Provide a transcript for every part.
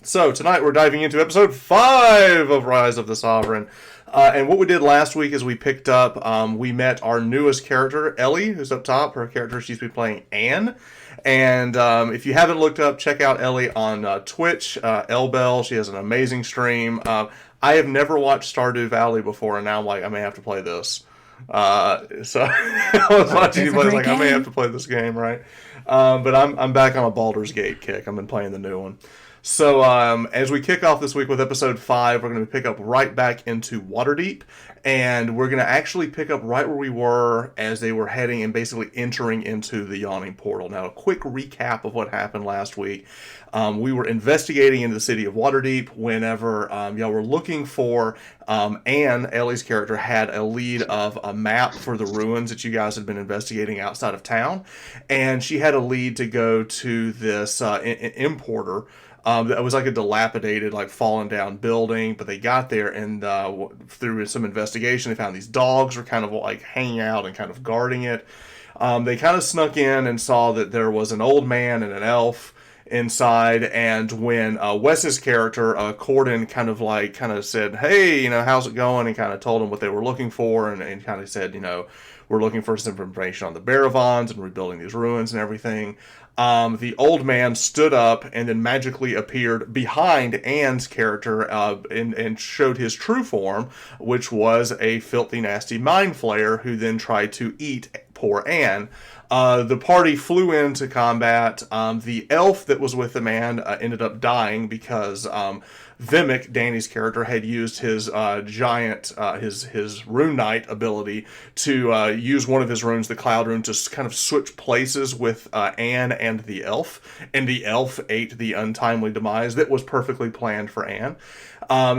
So tonight we're diving into episode 5 of Rise of the Sovereign. And what we did last week is we picked up, we met our newest character, Ellie, who's up top. Her character, she's been playing Anne. And if you haven't looked up, check out Ellie on Twitch, Elbell. She has an amazing stream. I have never watched Stardew Valley before, and now I'm like, I may have to play this. So I was watching you play, like, I may have to play this game, right? But I'm back on a Baldur's Gate kick. I've been playing the new one. So as we kick off this week with episode 5, we're going to pick up right back into Waterdeep, and we're going to actually pick up right where we were as they were heading and basically entering into the yawning portal. Now, a quick recap of what happened last week. We were investigating into the city of Waterdeep whenever y'all were looking for Anne, Ellie's character, had a lead of a map for the ruins that you guys had been investigating outside of town, and she had a lead to go to this importer. That was like a dilapidated, like fallen down building, but they got there and through some investigation, they found these dogs were kind of like hanging out and kind of guarding it. They kind of snuck in and saw that there was an old man and an elf inside, and when Wes's character, Corden, kind of said, hey, how's it going, and kind of told them what they were looking for, and kind of said, we're looking for some information on the Baravons and rebuilding these ruins and everything. The old man stood up and then magically appeared behind Anne's character and showed his true form, which was a filthy, nasty mind flayer who then tried to eat poor Anne. The party flew into combat. The elf that was with the man ended up dying because Vimic, Danny's character, had used his his Rune Knight ability to use one of his runes, the Cloud Rune, to kind of switch places with Anne and the elf, and the elf ate the untimely demise that was perfectly planned for Anne.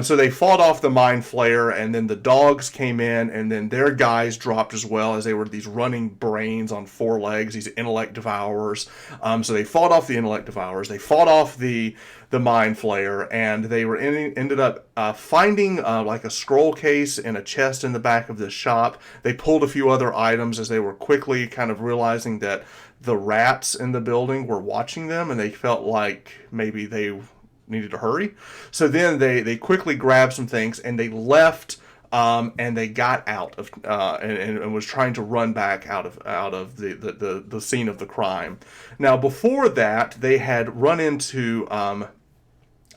So they fought off the Mind Flayer, and then the dogs came in, and then their guys dropped as well, as they were these running brains on 4 legs, these intellect devourers. So they fought off the intellect devourers, they fought off the Mind Flayer, and they were ended up finding like a scroll case in a chest in the back of this shop. They pulled a few other items as they were quickly kind of realizing that the rats in the building were watching them, and they felt like maybe they needed to hurry. So then they quickly grabbed some things and they left, and they got out of and was trying to run back out of the scene of the crime. Now, before that, they had run into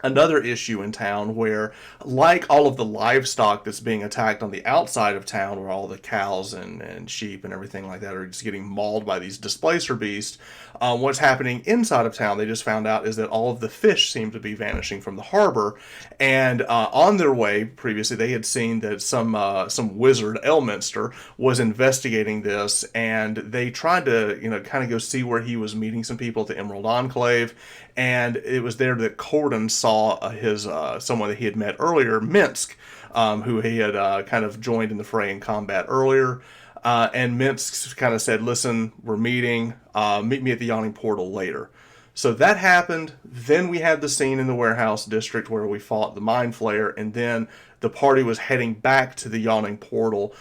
another issue in town where, like all of the livestock that's being attacked on the outside of town, where all the cows and sheep and everything like that are just getting mauled by these displacer beasts, what's happening inside of town, they just found out, is that all of the fish seem to be vanishing from the harbor. And on their way, previously, they had seen that some wizard, Elminster, was investigating this, and they tried to, kind of go see where he was meeting some people at the Emerald Enclave, and it was there that Corden saw his someone that he had met earlier, Minsk, who he had kind of joined in the fray in combat earlier. And Minsk kind of said, listen, we're meeting, meet me at the Yawning Portal later. So that happened. Then we had the scene in the warehouse district where we fought the Mind Flayer, and then the party was heading back to the Yawning Portal,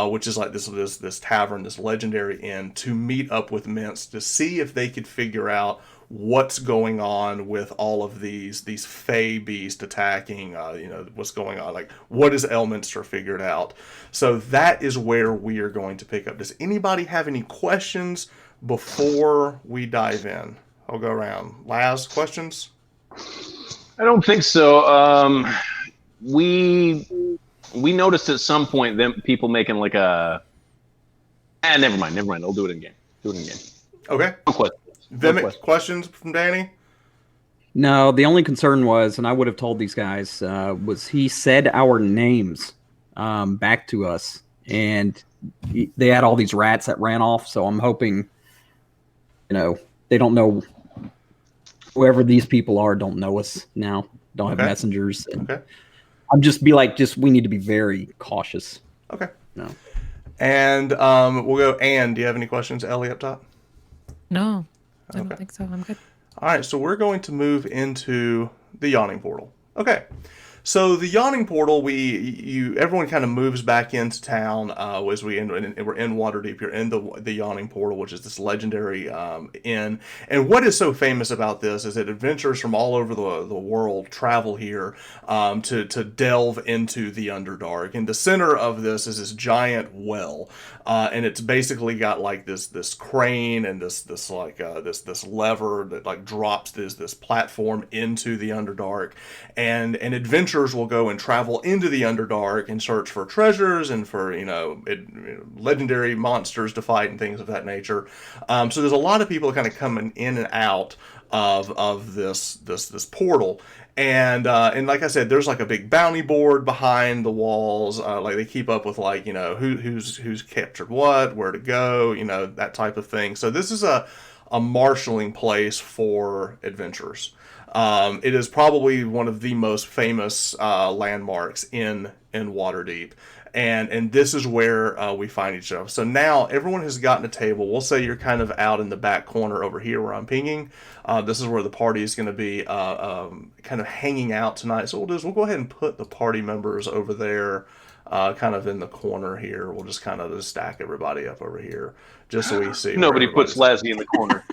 which is like this tavern, this legendary inn, to meet up with Minsk to see if they could figure out what's going on with all of these fey beasts attacking, what's going on, like what is Elminster figured out. So that is where we are going to pick up. Does anybody have any questions before we dive in? I'll go around. Laz, questions? I don't think so. We noticed at some point them people making like a never mind. I'll do it in game. Okay. No questions. Vimic, questions from Danny? No, the only concern was, and I would have told these guys, was he said our names back to us, and they had all these rats that ran off, so I'm hoping, they don't know, whoever these people are don't know us now, don't have messengers. Okay. I'm just we need to be very cautious. Okay. No. And we'll go, Anne, do you have any questions, Ellie, up top? No. I don't think so. I'm good. All right, so we're going to move into the yawning portal. Okay. So the yawning portal, everyone kind of moves back into town as we're in Waterdeep. You're in the yawning portal, which is this legendary inn. And what is so famous about this is that adventurers from all over the world travel here to delve into the Underdark. And the center of this is this giant well, and it's basically got like this crane and this lever that like drops this platform into the Underdark, and adventurers will go and travel into the Underdark and search for treasures and for legendary monsters to fight and things of that nature. So there's a lot of people kind of coming in and out of this portal. And like I said, there's like a big bounty board behind the walls. Like they keep up with like who's captured what, where to go, that type of thing. So this is a marshaling place for adventurers. It is probably one of the most famous landmarks in Waterdeep. And this is where we find each other. So now everyone has gotten a table. We'll say you're kind of out in the back corner over here where I'm pinging. This is where the party is going to be kind of hanging out tonight. So we'll go ahead and put the party members over there kind of in the corner here. We'll just kind of just stack everybody up over here just so we see. Nobody puts Lassie in the corner.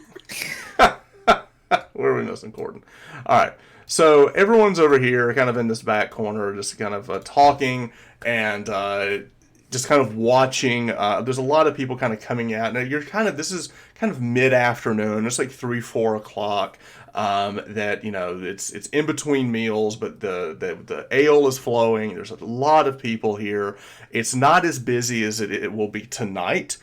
Where are we missing Corden? All right. So everyone's over here kind of in this back corner, just kind of talking and just kind of watching. There's a lot of people kind of coming out. Now this is kind of mid-afternoon. It's like 3-4 o'clock. That it's in between meals, but the ale is flowing. There's a lot of people here. It's not as busy as it will be tonight.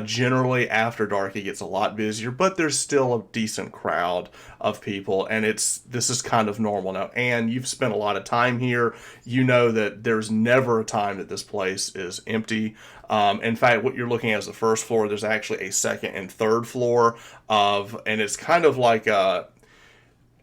Generally after dark it gets a lot busier, but there's still a decent crowd of people, and this is kind of normal now. And you've spent a lot of time here. You know that there's never a time that this place is empty. In fact, what you're looking at is the first floor. There's actually a second and third floor and it's kind of like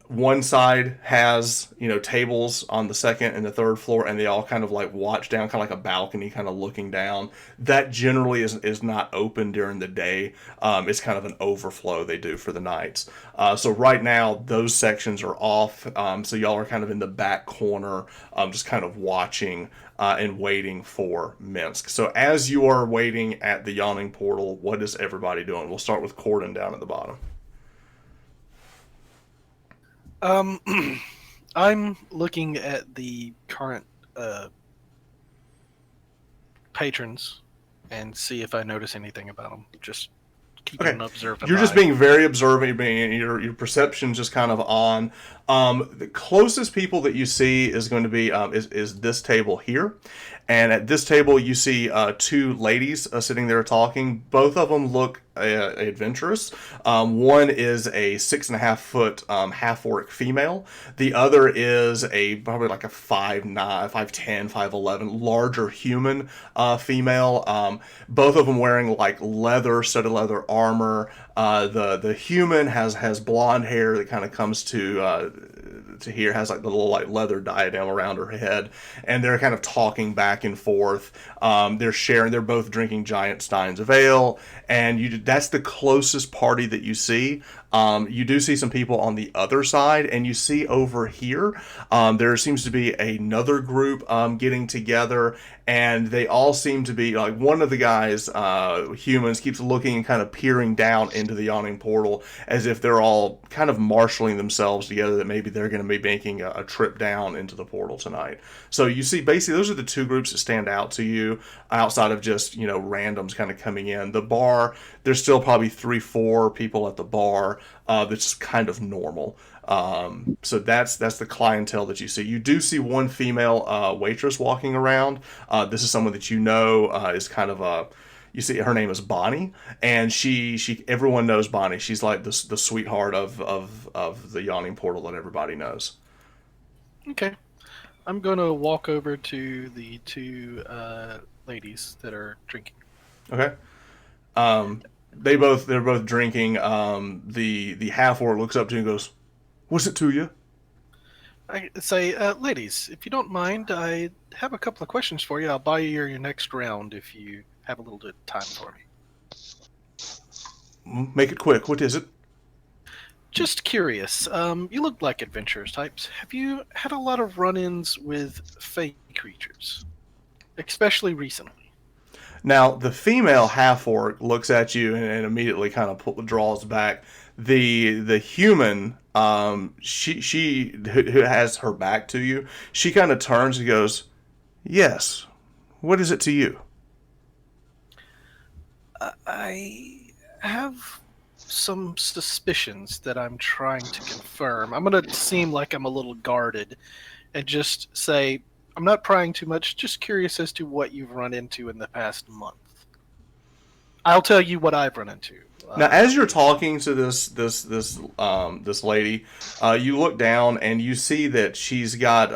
one side has tables on the second and the third floor, and they all kind of like watch down, kind of like a balcony, kind of looking down. That generally is not open during the day. It's kind of an overflow they do for the nights. So right now those sections are off. So y'all are kind of in the back corner, just kind of watching and waiting for Minsk. So as you are waiting at the yawning portal, what is everybody doing? We'll start with Corden down at the bottom. I'm looking at the current patrons and see if I notice anything about them. Just keeping an observant You're just eye. being very observant. Your perception's just kind of on. The closest people that you see is going to be is this table here. And at this table, you see two ladies sitting there talking. Both of them look adventurous. One is a 6.5 foot half-orc female. The other is probably like a 5'9", 5'10", 5'11", larger human female. Both of them wearing like studded leather armor. The human has blonde hair that kind of comes to here, has like the little like leather diadem around her head, and they're kind of talking back and forth. They're both drinking giant steins of ale, and that's the closest party that you see. You do see some people on the other side, and you see over here there seems to be another group getting together, and they all seem to be like, one of the guys, humans, keeps looking and kind of peering down into the yawning portal as if they're all kind of marshaling themselves together, that maybe they're going to be making a trip down into the portal tonight. So you see, basically, those are the two groups that stand out to you outside of just, randoms kind of coming in. The bar, there's still probably 3-4 people at the bar. That's kind of normal. So that's the clientele that you see. You do see one female waitress walking around. This is someone that is kind of you see, her name is Bonnie, and she everyone knows Bonnie. She's like the sweetheart of the yawning portal that everybody knows. Okay. I'm going to walk over to the two ladies that are drinking. Okay. They're both drinking. The half-orc looks up to you and goes, "What's it to you?" I say, ladies, if you don't mind, I have a couple of questions for you. I'll buy you your next round if you have a little bit of time for me. Make it quick. What is it? Just curious. You look like adventurers types. Have you had a lot of run-ins with fey creatures, especially recently? Now, the female half-orc looks at you and immediately kind of draws back. The human, she who has her back to you, she kind of turns and goes, "Yes, what is it to you?" I have some suspicions that I'm trying to confirm. I'm going to seem like I'm a little guarded and just say, I'm not prying too much, just curious as to what you've run into in the past month. I'll tell you what I've run into. Now, as you're talking to this lady, you look down and you see that she's got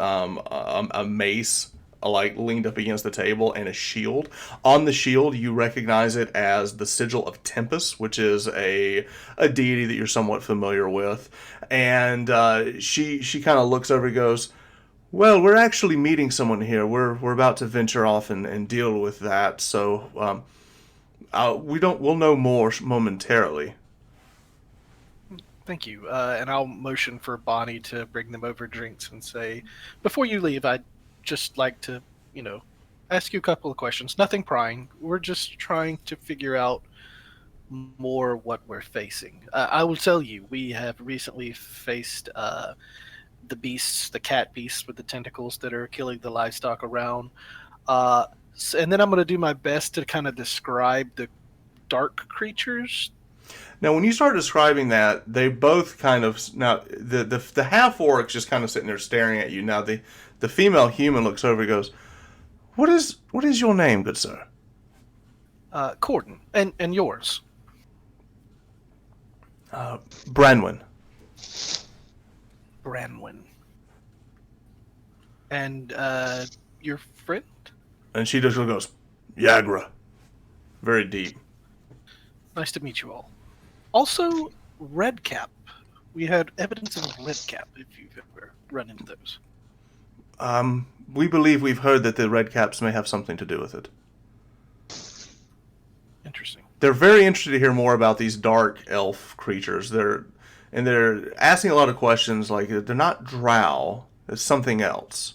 a mace like leaned up against the table and a shield. On the shield, you recognize it as the Sigil of Tempest, which is a deity that you're somewhat familiar with. And she kind of looks over and goes, "Well, we're actually meeting someone here. We're about to venture off and deal with that. So we'll know more momentarily." Thank you. And I'll motion for Bonnie to bring them over drinks and say, before you leave, I'd just like to, ask you a couple of questions. Nothing prying. We're just trying to figure out more what we're facing. I will tell you, we have recently faced the beasts, the cat beasts with the tentacles that are killing the livestock around. And then I'm going to do my best to kind of describe the dark creatures. Now, when you start describing that, they both kind of now the half orc's just kind of sitting there staring at you. Now the female human looks over and goes, "What is your name, good sir?" Corden, and yours. Branwyn. Branwyn. And your friend? And she just goes, "Yagra." Very deep. Nice to meet you all. Also, Redcap. We had evidence of Redcap, if you've ever run into those. We believe we've heard that the Redcaps may have something to do with it. Interesting. They're very interested to hear more about these dark elf creatures. They're asking a lot of questions, like they're not drow, it's something else.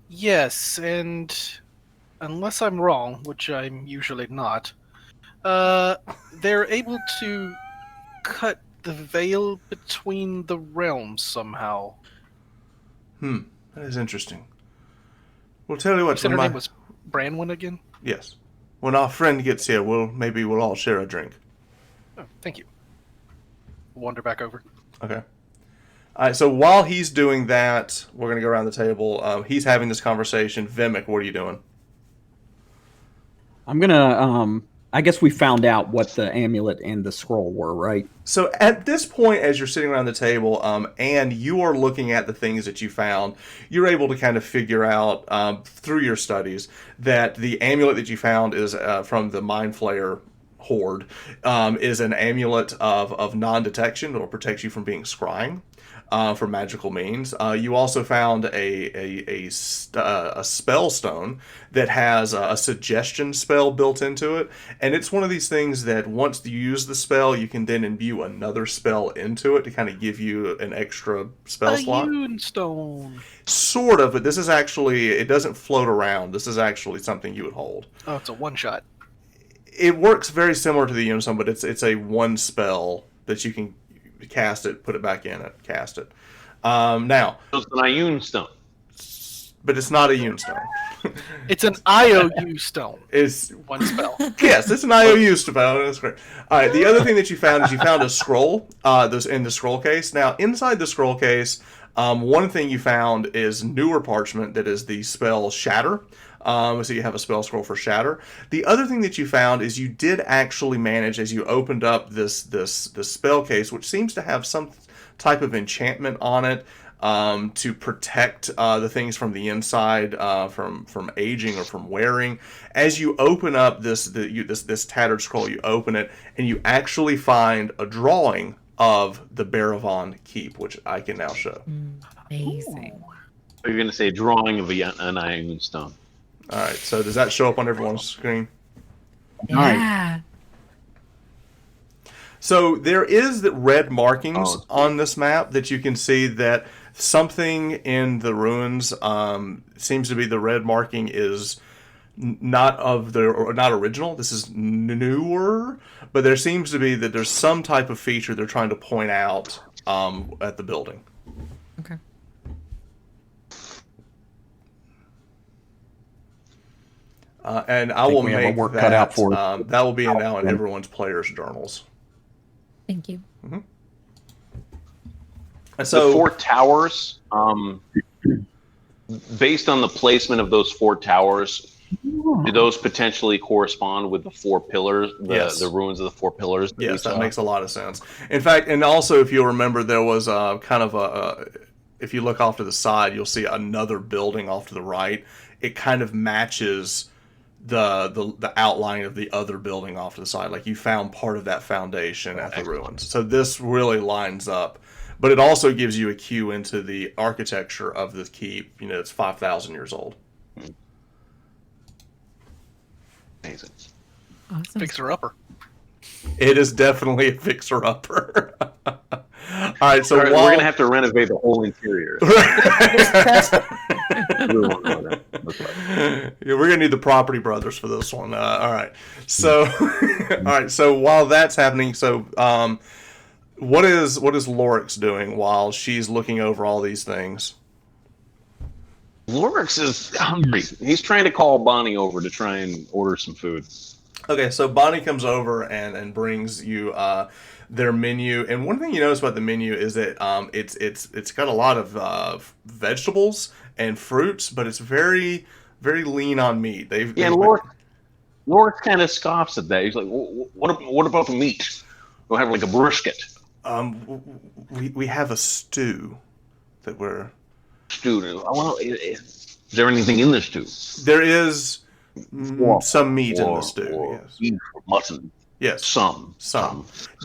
Yes, and unless I'm wrong, which I'm usually not, they're able to cut the veil between the realms somehow. That is interesting. We'll tell you what. You said her name was Branwyn again? Yes. When our friend gets here, we'll all share a drink. Oh, thank you. Wander back over. Okay. All right. So while he's doing that, we're gonna go around the table. He's having this conversation. Vimic, what are you doing? I'm gonna. I guess we found out what the amulet and the scroll were, right? So at this point, as you're sitting around the table, and you are looking at the things that you found, you're able to kind of figure out through your studies that the amulet that you found is from the Mind Flayer horde, is an amulet of non-detection or protects you from being scrying. For magical means. You also found a spell stone that has a suggestion spell built into it, and it's one of these things that once you use the spell, you can then imbue another spell into it to kind of give you an extra spell slot. A stone. Sort of, but this is actually, it doesn't float around. This is actually something you would hold. Oh, it's a one-shot. It works very similar to the Unstone, but it's a one spell that you can cast it, put it back in it, cast it. Now, it's an Ioun stone, but it's not a Yun stone. It's an IOU stone. It's one spell. Yes, it's an IOU spell. That's correct. All right. The other thing that you found is you found a scroll. This in the scroll case. Now, inside the scroll case, one thing you found is newer parchment that is the spell Shatter. So you have a spell scroll for Shatter. The other thing that you found is you did actually manage, as you opened up this spell case, which seems to have some type of enchantment on it to protect the things from the inside from aging or from wearing. As you open up this tattered scroll, you open it and you actually find a drawing of the Baravon Keep, which I can now show. Amazing. So you're going to say drawing of an Ioun stone. All right, so does that show up on everyone's screen? Yeah. So there is the red markings Oh. on this map that you can see that something in the ruins seems to be the red marking is not not original. This is newer, but there seems to be that there's some type of feature they're trying to point out at the building. Okay. And I will we have our make work that cut out for us. that will be now in everyone's players' journals. Thank you. And so The 4 towers, based on the placement of those 4 towers, do those potentially correspond with the 4 pillars, Yes. the ruins of the 4 pillars? yes, that makes a lot of sense. In fact, and also if you'll remember, there was kind of a if you look off to the side, you'll see another building off to the right. It kind of matches the outline of the other building off to the side. Like you found part of that foundation at the ruins. So this really lines up. But it also gives you a cue into the architecture of the keep. You know, it's 5,000 years old. Amazing. Awesome. Fixer upper. It is definitely a fixer-upper. All right, so All right, while... we're gonna have to renovate the whole interior. Yeah, we're gonna need the Property Brothers for this one. All right, so So while that's happening, so what is Lorix doing while she's looking over all these things? Lorix is hungry. He's trying to call Bonnie over to try and order some food. Okay, so Bonnie comes over and brings you their menu. And one thing you notice about the menu is that it's got a lot of vegetables and fruits, but it's very very lean on meat. Lorix kind of scoffs at that. He's like, "What about the meat? We'll have like a brisket." We have a stew that we're Stew. Well, is there anything in the stew? there is some meat in the stew. Yes. Beef or mutton. Yes. Some.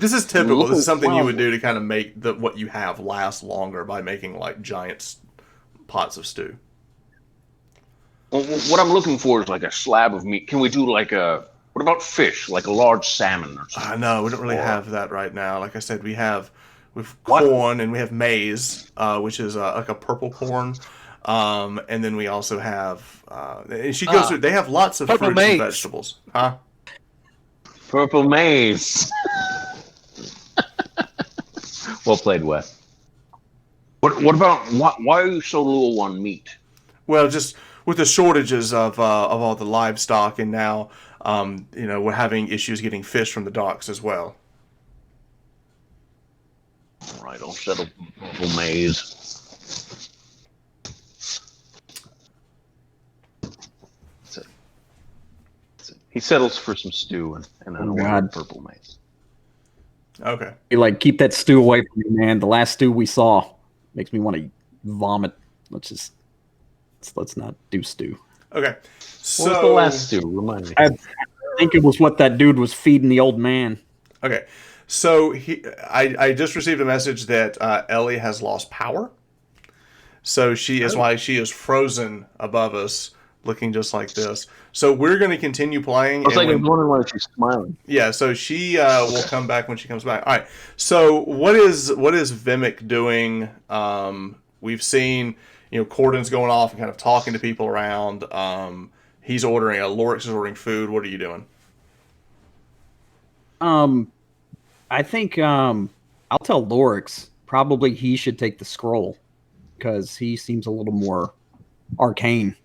This is typical. This is something you Wow. would do to kind of make what you have last longer by making like giant pots of stew. Well, what I'm looking for is like a slab of meat. Can we do like what about fish? Like a large salmon or something? No, we don't really Or- have that right now. Like I said, we've What? corn and we have maize, which is like a purple corn. And then we also have, and she goes through, they have lots of Purple fruits maize. and vegetables. Huh? Purple maize. Well played, Wes. What about why are you so low on meat? Well, just with the shortages of all the livestock, and now we're having issues getting fish from the docks as well. All right, I'll settle for purple maize. That's it. He settles for some stew and then God. purple maize. Okay. You like keep that stew away from me, man. The last stew we saw makes me want to vomit. Let's not do stew. Okay. What So was the last stew? Remind me. I think it was what that dude was feeding the old man. Okay. So I just received a message that Ellie has lost power. So she is why she is frozen above us, looking just like this. So we're going to continue playing. I was and like, I was wondering why she's smiling. yeah, so she will come back when she comes back. All right. So what is Vimic doing? We've seen Cordon's going off and kind of talking to people around. He's ordering. Lorix is ordering food. What are you doing? I think I'll tell Lorix probably he should take the scroll because he seems a little more arcane.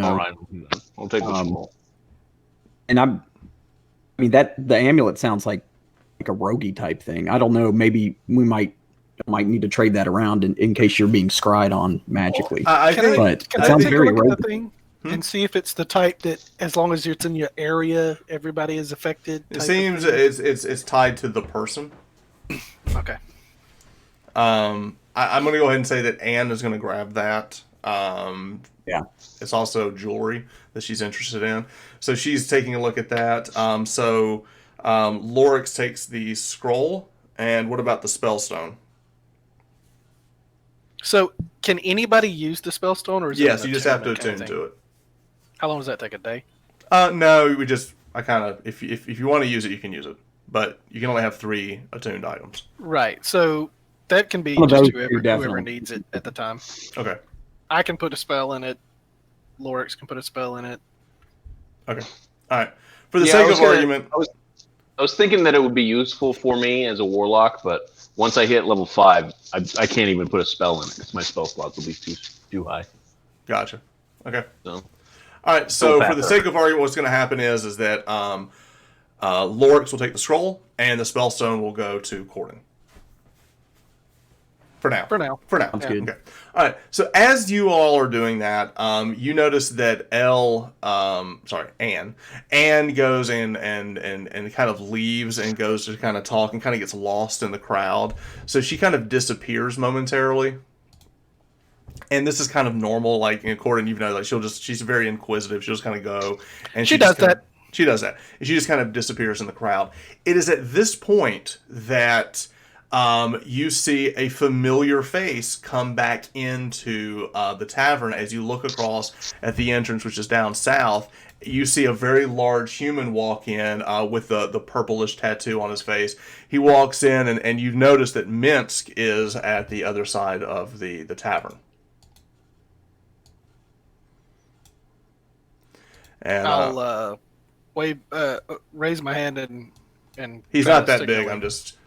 All right, I'll take the scroll. And I mean that the amulet sounds like a roguey type thing. I don't know. Maybe we might need to trade that around in case you're being scryed on magically. I Can think. But Can it I sounds take a very look at roguey. the thing and see if it's the type that, as long as it's in your area, everybody is affected? It type of seems thing? it's tied to the person. Okay. I'm going to go ahead and say that Anne is going to grab that. Yeah. It's also jewelry that she's interested in. So she's taking a look at that. Lorix takes the scroll. And what about the spellstone? So, can anybody use the spellstone, or is Yes, it you just have to attune to it. How long does that take? A day? No, I kind of if you want to use it, you can use it. but you can only have 3 attuned items. Right. So that can be One of just those whoever, two, whoever definitely. needs it at the time. Okay. I can put a spell in it. Lorix can put a spell in it. Okay. All right. For the Yeah, sake of argument, I was thinking that it would be useful for me as a warlock, but once I hit level 5, I can't even put a spell in it because my spell slots will be too high. gotcha. Okay. So All right. So Go for the faster. sake of argument, what's going to happen is that Lorix will take the scroll, and the spellstone will go to Corden. For now. For now. For now. Sounds good. Okay. All right. So as you all are doing that, you notice that Anne goes in and kind of leaves and goes to kind of talk and kind of gets lost in the crowd. So she kind of disappears momentarily. And this is kind of normal, like in Corden, you know, like she's very inquisitive. She'll just kind of go and She just does that. She does that. And she just kind of disappears in the crowd. It is at this point that you see a familiar face come back into the tavern as you look across at the entrance, which is down south. You see a very large human walk in with the purplish tattoo on his face. He walks in, and you notice that Minsk is at the other side of the tavern. And I'll raise my hand and he's try not to that signal big. him. I'm just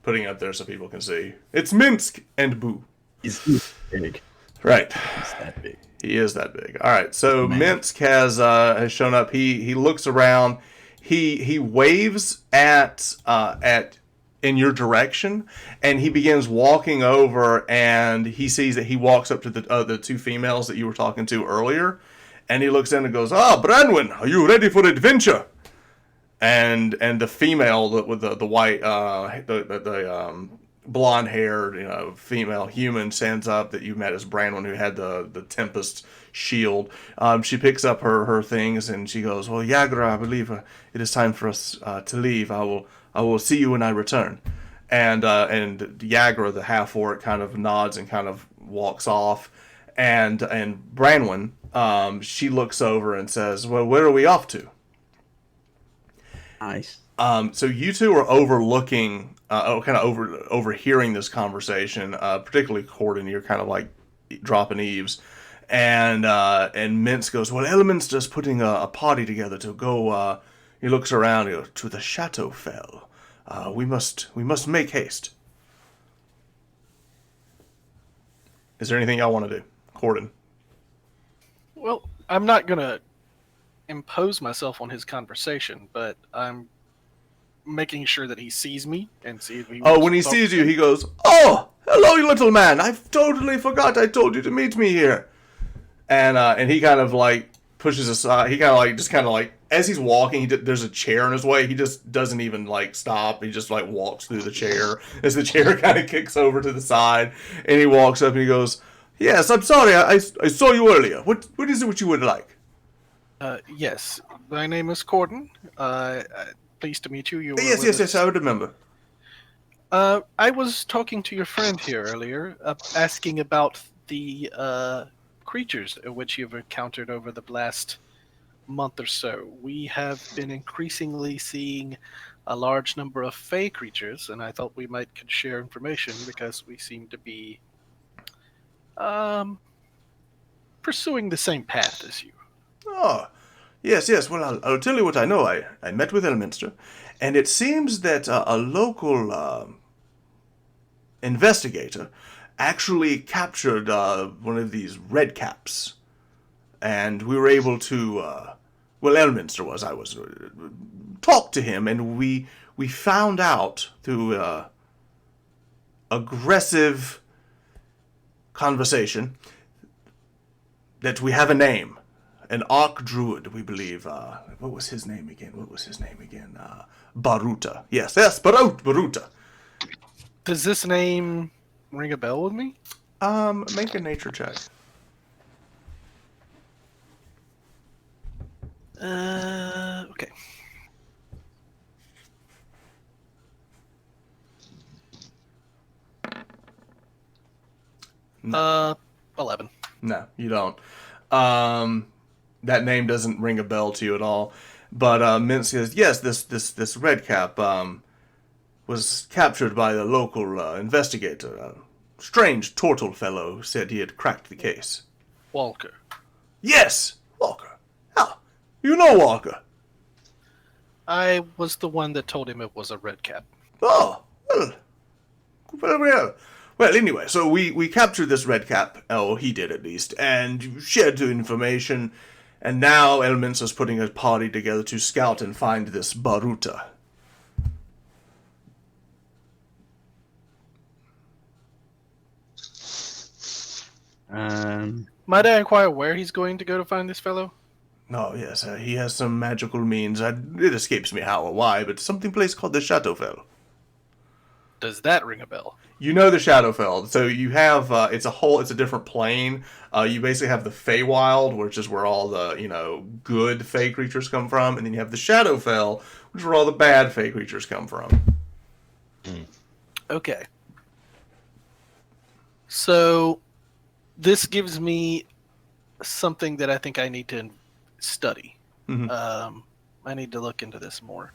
putting it up there so people can see. It's Minsk and Boo. He's big. Right. He's that big. He is that big. All right. So Man. Minsk has shown up. He looks around. He waves at in your direction, and he begins walking over. And he sees that he walks up to the 2 females that you were talking to earlier, and he looks in and goes, "Ah, Branwen, are you ready for adventure?" And the female with the white the blonde haired female human stands up that you met as Branwen, who had the Tempest shield. She picks up her things and she goes, "Well, Yagra, I believe it is time for us to leave. I will see you when I return." And Yagra, the half orc, kind of nods and kind of walks off. And Branwen, she looks over and says, "Well, where are we off to?" Nice. So you two are overlooking, overhearing this conversation, particularly Corden. You're kind of like dropping eaves, and Mintz goes, "Well, Element's just putting a party together to go." He looks around. He goes, "To the Shadowfell. We must make haste." Is there anything y'all want to do, Corden? Well, I'm not gonna impose myself on his conversation, but I'm making sure that he sees me and see if he. Oh, wants when to he talk sees to you, me. he goes, "Oh, hello, you little man. I totally forgot I told you to meet me here." And he kind of like pushes aside. He kind of like as he's walking, there's a chair in his way. He just doesn't even like stop. He just like walks through the chair as the chair kind of kicks over to the side, and he walks up and he goes, "Yes, I'm sorry. I saw you earlier. What is it what you would like?" Yes, my name is Corden. Pleased to meet you. You were with Yes. us. I would remember. I was talking to your friend here earlier, asking about the creatures which you've encountered over the last month or so. We have been increasingly seeing a large number of fey creatures, and I thought we could share information because we seem to be pursuing the same path as you. Oh, yes. Well, I'll tell you what I know. I met with Elminster, and it seems that a local investigator actually captured one of these red caps, and we were able to. Well, Elminster was. I was talk to him, and we found out through aggressive conversation that we have a name. An Arc Druid, we believe. What was his name again? Baruta. Yes, Baruta. Does this name ring a bell with me? Make a nature check. Okay. No. 11. No, you don't. That name doesn't ring a bell to you at all. But Mintz says, yes, this red cap. was captured by the local investigator. A strange turtle fellow who said he had cracked the case. Walker. Yes, Walker. Ah, you know Walker. I was the one that told him it was a red cap. Oh, well. Well, anyway, so we captured this red cap. Oh, he did at least, and shared the information. And now Elminster's putting a party together to scout and find this Baruta. Might I inquire where he's going to go to find this fellow? Oh, yes, he has some magical means. It escapes me how or why, but something place called the Shadowfell. Does that ring a bell? You know the Shadowfell. So you have, it's a different plane. You basically have the Feywild, which is where all the, good Fey creatures come from. And then you have the Shadowfell, which is where all the bad Fey creatures come from. Okay. So, this gives me something that I think I need to study. Mm-hmm. I need to look into this more.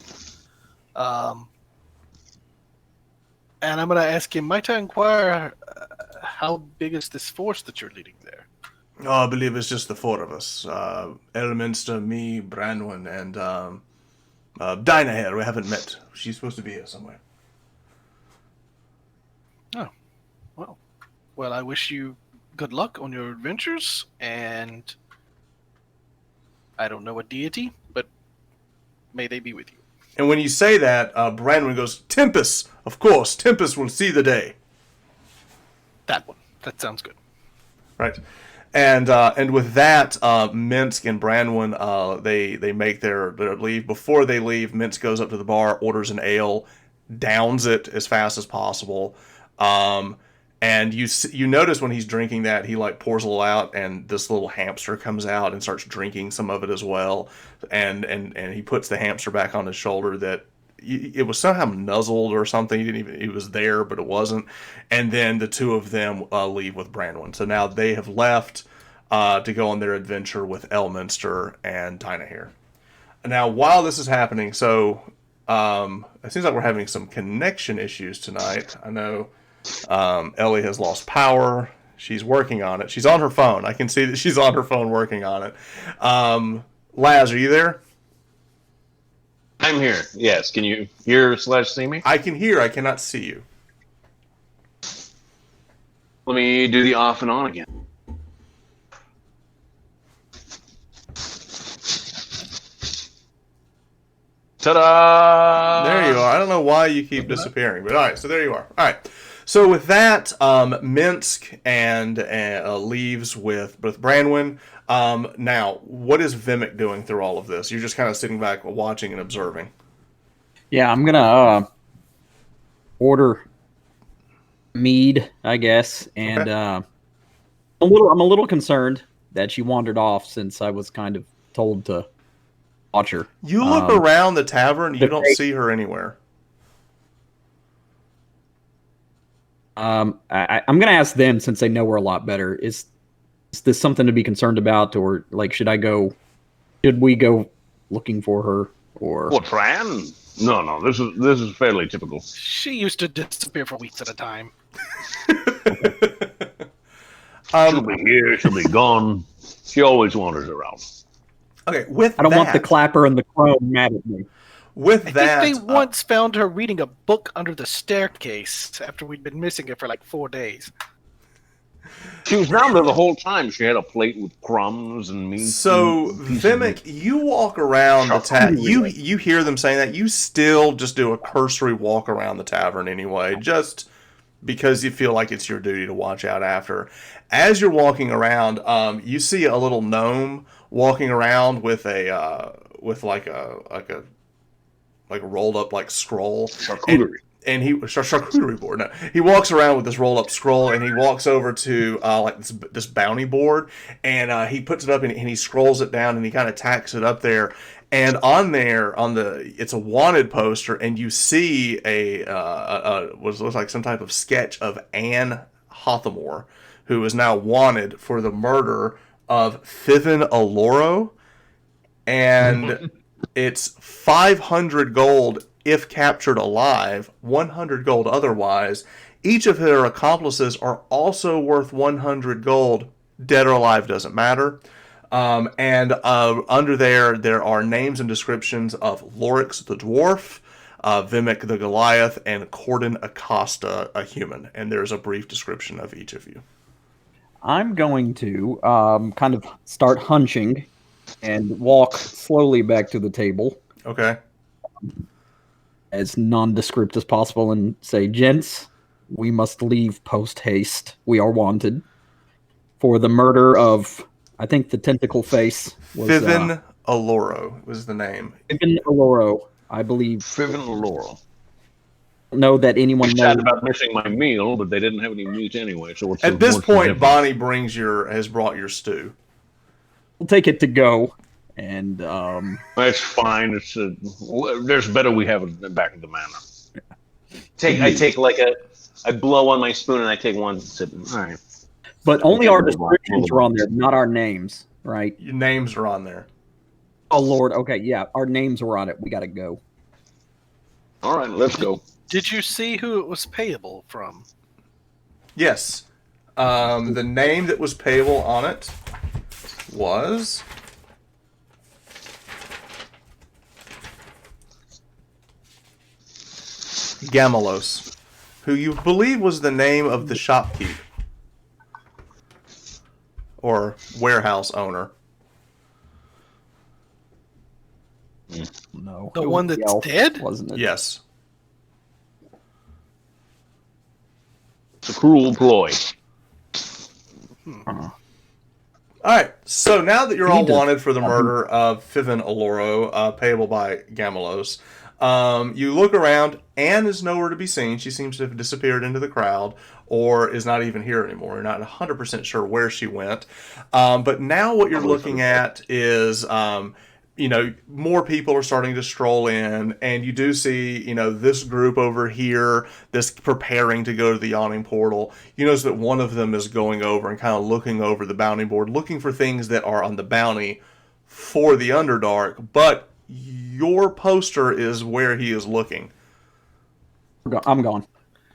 And I'm going to ask him, might I inquire how big is this force that you're leading there? Oh, I believe it's just the four of us. Elminster, me, Branwen, and Dinah here. We haven't met. She's supposed to be here somewhere. Oh, well, I wish you good luck on your adventures, and I don't know a deity, but may they be with you. And when you say that, Branwen goes, Tempest! Of course, Tempest will see the day. That one. That sounds good. Right. And with that, Minsk and Branwen, they make their leave. Before they leave, Minsk goes up to the bar, orders an ale, downs it as fast as possible. And you notice when he's drinking that, he pours a little out, and this little hamster comes out and starts drinking some of it as well. And he puts the hamster back on his shoulder that it was somehow nuzzled or something. It was there, but it wasn't. And then the two of them leave with Branwen. So now they have left to go on their adventure with Elminster and Dinah here. Now, while this is happening, so it seems like we're having some connection issues tonight. I know Ellie has lost power. She's working on it. She's on her phone. I can see that she's on her phone working on it. Laz, are you there? I'm here. Yes. Can you hear / see me? I can hear. I cannot see you. Let me do the off and on again. Ta-da! There you are. I don't know why you keep disappearing, but all right. So there you are. All right. So with that, Minsk and leaves with Branwen. Now, what is Vimic doing through all of this? You're just kind of sitting back, watching and observing. Yeah, I'm gonna order mead, I guess, and Okay. I'm a little concerned that she wandered off since I was kind of told to watch her. You look around the tavern, you don't see her anywhere. I'm gonna ask them since they know her a lot better. Is this something to be concerned about, or should we go looking for her, or What, Fran? No. This is fairly typical. She used to disappear for weeks at a time. She'll be here. She'll be gone. She always wanders around. Okay, with I don't want the clapper and the crone mad at me. With I that, think they once found her reading a book under the staircase after we'd been missing her for 4 days. She was down there the whole time. She had a plate with crumbs and meat. so Vimic, you walk around the tavern. You hear them saying that. You still just do a cursory walk around the tavern anyway, just because you feel like it's your duty to watch out after. As you're walking around, you see a little gnome walking around with a rolled up scroll. Charcuterie. And he charcuterie board. No, he walks around with this roll up scroll, and he walks over to this bounty board, and he puts it up and he scrolls it down, and he kind of tacks it up there. And on there, it's a wanted poster, and you see what looks like some type of sketch of Anne Hothamore, who is now wanted for the murder of Fivin Aloro, and it's 500 gold if captured alive, 100 gold otherwise. Each of their accomplices are also worth 100 gold. Dead or alive doesn't matter. And under there are names and descriptions of Lorix the dwarf, Vimic the Goliath, and Corden Acosta, a human. And there's a brief description of each of you. I'm going to kind of start hunching and walk slowly back to the table, Okay. as nondescript as possible, and say, "Gents, we must leave post haste. We are wanted for the murder of, I think the tentacle face was Fivin Aloro was the name. Ivan Aloro, I believe. Friven Laurel. Know that anyone knows. Sad about missing my meal, but they didn't have any meat anyway. So what's At the, this what's the point, difference? Bonnie has brought your stew. We'll take it to go, and That's fine. It's there's better we have it back in the manor. I blow on my spoon and I take one sip. All right. but only our descriptions are on there, not our names, right? Your names are on there. Oh Lord, okay, yeah, our names were on it. We got to go. All right, let's go. Did you see who it was payable from? Yes. The name that was payable on it was Gamalos, who you believe was the name of the shopkeep or warehouse owner. No, The one that's dead? wasn't it? Yes. It's a cruel ploy. Uh-huh. All right. So now that you're He all does- wanted for the murder of Fivin Aloro, payable by Gamalos, you look around. Anne is nowhere to be seen. She seems to have disappeared into the crowd or is not even here anymore. You're not 100% sure where she went. But now what you're looking at is, more people are starting to stroll in, and you do see, this group over here, this preparing to go to the yawning portal. You notice that one of them is going over and kind of looking over the bounty board, looking for things that are on the bounty for the Underdark, but your poster is where he is looking. I'm gone.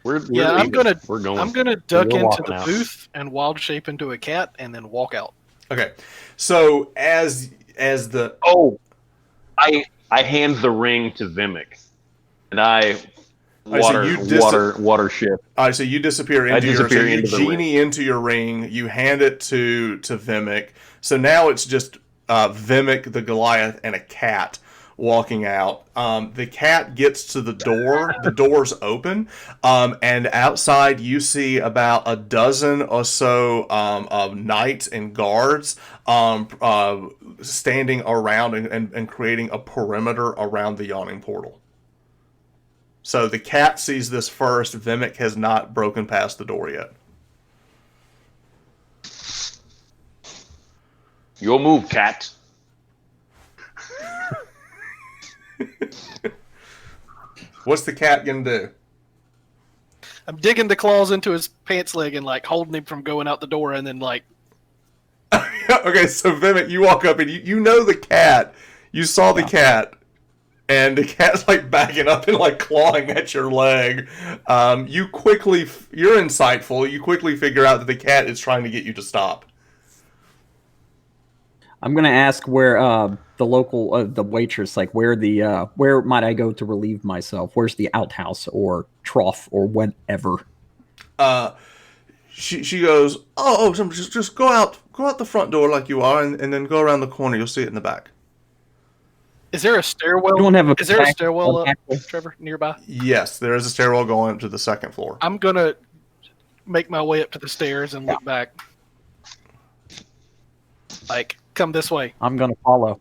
We're Yeah, I'm leaving. We're going. I'm gonna duck We're into walking the out. booth and wild shape into a cat and then walk out. Okay, so as the Oh, I hand the ring to Vimic, and I water ship. all right, so you disappear into disappear you into the genie into your ring. You hand it to Vimic. So now it's just Vimic the Goliath and a cat walking out. The cat gets to the door. The door's open, and outside you see about a dozen or so of knights and guards standing around and creating a perimeter around the yawning portal. So the cat sees this first. Vimic has not broken past the door yet. Your move, cat. What's the cat gonna do? I'm digging the claws into his pants leg and holding him from going out the door, and then Okay, so Vimic, you walk up and you know the cat. You saw the cat, and the cat's backing up and clawing at your leg. You're insightful. You quickly figure out that the cat is trying to get you to stop. I'm gonna ask where the local the waitress, where might I go to relieve myself? Where's the outhouse or trough or whatever? She goes, so just go out the front door like you are, and then go around the corner. You'll see it in the back. is there a stairwell? You don't have a Is there a back- stairwell up, back- Trevor, nearby? Yes, there is a stairwell going up to the second floor. I'm gonna make my way up to the stairs and look back. Come this way. I'm gonna follow.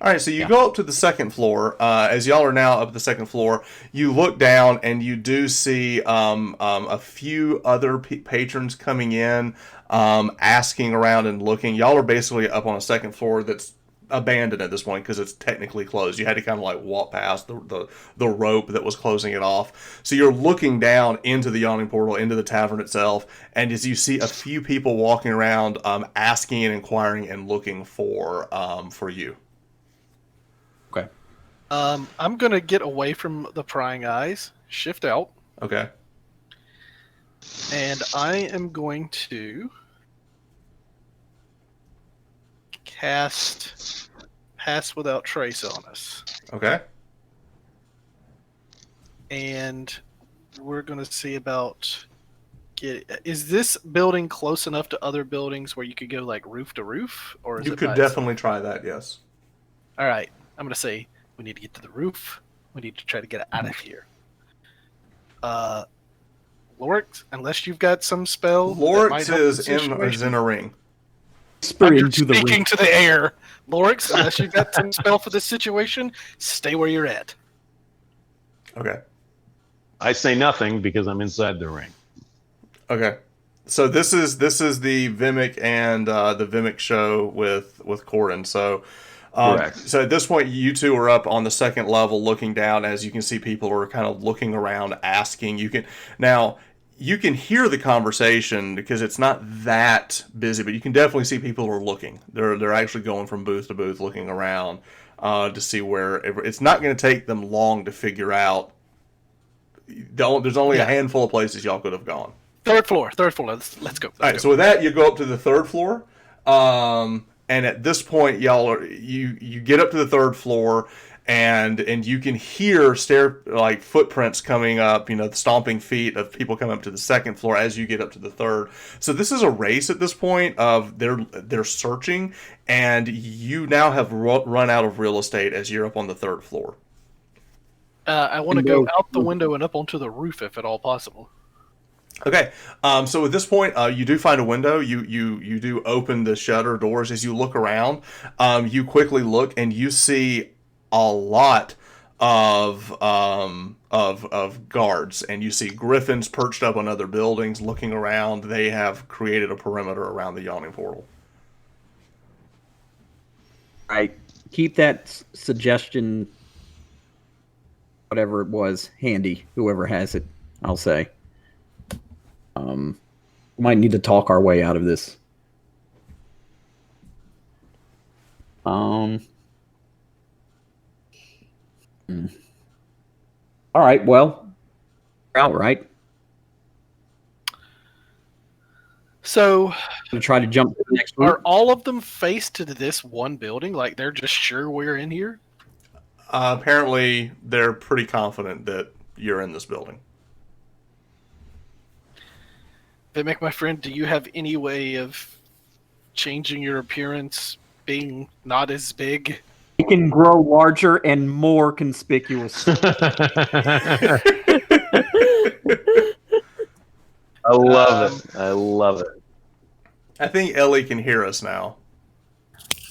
All right, so you go up to the second floor. As y'all are now up at the second floor, you look down and you do see a few other patrons coming in, asking around and looking. Y'all are basically up on a second floor that's abandoned at this point because it's technically closed. You had to kind of walk past the rope that was closing it off. So you're looking down into the yawning portal, into the tavern itself, and as you see a few people walking around, asking and inquiring and looking for you. Okay. I'm gonna get away from the prying eyes, shift out, Okay. and I am going to cast Pass Without Trace on us. Okay. And we're going to see about is this building close enough to other buildings where you could go like roof to roof, or is You it could by definitely try that, yes. All right, I'm going to say we need to get to the roof. We need to try to get out of here. Lorix, unless you've got some spell that might Lorix help the is situation. in a ring. Whisper I'm into just the speaking room. to the air. Lorix, unless you've got some spell for this situation, stay where you're at. Okay. I say nothing because I'm inside the ring. Okay. So this is the Vimic and the Vimic show with Corin. So Correct. so at this point, you two are up on the second level, looking down. As you can see, people are kind of looking around, asking. You can hear the conversation because it's not that busy, but you can definitely see people are looking. They're actually going from booth to booth, looking around to see where. It's not going to take them long to figure out. There's only a handful of places y'all could have gone. Third floor. Let's go. All right, so with that, you go up to the third floor, and at this point, you get up to the third floor, and you can hear footprints coming up. The stomping feet of people coming up to the second floor as you get up to the third. So this is a race at this point of they're searching, and you now have run out of real estate as you're up on the third floor. I want to go out the window and up onto the roof if at all possible. Okay, so at this point, you do find a window. You do open the shutter doors. As you look around, you quickly look and you see a lot of guards, and you see griffins perched up on other buildings, looking around. They have created a perimeter around the yawning portal. Right. Keep that suggestion, whatever it was, handy. Whoever has it, I'll say. We might need to talk our way out of this. All right. Well, we're out, right? So, Gonna try to jump to the next room. are all of them faced to this one building? Like they're just sure we're in here? Apparently, they're pretty confident that you're in this building. Vimic, my friend, do you have any way of changing your appearance, being not as big? We can grow larger and more conspicuous. I love it. I love it. I think Ellie can hear us now.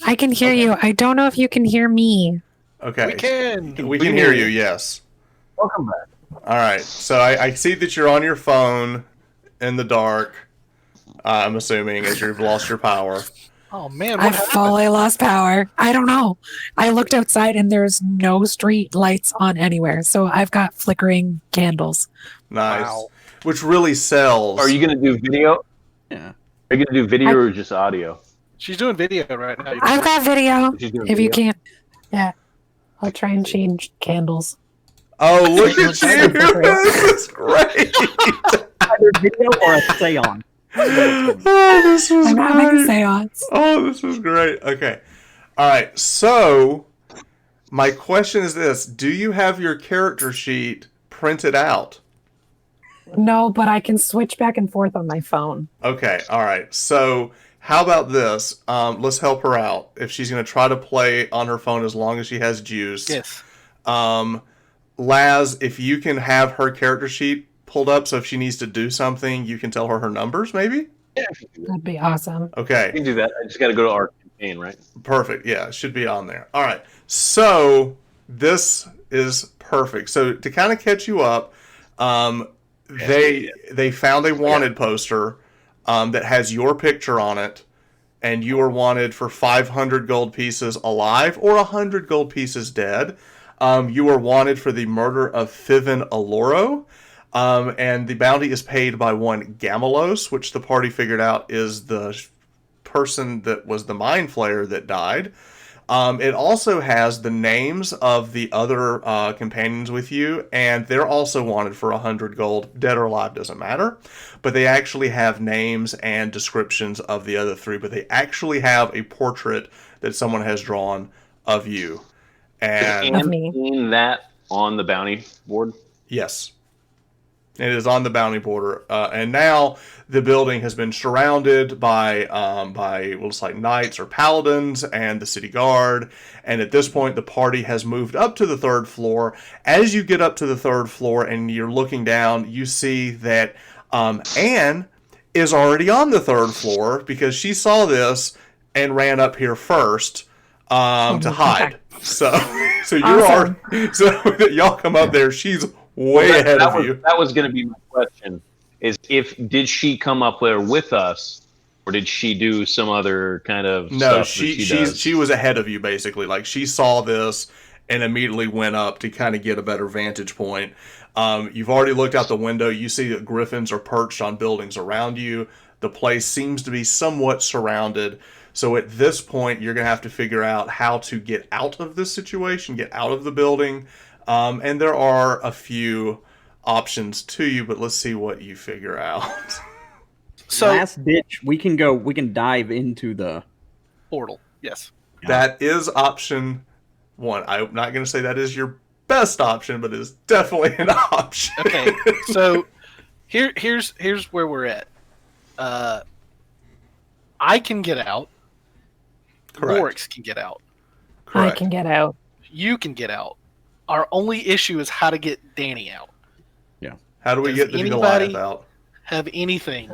I can hear you. I don't know if you can hear me. Okay. We can. We can hear you, yes. Welcome back. All right. So I see that you're on your phone in the dark, I'm assuming, as you've lost your power. Oh man, I what happened? fully lost power. I don't know. I looked outside and there's no street lights on anywhere. So I've got flickering candles. Nice. Wow. Which really sells. Are you going to do video? Yeah. Are you going to do video or just audio? She's doing video right now. I've got video. She's doing If you video? can't. Yeah. I'll try and change candles. Oh, look at you! This is great! Either video or a seance. Oh, this was I'm having a great. seance. Oh, this was great. Okay. All right. So, my question is this: do you have your character sheet printed out? No, but I can switch back and forth on my phone. Okay. All right. So, how about this? Let's help her out. If she's going to try to play on her phone as long as she has juice. Yes. Laz, if you can have her character sheet pulled up, so if she needs to do something, you can tell her her numbers, maybe? Yeah, I can do that. That'd be awesome. I Okay. can do that. I just got to go to our campaign, right? Perfect. Yeah, it should be on there. All right. So this is perfect. So to kind of catch you up, they found a wanted poster that has your picture on it, and you are wanted for 500 gold pieces alive or 100 gold pieces dead. You are wanted for the murder of Fivin Aloro. And the bounty is paid by one Gamelos, which the party figured out is the person that was the mind flayer that died. It also has the names of the other companions with you, and they're also wanted for 100 gold. Dead or alive doesn't matter, but they actually have names and descriptions of the other three, but they actually have a portrait that someone has drawn of you. And Of me. seen that on the bounty board? yes. It is on the bounty border, and now the building has been surrounded by looks like knights or paladins and the city guard. And at this point, the party has moved up to the third floor. As you get up to the third floor and you're looking down, you see that Anne is already on the third floor because she saw this and ran up here first to hide. So you're Awesome. already, so that y'all come up there. She's way ahead of you. That was going to be my question. Did she come up there with us, or did she do some other kind of No, stuff she was ahead of you basically. Like she saw this and immediately went up to kind of get a better vantage point. You've already looked out the window. You see that griffins are perched on buildings around you. The place seems to be somewhat surrounded. So at this point, you're going to have to figure out how to get out of this situation, get out of the building. And there are a few options to you, but let's see what you figure out. So Last ditch, we can dive into the. portal, yes. That is option one. I'm not going to say that is your best option, but it is definitely an option. Okay, so here's where we're at. I can get out. Correct. Morix can get out. Correct. I can get out. You can get out. Our only issue is how to get Danny out. How do we Does get the anybody- Goliath out? Have anything?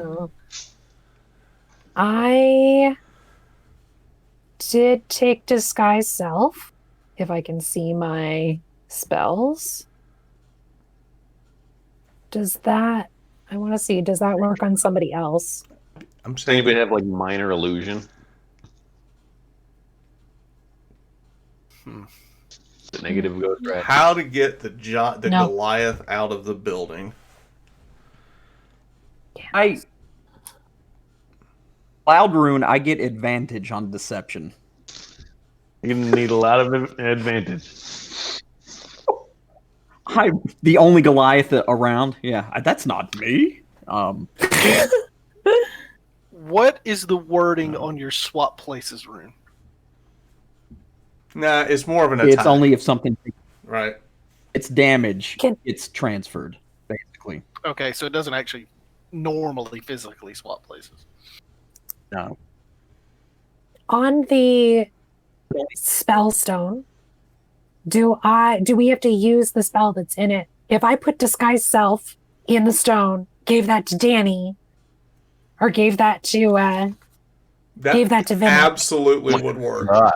I did take disguise self, if I can see my spells. Does that? I want to see. Does that work on somebody else? I'm Does saying anybody have like minor illusion? The negative ghost rat. how to get the No. Goliath out of the building. Cloud Rune, I get advantage on deception. You're gonna need a lot of advantage. I'm the only Goliath around. Yeah, that's not me. What is the wording on your swap places rune? Nah, it's more of an attack. It's only if something. right. It's damage. Can- It's transferred, basically. Okay, so it doesn't actually normally physically swap places. No. On the spell stone, do we have to use the spell that's in it? If I put disguise self in the stone, gave that to Danny, or gave that to Vimmer. Absolutely would work. God.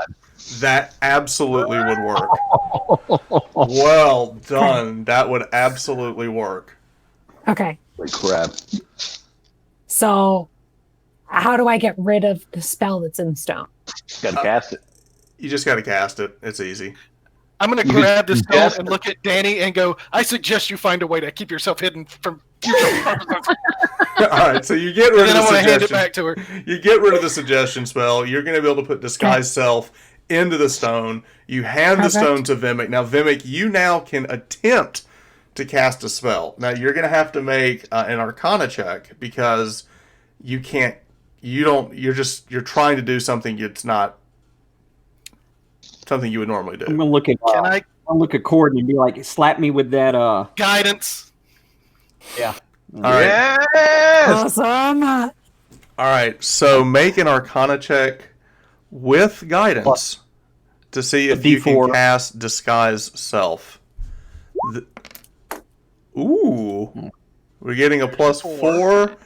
That absolutely would work. Well done. That would absolutely work. Okay. Holy crap. So how do I get rid of the spell that's in stone? Gotta cast it. You just got to cast it. It's easy. I'm going to You grab this suggest- stone and look at Danny and go, I suggest you find a way to keep yourself hidden from future purposes. All right, so you get rid And of then I the want to hand it suggestion. back to her. You get rid of the suggestion spell. You're going to be able to put disguise self into the stone. You hand the Perfect. stone to Vimic. Now, Vimic, you now can attempt to cast a spell. Now, you're going to have to make an Arcana check because you can't. You're trying to do something. It's not something you would normally I'm do. gonna look at. Can I I'll look at Courtney and be like, slap me with that. guidance? All right. Yes! Awesome. All right. So make an Arcana check with guidance to see if you can D4. cast disguise self. Ooh, we're getting a +4.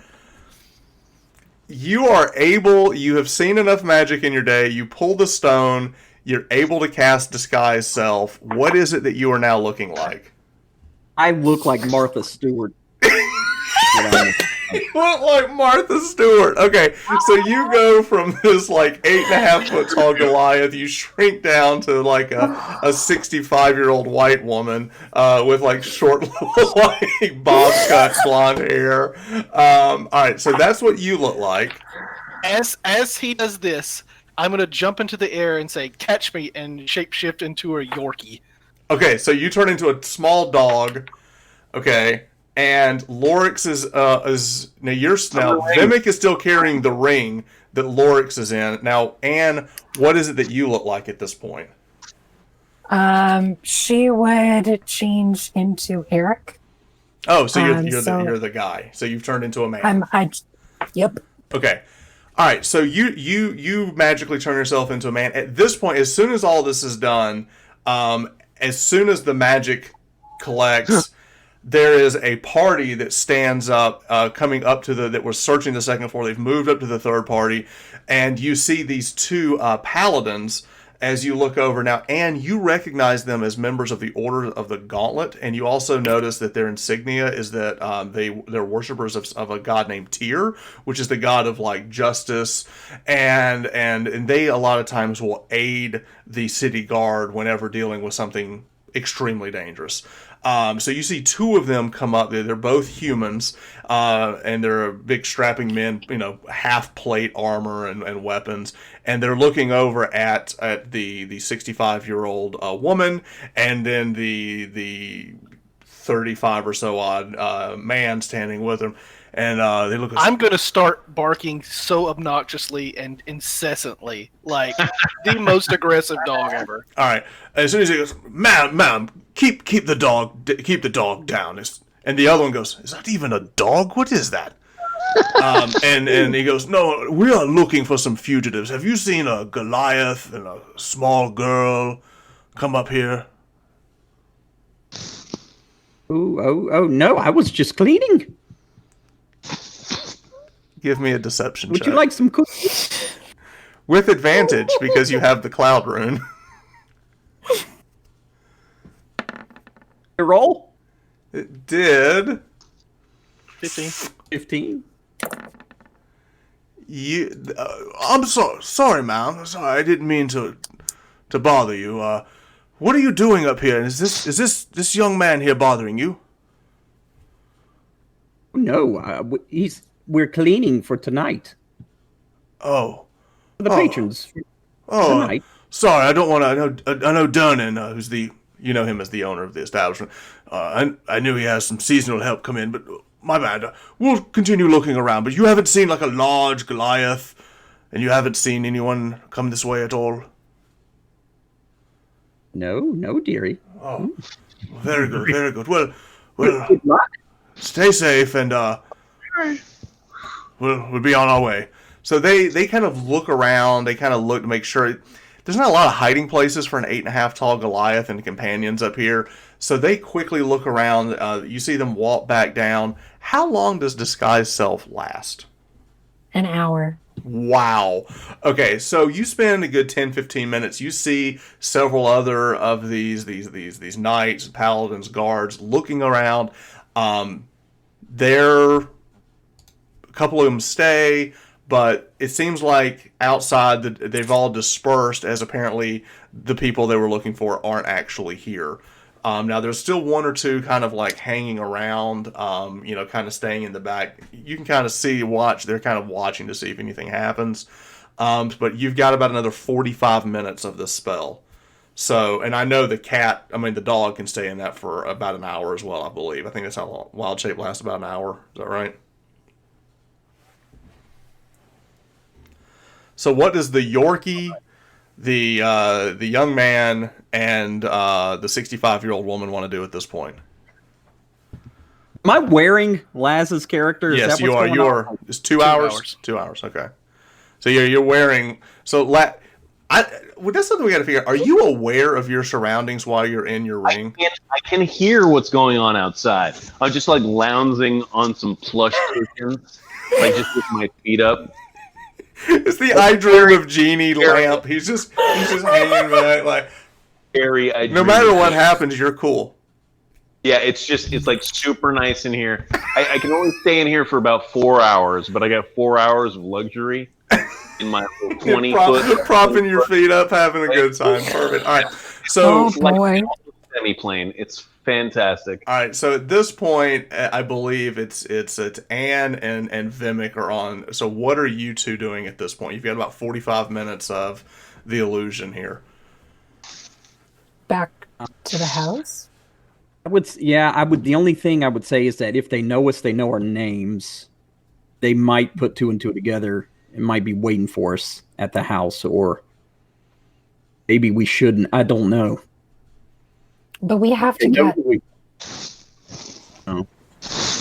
You are able. You have seen enough magic in your day. You pull the stone. You're able to cast disguise self. What is it that you are now looking like? I look like Martha Stewart. You look like Martha Stewart. Okay, so you go from this like 8.5 foot tall Goliath, you shrink down to like a 65-year-old white woman with like short, like bob cut blonde hair. All right, so that's what you look like. As he does this, I'm gonna jump into the air and say, "Catch me!" and shapeshift into a Yorkie. Okay, so you turn into a small dog. Okay, and Lorix is now Vimic is still carrying the ring that Lorix is in. Now, Anne, what is it that you look like at this point? She would change into Eric. Oh, so you're the guy. So you've turned into a man. Yep. Okay. All right. So you magically turn yourself into a man. At this point, as soon as all this is done, as soon as the magic collects, there is a party that stands up, coming up to that was searching the second floor. They've moved up to the third party, and you see these two paladins. As you look over now, and you recognize them as members of the Order of the Gauntlet, and you also notice that their insignia is that they're worshippers of a god named Tyr, which is the god of like justice, and they a lot of times will aid the city guard whenever dealing with something extremely dangerous. So you see two of them come up. They're both humans, and they're big strapping men, half plate armor and weapons. And they're looking over at the 65-year-old woman, and then the 35 or so odd man standing with them. And they look. I'm gonna start barking so obnoxiously and incessantly, like the most aggressive dog ever. All right. As soon as he goes, ma'am, keep the dog down. And the other one goes, is that even a dog? What is that? And he goes, no, we are looking for some fugitives. Have you seen a Goliath and a small girl come up here? Oh, no, I was just cleaning. Give me a deception Would check. you like some cookies? With advantage, because you have the cloud rune. Roll? It did. 15. I'm sorry, ma'am. Sorry, I didn't mean to bother you. What are you doing up here? Is this young man here bothering you? No, we're cleaning for tonight. Oh, For the patrons. oh. Tonight. Sorry, I don't want to. I know Durnan, who's him as the owner of the establishment. I knew he has some seasonal help come in, but my bad. We'll continue looking around. But you haven't seen like a large Goliath, and you haven't seen anyone come this way at all. No, dearie. Oh, very good, very good. Well, Good luck. stay safe, and we'll be on our way. So they kind of look around. They kind of look to make sure. There's not a lot of hiding places for an 8.5 tall Goliath and companions up here. So they quickly look around. You see them walk back down. How long does disguise self last? An hour. Wow. Okay, so you spend a good 10-15 minutes. You see several other of these knights, paladins, guards looking around. A couple of them stay, but it seems like outside they've all dispersed, as apparently the people they were looking for aren't actually here. Now there's still one or two kind of like hanging around, kind of staying in the back. You can kind of watch. They're kind of watching to see if anything happens. But you've got about another 45 minutes of this spell. So, and I know the dog can stay in that for about an hour as well, I believe. I think that's how Wild Shape lasts, about an hour. Is that right? So what does the Yorkie, the young man, and the 65-year-old woman want to do at this point? Am I wearing Laz's character? Is Yes, that you what's are. going You on? are. It's 2 hours. hours. 2 hours. Okay. So you're wearing. So that's something we got to figure out. Are you aware of your surroundings while you're in your ring? I can hear what's going on outside. I'm just like lounging on some plush cushions, like just with my feet up. It's the I Dream of Genie lamp. He's just hanging back like. No matter what happens, you're cool. Yeah, it's like super nice in here. I can only stay in here for about 4 hours, but I got 4 hours of luxury in my 20-foot propping your feet up, having a good time. Perfect. All right. So Oh boy. semi-plane. It's Fantastic. All right, so at this point, I believe it's Anne and Vimic are on. So what are you two doing at this point? You've got about 45 minutes of the illusion here. Back to the house. I would. The only thing I would say is that if they know us, they know our names. They might put two and two together. It might be waiting for us at the house, or maybe we shouldn't. I don't know. But we have to get Oh.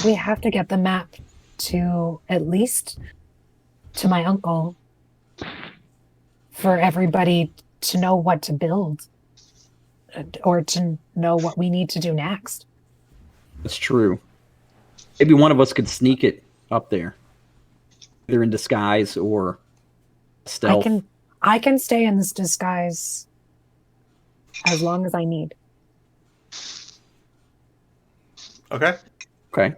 we have to get the map to at least to my uncle for everybody to know what to build or to know what we need to do next. That's true. Maybe one of us could sneak it up there, either in disguise or stealth. I can stay in this disguise as long as I need. Okay. Okay.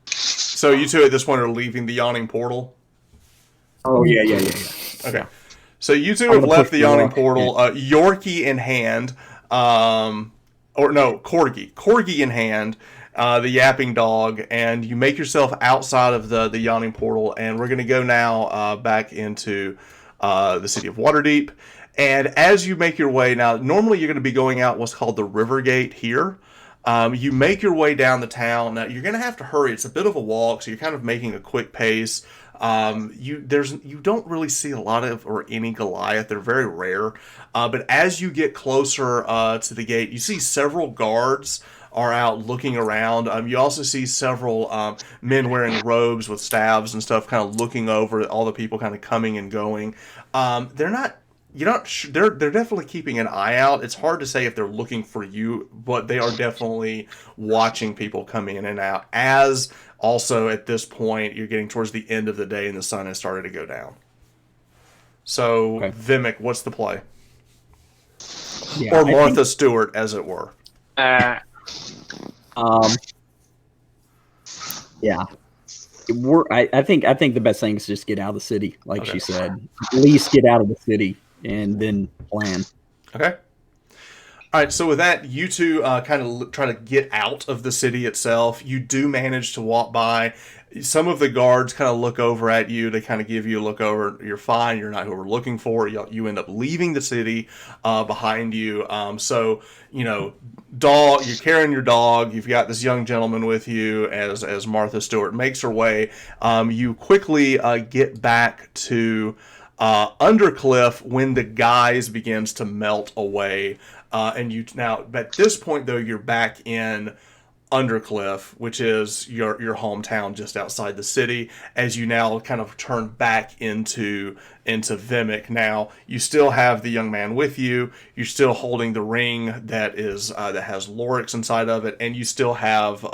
So you two at this point are leaving the yawning portal. Oh yeah. Okay. So you two I'm have gonna left push the the yawning rock. portal, Yorkie in hand, Corgi in hand, the yapping dog, and you make yourself outside of the yawning portal, and we're going to go now back into the city of Waterdeep. And as you make your way now, normally you're going to be going out what's called the River Gate here. You make your way down the town. Now you're going to have to hurry. It's a bit of a walk, so you're kind of making a quick pace. You don't really see a lot of or any Goliath. They're very rare. But as you get closer to the gate, you see several guards are out looking around. You also see several men wearing robes with staves and stuff, kind of looking over all the people kind of coming and going. They're not. They're definitely keeping an eye out. It's hard to say if they're looking for you, but they are definitely watching people come in and out. As also at this point, you're getting towards the end of the day and the sun has started to go down. So, Okay. Vimic, what's the play? Yeah, Or I Martha think, Stewart, as it were. yeah. I think the best thing is just get out of the city, like Okay. she said. At least get out of the city and then plan. Okay. All right, so with that, you two kind of try to get out of the city itself. You do manage to walk by. Some of the guards kind of look over at you. They kind of give you a look over. You're fine. You're not who we're looking for. You end up leaving the city behind you. Dog. You're carrying your dog. You've got this young gentleman with you as Martha Stewart makes her way. You quickly get back to Undercliff when the guise begins to melt away. Now at this point though, you're back in Undercliff, which is your hometown just outside the city, as you now kind of turn back into Vimic. Now you still have the young man with you. You're still holding the ring that has Lorix inside of it, and you still have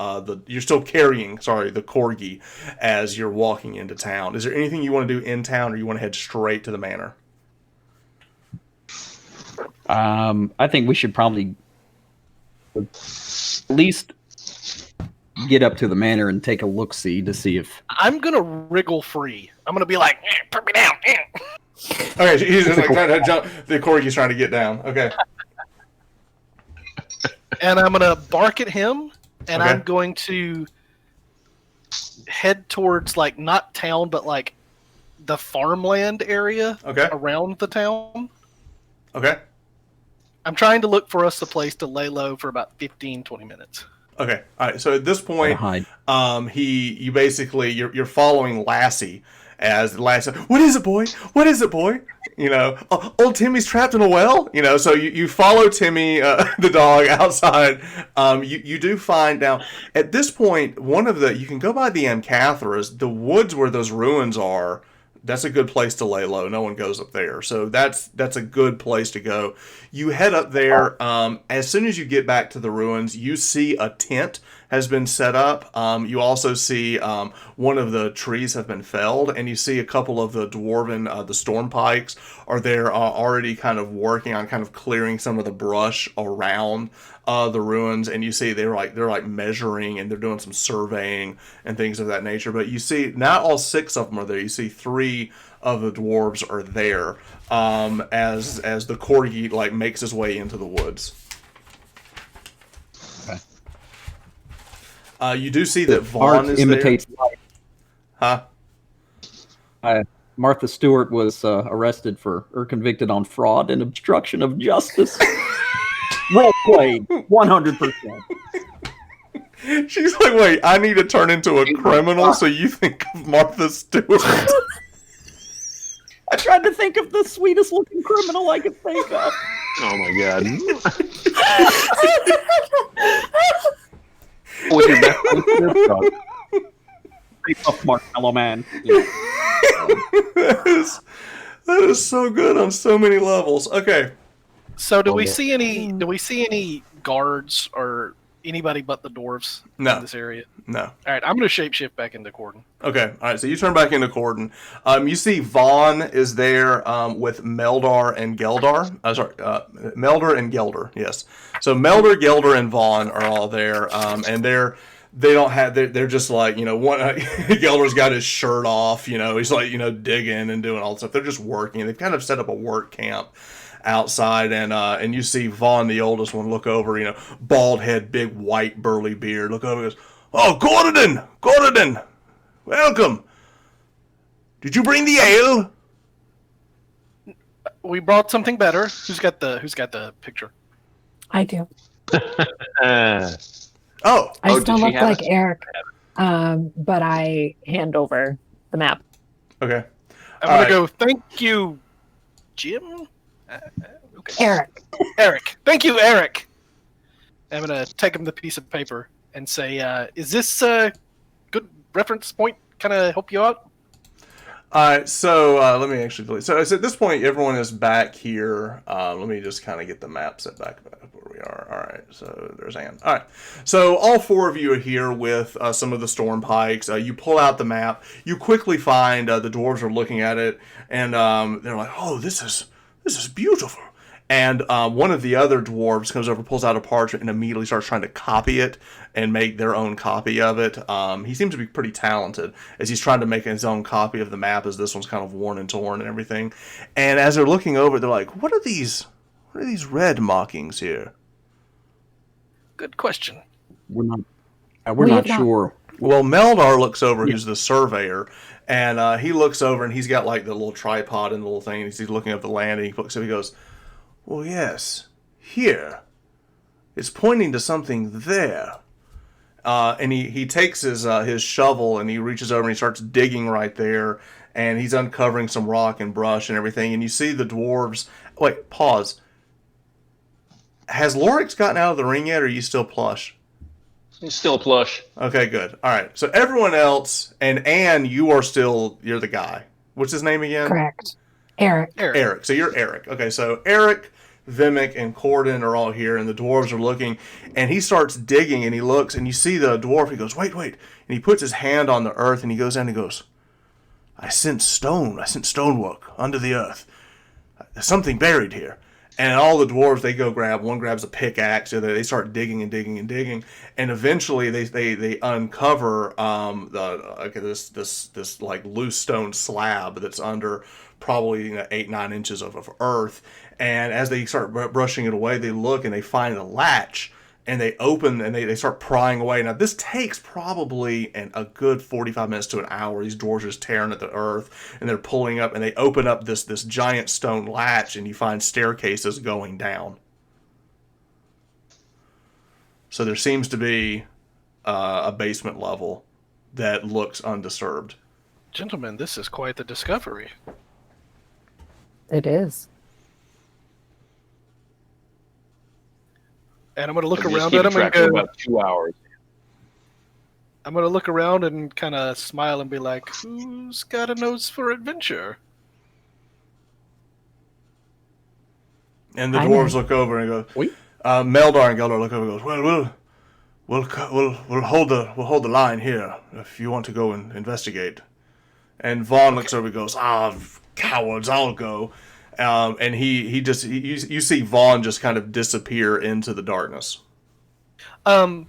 you're still carrying the corgi as you're walking into town. Is there anything you want to do in town, or you want to head straight to the manor? I think we should probably at least get up to the manor and take a look-see to see if... I'm gonna wriggle free. I'm gonna be like, put me down. Okay, he's just like trying to jump. The corgi's trying to get down. Okay. And I'm gonna bark at him, and Okay. I'm going to head towards like not town, but like the farmland area Okay. around the town. Okay. I'm trying to look for us a place to lay low for about 15-20 minutes. Okay. All right. So at this point, hide. you're following Lassie as Lassie. What is it, boy? What is it, boy? Old Timmy's trapped in a well. So you follow Timmy, the dog, outside. You do find now at this point you can go by the Amcathras, the woods where those ruins are. That's a good place to lay low. No one goes up there. So that's a good place to go. You head up there. As soon as you get back to the ruins, you see a tent has been set up. You also see one of the trees have been felled, and you see a couple of the dwarven, the storm pikes are there already kind of working on kind of clearing some of the brush around the ruins, and you see they're like measuring and they're doing some surveying and things of that nature. But you see not all 6 of them are there. You see 3 of the dwarves are there as the corgi like makes his way into the woods. You do see that Vaughn Art is imitates life. there. Huh? Martha Stewart was arrested or convicted on fraud and obstruction of justice. Role played, 100%. She's like, wait, I need to turn into a criminal, so you think of Martha Stewart? I tried to think of the sweetest looking criminal I could think of. Oh my god. With your best friend, Up Marshmallow Man. that is so good on so many levels. Okay. So do we see any guards or anybody but the dwarves in this area? No. All right, I'm going to shapeshift back into Corden. Okay. All right. So you turn back into Corden. You see Vaughn is there with Meldar and Geldar. Melder and Gelder. Yes. So Melder, Gelder, and Vaughn are all there, and they're just like, one Gelder's got his shirt off. He's like digging and doing all this stuff. They're just working. They've kind of set up a work camp outside, and you see Vaughn, the oldest one, look over, bald head, big white burly beard, look over and goes, "Oh, Gordon, welcome. Did you bring the ale?" We brought something better. Who's got the picture? I do. Oh, I still look like Eric, but I hand over the map. okay. I'm going to go, thank you, Jim? Okay. Eric. Thank you, Eric. I'm going to take him the piece of paper and say, is this a good reference point? Kind of help you out? So let me actually delete. So at this point, everyone is back here. Let me just kind of get the map set back up where we are. All right, so there's Anne. All right, so all four of you are here with some of the storm pikes. You pull out the map. You quickly find the dwarves are looking at it, and they're like, "Oh, this is beautiful." And one of the other dwarves comes over, pulls out a parchment, and immediately starts trying to copy it and make their own copy of it. He seems to be pretty talented as he's trying to make his own copy of the map, as this one's kind of worn and torn and everything. And as they're looking over it, they're like, "What are these red markings here?" Good question. We're not sure. Well, Meldar looks over, who's the surveyor, and he looks over, and he's got like the little tripod and the little thing, and he's looking up the land, and he looks up, he goes, "Well, yes, here. It's pointing to something there." And he takes his shovel, and he reaches over and he starts digging right there, and he's uncovering some rock and brush and everything, and you see the dwarves. Wait, pause. Has Lorix gotten out of the ring yet, or are you still plush? He's still plush. Okay, good. All right, so everyone else, and Anne, you're the guy. What's his name again? Correct. Eric. So you're Eric. Okay, so Eric, Vimic, and Corden are all here, and the dwarves are looking, and he starts digging, and he looks, and you see the dwarf, he goes, wait, and he puts his hand on the earth, and he goes down and he goes, I sense stonework under the earth. There's something buried here. And all the dwarves, they go one grabs a pickaxe, so they start digging and digging and digging, and eventually they uncover this like loose stone slab that's under probably 8-9 inches of earth. And as they start brushing it away, they look and they find a latch, and they open and they start prying away. Now this takes probably a good 45 minutes to an hour. These dwarves are just tearing at the earth, and they're pulling up, and they open up this giant stone latch, and you find staircases going down. So there seems to be a basement level that looks undisturbed. Gentlemen, this is quite the discovery. It is. And I'm going to look around at him and go, about 2 hours. I'm going to look around and kind of smile and be like, who's got a nose for adventure? And the dwarves look over and go, Meldar and Geldar look over and goes, well, we'll hold the line here if you want to go and investigate. And Vaughn looks over and goes, cowards, I'll go. And you see Vaughn just kind of disappear into the darkness. Did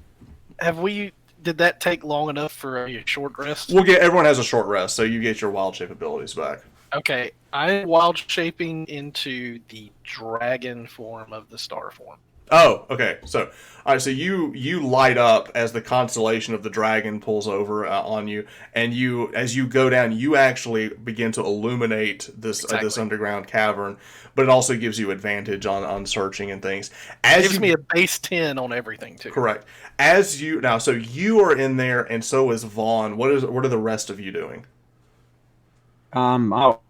that take long enough for a short rest? Everyone has a short rest, so you get your wild shape abilities back. Okay, I'm wild shaping into the dragon form of the star form. Oh, okay. So, all right. So you light up as the constellation of the dragon pulls over on you, and as you go down, you actually begin to illuminate this this underground cavern. But it also gives you advantage on searching and things. It gives me a base 10 on everything too. Correct. As you now, so you are in there, and so is Vaughn. What are the rest of you doing? I'll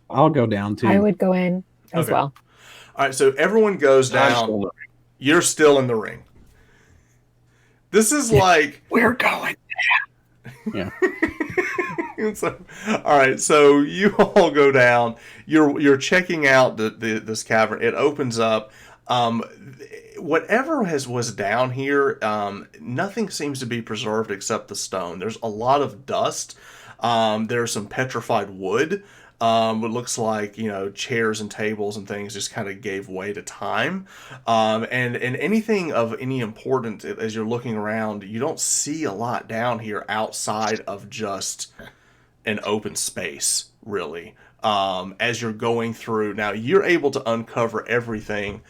go down too. I would go in as well. All right. So everyone goes down. You're still in the ring. This is like we're going. Yeah. So, all right, so you all go down. You're checking out this cavern. It opens up. Whatever was down here, nothing seems to be preserved except the stone. There's a lot of dust. There's some petrified wood. It looks like, chairs and tables and things just kind of gave way to time. And anything of any importance as you're looking around, you don't see a lot down here outside of just an open space, really. As you're going through, now you're able to uncover everything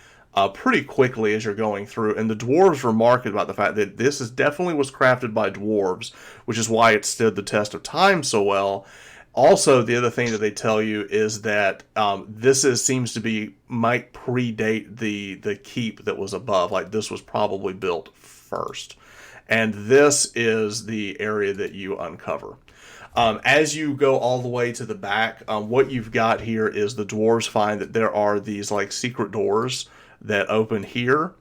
pretty quickly as you're going through, and the dwarves remark about the fact that this definitely was crafted by dwarves, which is why it stood the test of time so well. Also, the other thing that they tell you is that seems to might predate the keep that was above. Like, this was probably built first, and this is the area that you uncover. As you go all the way to the back, what you've got here is the dwarves find that there are these like secret doors that open here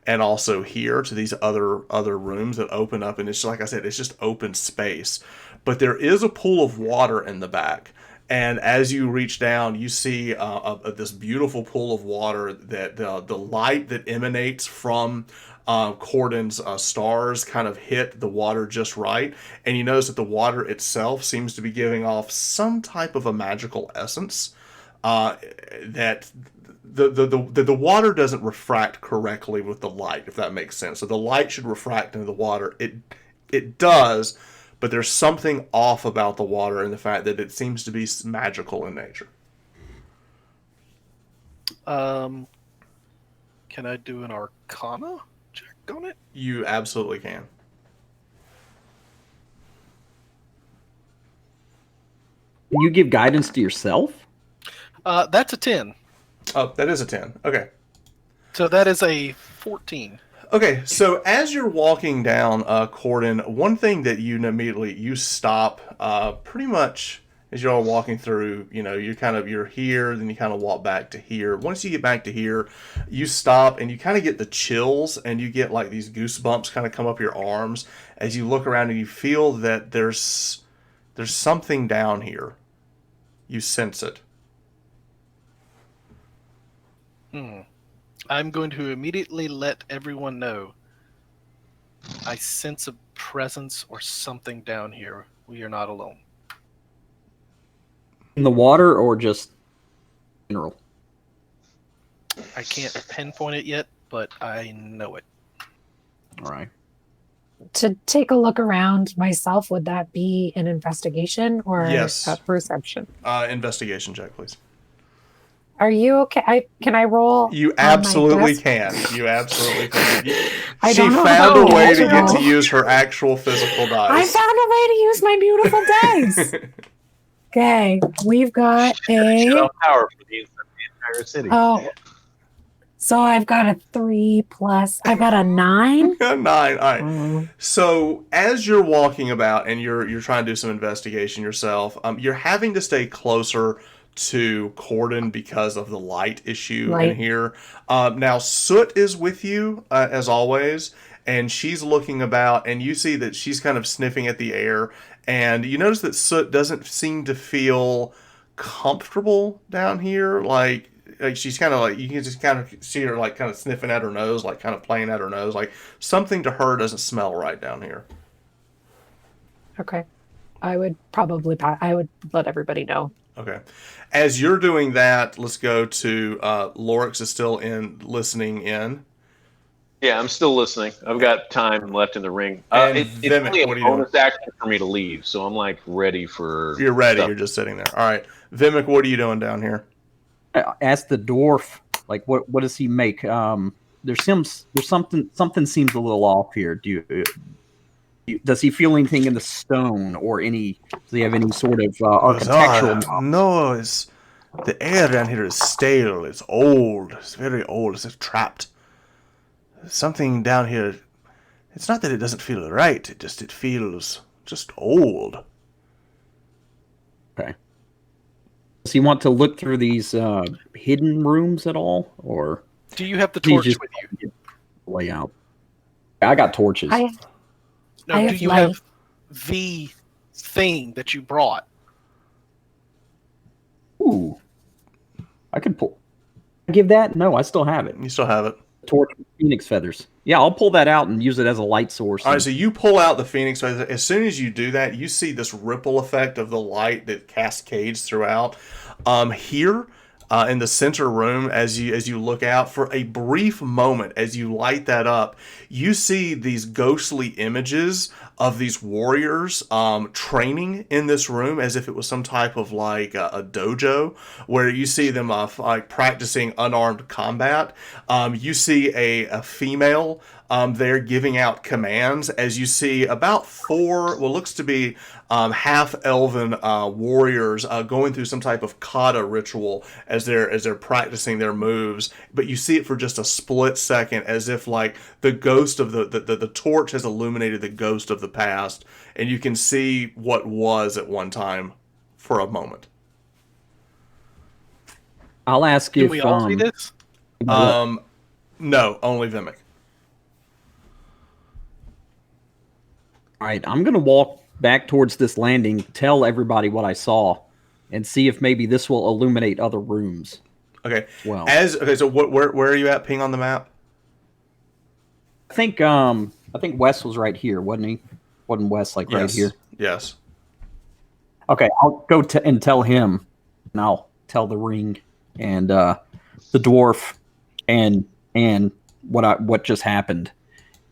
and also here to these other rooms that open up, and it's like I said, it's just open space. But there is a pool of water in the back, and as you reach down, you see this beautiful pool of water that the light that emanates from Cordon's stars kind of hit the water just right, and you notice that the water itself seems to be giving off some type of a magical essence that the water doesn't refract correctly with the light, if that makes sense. So the light should refract into the water. It does, but there's something off about the water and the fact that it seems to be magical in nature. Can I do an Arcana check on it? You absolutely can. Can you give guidance to yourself? That's a 10. Oh, that is a 10. Okay. So that is a 14. Okay, so as you're walking down Cordon, one thing that you stop pretty much as you're all walking through, you're here, then you kind of walk back to here. Once you get back to here, you stop and you kind of get the chills and you get like these goosebumps kind of come up your arms as you look around and you feel that there's something down here. You sense it. I'm going to immediately let everyone know. I sense a presence or something down here. We are not alone. In the water or just general? I can't pinpoint it yet, but I know it. All right. To take a look around myself, would that be an investigation or Yes. a perception? Investigation check, please. Are you okay? Can I roll? You on my absolutely desk? can. You absolutely can. I She don't know found how a way to to get to roll. use her actual physical I dice. found a way to use my beautiful dice. Okay, we've got Shut a. off power for the entire city. Oh, so I've got a 3 plus. I've got a 9. 9. All right. Oh. So as you're walking about and you're trying to do some investigation yourself, you're having to stay closer to Cordon because of the light issue in here. Now Soot is with you as always, and she's looking about, and you see that she's kind of sniffing at the air, and you notice that Soot doesn't seem to feel comfortable down here. Like she's kind of like, you can just kind of see her like kind of sniffing at her nose, like kind of playing at her nose, like something to her doesn't smell right down here. Okay, I would let everybody know. Okay. As you're doing that, let's go to Lorix is still listening in. Yeah, I'm still listening. I've got time left in the ring. And It's Vimic, only what a are you doing? bonus action for me to leave, so I'm like ready for. You're ready. stuff. You're just sitting there. All right. Vimic, what are you doing down here? Ask the dwarf, like, what does he make? there's something seems a little off here. Does he feel anything in the stone or any? Does he have any sort of architectural? No, the air down here is stale. It's old. It's very old. It's trapped. Something down here. It's not that it doesn't feel right. It feels just old. Okay. Does he want to look through these hidden rooms at all, or Do you have the he's torch just with you? layout? I got torches. No, I do have you light. have the thing that you brought? Ooh, I could pull. Give that? No, I still have it. You still have it. Torch with phoenix feathers. Yeah, I'll pull that out and use it as a light source. All right, so you pull out the phoenix feather. As soon as you do that, you see this ripple effect of the light that cascades throughout. Here, in the center room, as you look out for a brief moment, as you light that up, you see these ghostly images of these warriors training in this room as if it was some type of like a dojo, where you see them like practicing unarmed combat. You see a female there giving out commands, as you see about four, what looks to be half-elven warriors going through some type of kata ritual as they're practicing their moves. But you see it for just a split second, as if like the ghost of the torch has illuminated the ghost of the past, and you can see what was at one time for a moment. I'll ask Do if we all see this? No, only Vimic. All right, I'm gonna walk back towards this landing, tell everybody what I saw, and see if maybe this will illuminate other rooms. Okay. Well, So where are you at? Ping on the map. I think Wes was right here, wasn't he? Wasn't Wes like right Yes. here? Yes. Okay, I'll go and tell him, and I'll tell the ring and the dwarf and what just happened,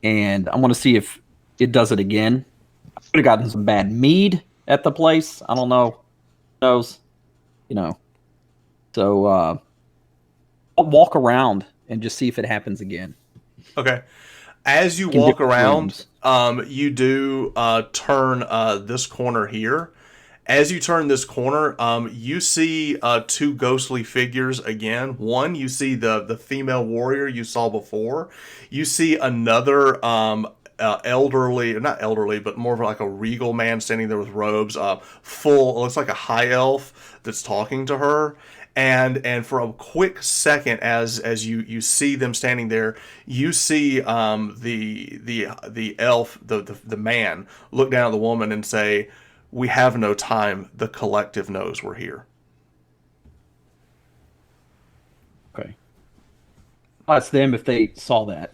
and I want to see if it does it again. I could have gotten some bad mead at the place. I don't know. Who knows? So I'll walk around and just see if it happens again. Okay. As you In walk different around, rooms. you do turn this corner here. As you turn this corner, you see two ghostly figures again. One, you see the female warrior you saw before. You see another elderly, not elderly, but more of like a regal man standing there with robes, full, looks like a high elf that's talking to her. And for a quick second, as you see them standing there, you see the elf, the man, look down at the woman and say, "We have no time. The collective knows we're here." Okay. I'll ask them if they saw that.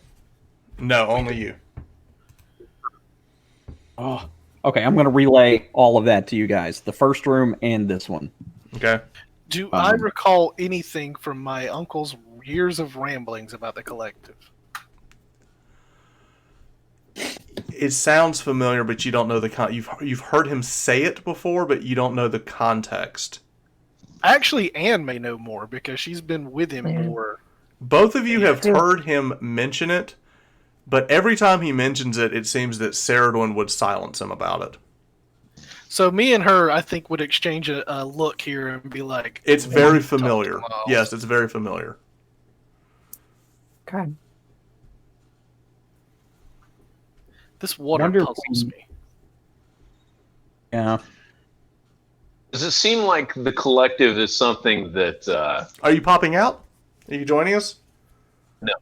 No, only you. Oh, okay. I'm going to relay all of that to you guys. The first room and this one. Okay. Do I recall anything from my uncle's years of ramblings about the collective? It sounds familiar, but you don't know the you've heard him say it before, but you don't know the context. Actually, Anne may know more because she's been with him more. Both of you have heard him mention it, but every time he mentions it, it seems that Ceridwen would silence him about it. So me and her, I think, would exchange a look here and be like, It's very familiar. Yes, it's very familiar. Okay. This water Wonder- puzzles me. Yeah. Does it seem like the collective is something that? Are you popping out? Are you joining us? No,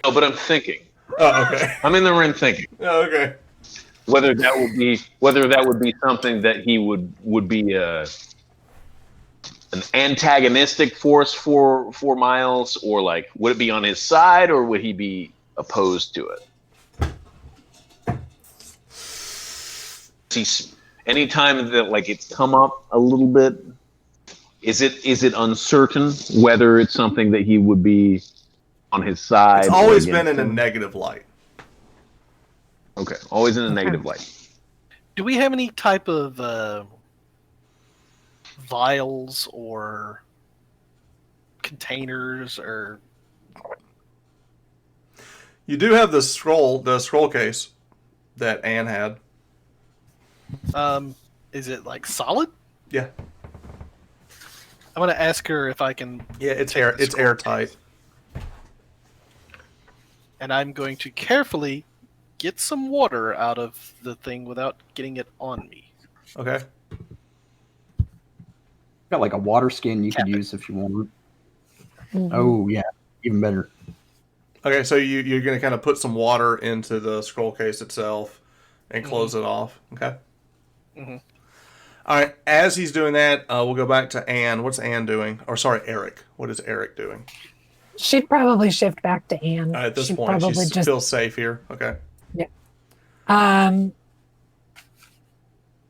but I'm thinking. Oh, okay. I'm in the room thinking Oh, okay. whether that would be something that he would be an antagonistic force for Miles, or like would it be on his side, or would he be opposed to it? Anytime that like it's come up a little bit, is it uncertain whether it's something that he would be on his side? It's always been in a negative light. Okay, always in a negative light. Do we have any type of vials or containers or You do have the scroll case that Anne had. Is it like solid? Yeah. I'm gonna ask her if I can. Yeah, it's take the scroll airtight. case. And I'm going to carefully get some water out of the thing without getting it on me. Okay. Got like a water skin you could Cap it. use if you want. Mhm. Oh yeah, even better. Okay, so you're going to kind of put some water into the scroll case itself and close it off. Okay. Mhm. All right. As he's doing that, we'll go back to Anne. What's Anne doing? Or sorry, Eric. What is Eric doing? She'd probably shift back to Anne. At this She'd point, she probably just feels safe here. Okay.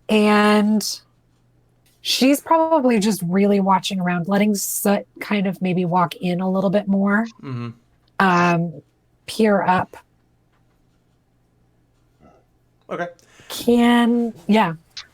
and she's probably just really watching around, letting Soot kind of maybe walk in a little bit more, Mm-hmm. peer up. Okay.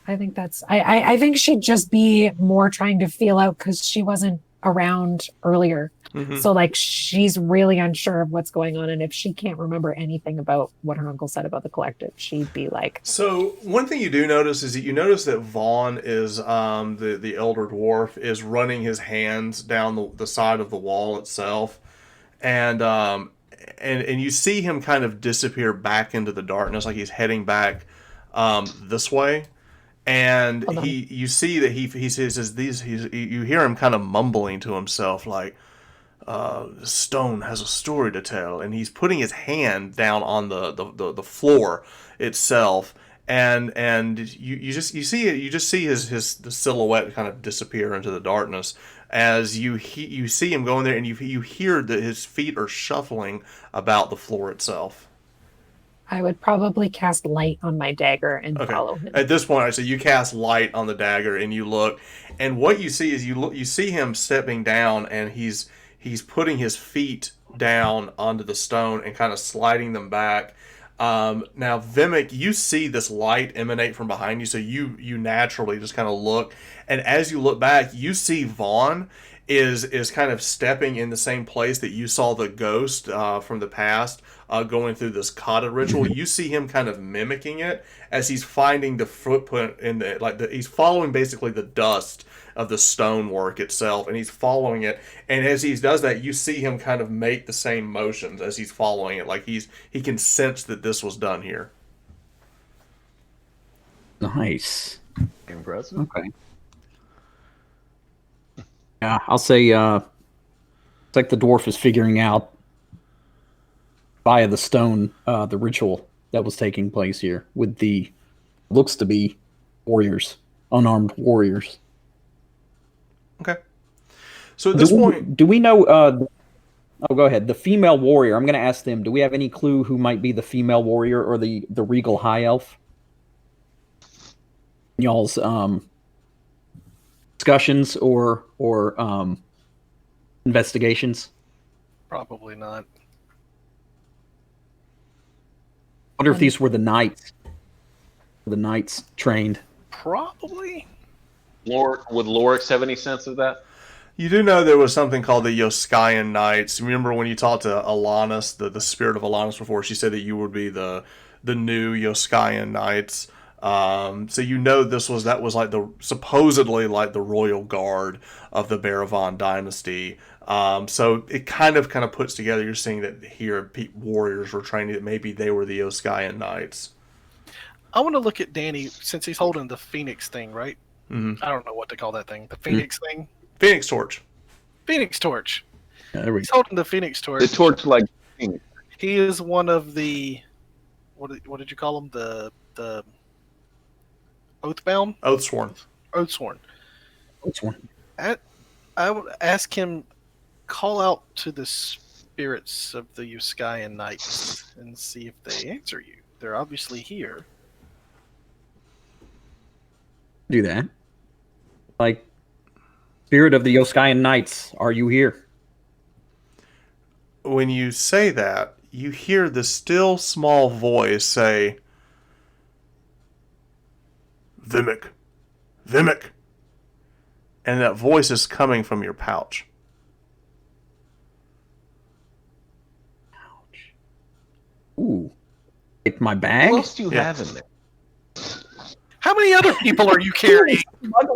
I think that's I think she'd just be more trying to feel out because she wasn't around earlier. Mm-hmm. So like she's really unsure of what's going on, and if she can't remember anything about what her uncle said about the collective, she'd be like, So one thing you do notice is that you notice that Vaughn is the elder dwarf is running his hands down the side of the wall itself, and you see him kind of disappear back into the darkness, like he's heading back this way, and Hold on. you see that he says you hear him kind of mumbling to himself like. Stone has a story to tell, and he's putting his hand down on the floor itself, and you just see the silhouette kind of disappear into the darkness as you see him going there, and you hear that his feet are shuffling about the floor itself. I would probably cast light on my dagger and follow him. At this point, I say you cast light on the dagger and you look, and what you see is you see him stepping down, and he's putting his feet down onto the stone and kind of sliding them back. Now, Vimic, you see this light emanate from behind you, so you naturally just kind of look, and as you look back, you see Vaughn is kind of stepping in the same place that you saw the ghost from the past going through this kata ritual. You see him kind of mimicking it as he's finding the footprint in he's following basically the dust of the stonework itself, and he's following it. And as he does that, you see him kind of make the same motions as he's following it, like he can sense that this was done here. Nice. Impressive. Okay. Yeah, I'll say it's like the dwarf is figuring out via the stone the ritual that was taking place here with the looks to be warriors, unarmed warriors. Okay. So at this point, do we know? Oh, go ahead. The female warrior. I'm going to ask them. Do we have any clue who might be the female warrior or the regal high elf? Y'all's discussions or investigations. Probably not. I wonder if these were the knights. The knights trained. Probably. Would Lorix have any sense of that? you do know there was something called the Yoskayan Knights. Remember when you talked to Alanis, the spirit of Alanis before, she said that you would be the new Yoskayan Knights. So you know that was like supposedly like the royal guard of the Baravan dynasty. So it kind of puts together. You're seeing that here warriors were training that maybe they were the Yoskayan Knights. I want to look at Danny since he's holding the Phoenix thing, right? Mm-hmm. I don't know what to call that thing. The Phoenix thing? Phoenix Torch. Phoenix Torch. Yeah, there we He's go. holding the Phoenix Torch. The torch like He is one of the what did you call him? The Oathbound? Oathsworn. Oathsworn. Which one? I would ask him call out to the spirits of the Euskayan Knights and see if they answer you. They're obviously here. Do that. Like, spirit of the Yoskayan Knights, are you here? When you say that, you hear the still small voice say, Vimic. Vimic. And that voice is coming from your pouch. Ooh. Like my What bag? else do you Yeah. have in there? How many other people are you carrying? What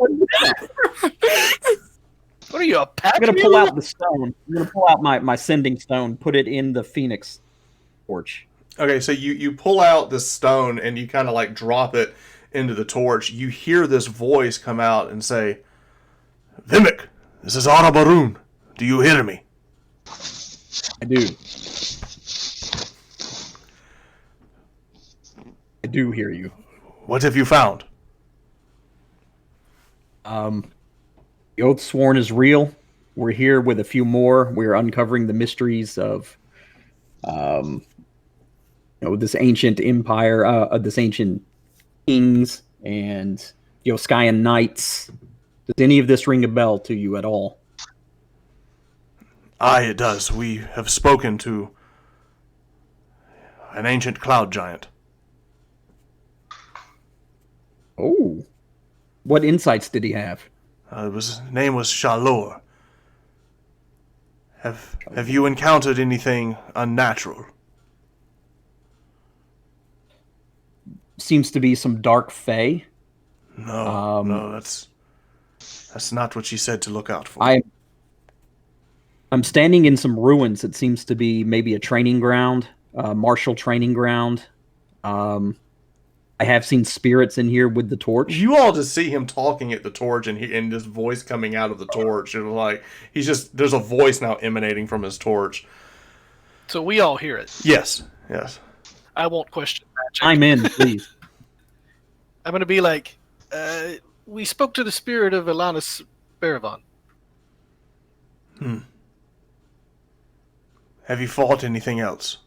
are you, a pack I'm gonna mule? pull out the stone. I'm gonna pull out my sending stone, put it in the Phoenix torch. Okay, so you pull out this stone and you kind of like drop it into the torch. You hear this voice come out and say, Vimic, this is Arabarun. Do you hear me? I do. I do hear you. What have you found? The oath sworn is real. We're here with a few more. We're uncovering the mysteries of, this ancient empire, this ancient kings and Yoskayan knights. Does any of this ring a bell to you at all? Aye, it does. We have spoken to an ancient cloud giant. Oh, what insights did he have? His name was Shalor. Have you encountered anything unnatural? Seems to be some dark fae. No, no, that's not what she said to look out for. I'm standing in some ruins. It seems to be maybe a training ground, martial training ground. I have seen spirits in here with the torch. You all just see him talking at the torch and this voice coming out of the torch. It was like there's a voice now emanating from his torch. So we all hear it. Yes. I won't question magic. I'm in, please. I'm going to be like, we spoke to the spirit of Elanus Baravan. Have you fought anything else?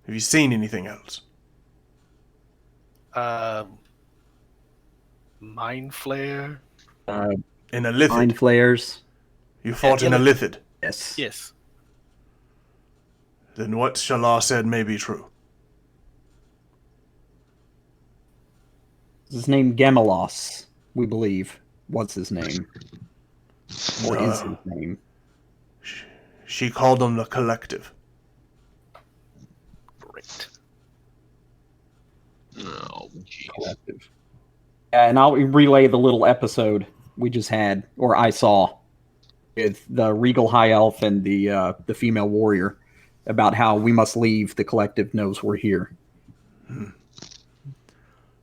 Have you seen anything else? Mind Flare? In a lithid? Mind flares. You fought Yeah, in a lithid? Yes. Yes. Then what Shalar said may be true. His name Gamelos, we believe. What's his name? What is his name? She called them the Collective. Great. Oh, jeez. Collective. Yeah, and I'll relay the little episode we just had, or I saw, with the Regal High Elf and the female warrior, about how we must leave. The Collective knows we're here.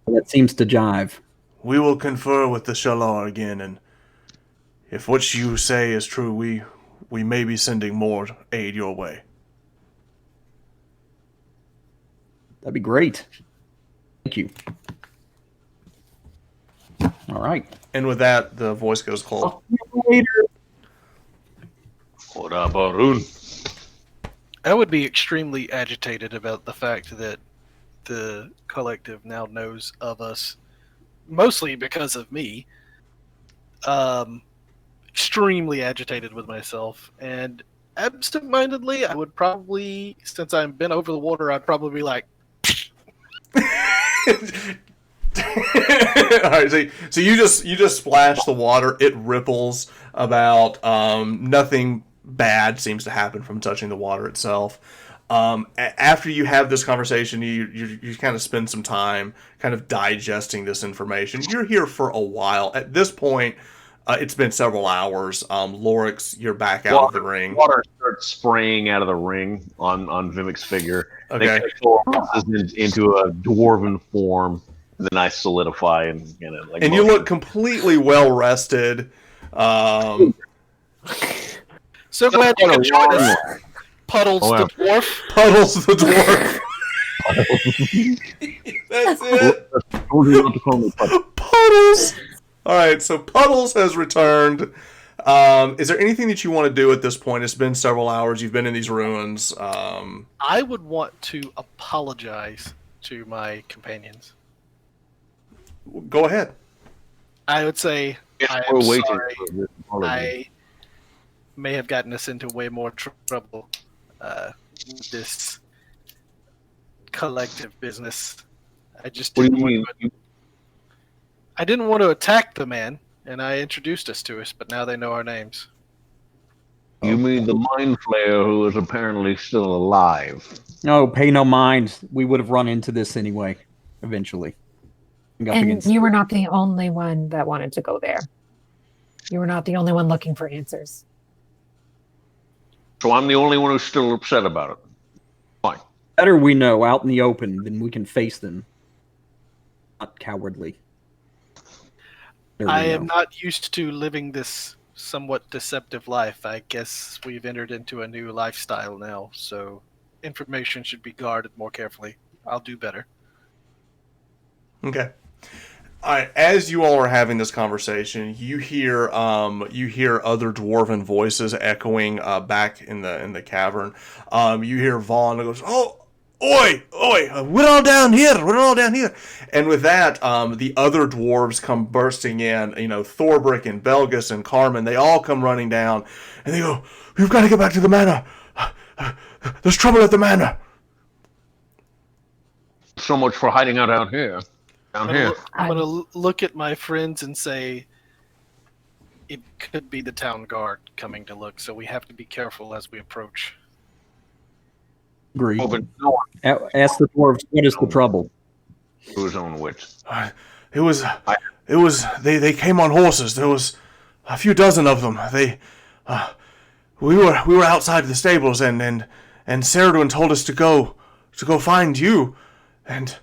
That seems to jive. We will confer with the Shalar again, and if what you say is true, we may be sending more aid your way. That'd be great. Thank you. All right. And with that, the voice goes cold. Later. Arabarun. I would be extremely agitated about the fact that the Collective now knows of us, mostly because of me. Extremely agitated with myself, and absent-mindedly, I would probably, since I've been over the water, I'd probably be like, Alright, so you just splash the water, it ripples about, nothing bad seems to happen from touching the water itself. After you have this conversation, you kind of spend some time kind of digesting this information. You're here for a while. At this point, it's been several hours. Lorix, you're back out of the ring. Water starts spraying out of the ring on Vimic's figure. Okay. They coalesces into a dwarven form. And then I solidify and like. And you look completely well rested. so glad you could join us, Puddles Oh, wow. the Dwarf. Puddles the dwarf. That's it. Puddles. All right, so Puddles has returned. Is there anything that you want to do at this point? It's been several hours. You've been in these ruins. I would want to apologize to my companions. Go ahead. I would say, I am We're waiting sorry. for this apology. I may have gotten us into way more trouble with this collective business. I just What do didn't you want mean? to, I didn't want to attack the man, and I introduced us to us, but now they know our names. You mean the Mind Flayer who is apparently still alive? No, pay no mind. We would have run into this anyway, eventually. And you were not the only one that wanted to go there. You were not the only one looking for answers. So I'm the only one who's still upset about it. Fine. Better we know out in the open, then we can face them. Not cowardly. I am not used to living this somewhat deceptive life. I guess we've entered into a new lifestyle now, so information should be guarded more carefully. I'll do better. Okay. All right, as you all are having this conversation, you hear other dwarven voices echoing back in the cavern. You hear Vaughn that goes, "Oh, oi, we're all down here. We're all down here." And with that, the other dwarves come bursting in. You know, Thorbrick and Belgus and Carmen. They all come running down, and they go, "We've got to get back to the manor. There's trouble at the manor." So much for hiding out here. Down here. I'm going to look at my friends and say, it could be the town guard coming to look, so we have to be careful as we approach. Agreed. Open door. Ask the dwarves, what is the trouble? To his own wits. It was. They came on horses. There was a few dozen of them. We were outside the stables, and Ceridwen told us to go find you, and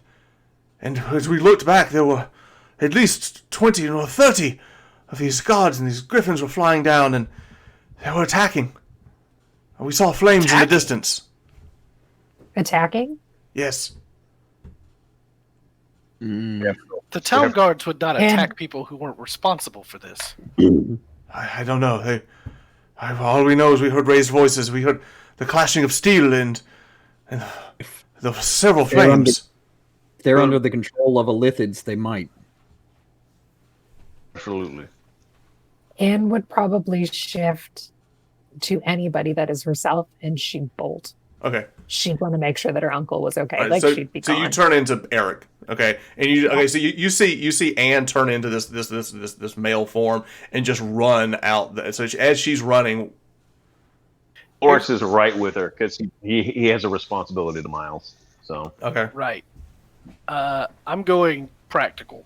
as we looked back, there were at least 20 or 30 of these guards, and these griffins were flying down, and they were attacking. And we saw flames in the distance. Attacking? Yes. Yeah. The town guards would not attack people who weren't responsible for this. I don't know. All we know is we heard raised voices. We heard the clashing of steel and there were several flames. If they're under the control of Illithids, they might. Absolutely. Anne would probably shift to anybody that is herself, and she'd bolt. Okay. She'd want to make sure that her uncle was okay. Right, like so, she'd be gone. So you turn into Eric, okay, and so you see Anne turn into this male form and just run out. So as she's running, Oryx is right with her because he has a responsibility to Miles. So okay, Right. I'm going practical.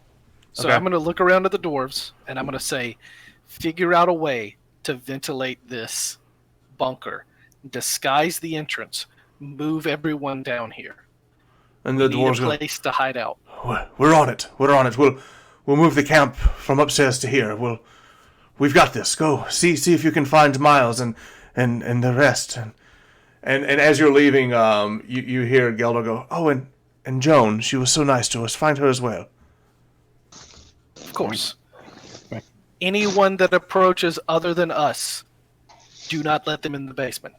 So Okay. I'm going to look around at the dwarves, and I'm going to say, figure out a way to ventilate this bunker, disguise the entrance, move everyone down here. and the Need dwarves a go, place to hide out. We're on it. We'll move the camp from upstairs to here. We've got this. Go see if you can find Miles and the rest. And as you're leaving, you hear Geldo go, "Oh, and Joan, she was so nice to us. Find her as well." Of course. Okay. Anyone that approaches other than us, do not let them in the basement.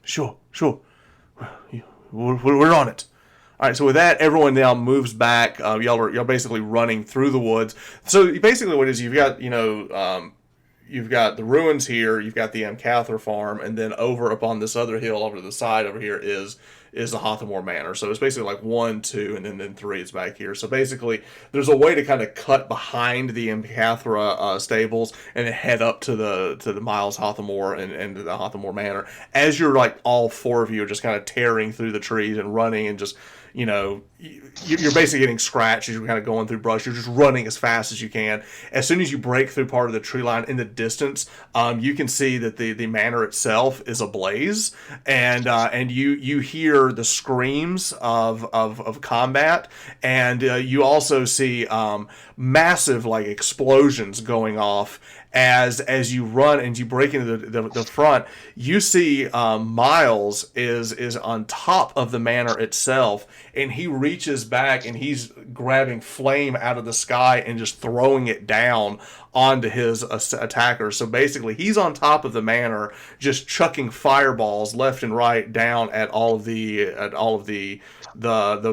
Sure. We're on it. All right. So with that, everyone now moves back. Y'all basically running through the woods. So basically, what it is, you've got you've got the ruins here. You've got the Cather farm, and then over up on this other hill, over to the side over here is the Hothamore Manor. So it's basically like 1, 2, and then 3 is back here. So basically, there's a way to kind of cut behind the Cathra stables and then head up to the Miles Hothamore and the Hothamore Manor. As you're like all 4 of you are just kind of tearing through the trees and running and just, you know, you're basically getting scratched as you're kind of going through brush. You're just running as fast as you can. As soon as you break through part of the tree line in the distance, you can see that the manor itself is ablaze, and you hear the screams of combat, and you also see massive like explosions going off as you run and you break into the front. You see Miles is on top of the manor itself, and he reaches back and he's grabbing flame out of the sky and just throwing it down onto his attackers. So basically, he's on top of the manor, just chucking fireballs left and right down at all of the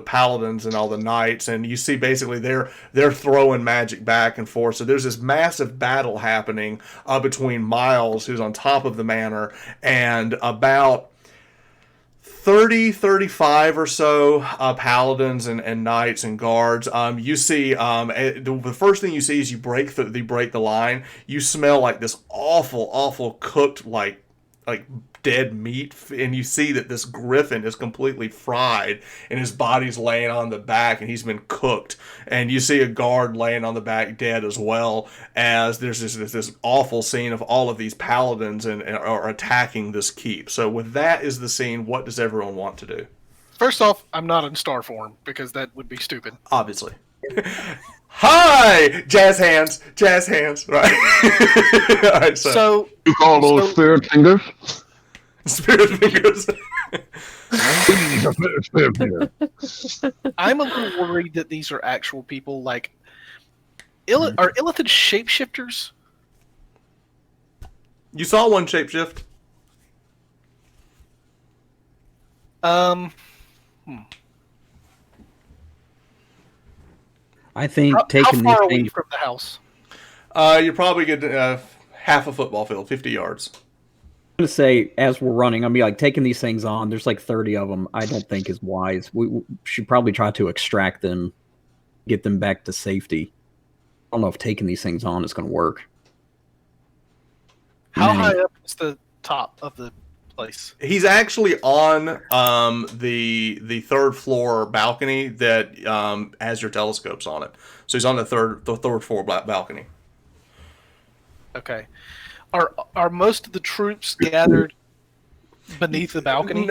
paladins and all the knights. And you see basically they're throwing magic back and forth. So there's this massive battle happening between Miles, who's on top of the manor, and about 35 or so paladins and knights and guards. You see, the first thing you see is you break the line. You smell like this awful cooked like like dead meat, and you see that this griffin is completely fried and his body's laying on the back and he's been cooked, and you see a guard laying on the back dead, as well as there's this awful scene of all of these paladins and are attacking this keep. So with that as the scene, what does everyone want to do? First off, I'm not in star form because that would be stupid. Obviously. Hi, jazz hands, right? All right, So You call those spirit fingers? spirit fingers. Spirit fingers. I'm a little worried that these are actual people. Like, are Illithid shapeshifters? You saw one shapeshift. I think How taking far these away things. from the house? You're probably good half a football field, 50 yards. I'm gonna say, as we're running, I'm gonna be like, taking these things on. There's like 30 of them. I don't think is wise. We should probably try to extract them, get them back to safety. I don't know if taking these things on is gonna work. How Many. high up is the top of the place? He's actually on the third floor balcony that has your telescopes on it. So he's on the third floor balcony. Okay. Are most of the troops gathered beneath the balcony?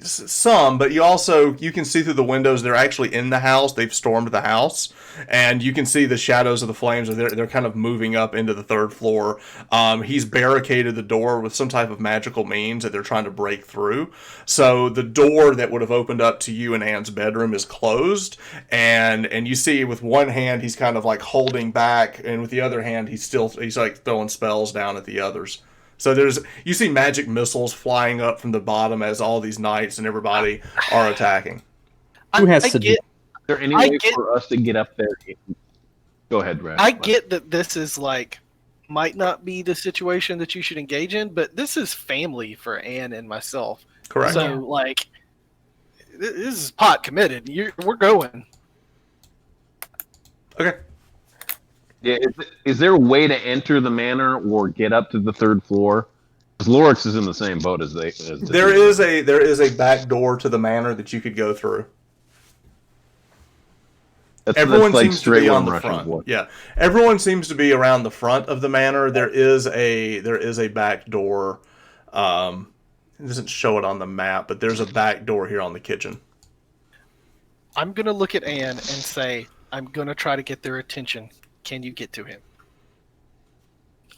Some, but you can see through the windows. They're actually in the house. They've stormed the house, and you can see the shadows of the flames. They're kind of moving up into the third floor. He's barricaded the door with some type of magical means that they're trying to break through. So the door that would have opened up to you and Anne's bedroom is closed, and you see with one hand he's kind of like holding back, and with the other hand he's like throwing spells down at the others. So you see magic missiles flying up from the bottom as all these knights and everybody are attacking. Who has I to get, Is there any I way get- for us to get up there? Go ahead, Brad. I get that this is like might not be the situation that you should engage in, but this is family for Anne and myself. Correct. So like, this is pot committed. We're going. Okay. Yeah, is there a way to enter the manor or get up to the third floor? Because Lorix is in the same boat as they. There is a back door to the manor that you could go through. Everyone like seems to straight be on one the Russian front. boy. Yeah, everyone seems to be around the front of the manor. There is a back door. It doesn't show it on the map, but there's a back door here on the kitchen. I'm gonna look at Anne and say, I'm gonna try to get their attention. Can you get to him?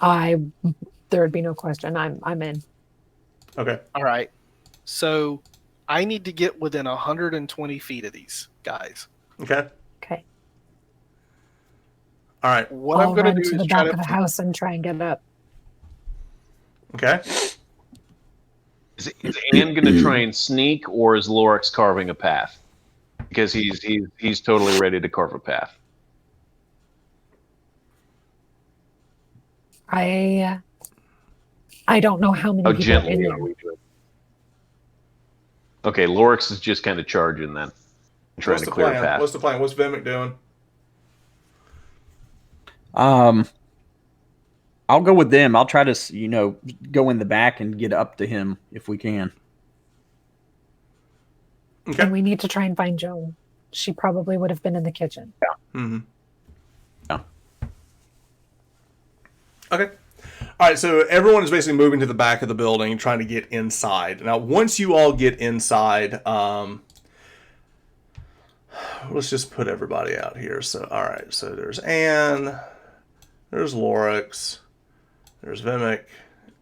There would be no question. I'm in. Okay. All right. So I need to get within 120 feet of these guys. Okay. Okay. All right. What I'll I'm gonna run do to is the try back to. of the house and try and get up. Okay. Is Anne going to try and sneak, or is Lorix carving a path? Because he's totally ready to carve a path. I don't know how many How people are in gently there. are we doing? Okay, Lorix is just kind of charging then, trying What's to the clear a plan? path. What's the plan? What's Vimic doing? I'll go with them. I'll try to, go in the back and get up to him if we can. Okay. And we need to try and find Joan. She probably would have been in the kitchen. Mm-hmm. Yeah. Okay. All right, so everyone is basically moving to the back of the building, trying to get inside. Now, once you all get inside, let's just put everybody out here. So, all right, so there's Anne, there's Lorix, there's Vimic,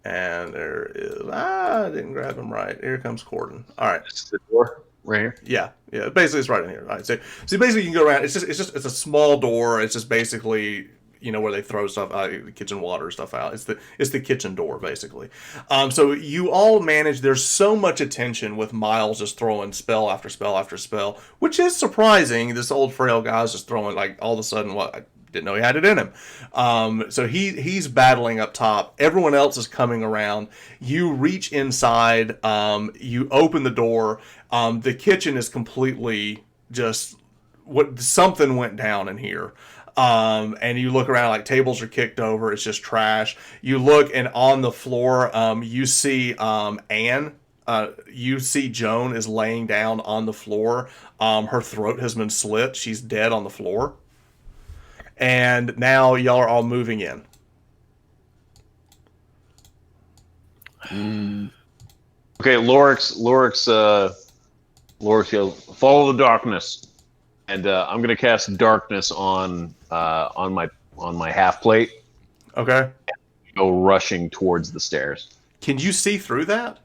and there is... I didn't grab him right. Here comes Corden. All right. This is the door right here. Yeah. Basically, it's right in here. All right. So basically, you can go around. It's a small door. It's just basically, where they throw stuff out, the kitchen water stuff out. It's the kitchen door, basically. So you all manage. There's so much attention with Miles just throwing spell after spell after spell, which is surprising. This old frail guy's just throwing, like, all of a sudden, I didn't know he had it in him. So he's battling up top. Everyone else is coming around. You reach inside. You open the door. The kitchen is completely just something went down in here. And you look around, like tables are kicked over. It's just trash. You look, and on the floor, you see Anne. You see Joan is laying down on the floor. Her throat has been slit. She's dead on the floor. And now y'all are all moving in. Okay, Lorix yells, "Follow the darkness," and I'm gonna cast darkness on my half plate. Okay. Go rushing towards the stairs. Can you see through that?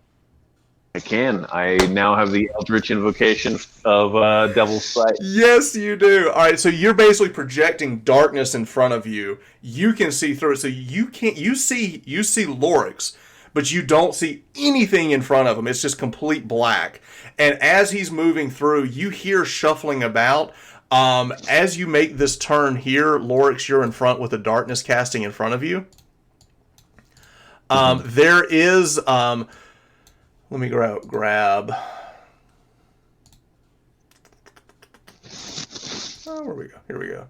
I can. I now have the Eldritch Invocation of Devil's Sight. Yes, you do. All right, so you're basically projecting darkness in front of you. You can see through it, so you can't. You see Lorix, but you don't see anything in front of him. It's just complete black. And as he's moving through, you hear shuffling about. As you make this turn here, Lorix, you're in front with the darkness casting in front of you. There is. Let me grab. Oh, where we go? Here we go.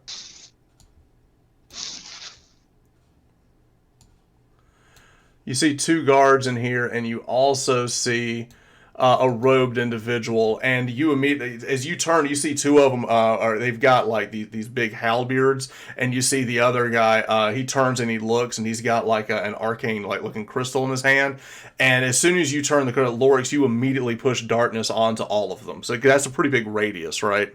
You see 2 guards in here, and you also see a robed individual. And you immediately, as you turn, you see 2 of them. They've got like these big halberds, and you see the other guy. He turns and he looks, and he's got like an arcane, like looking crystal in his hand. And as soon as you turn the corner, Lorix, you immediately push darkness onto all of them. So that's a pretty big radius, right?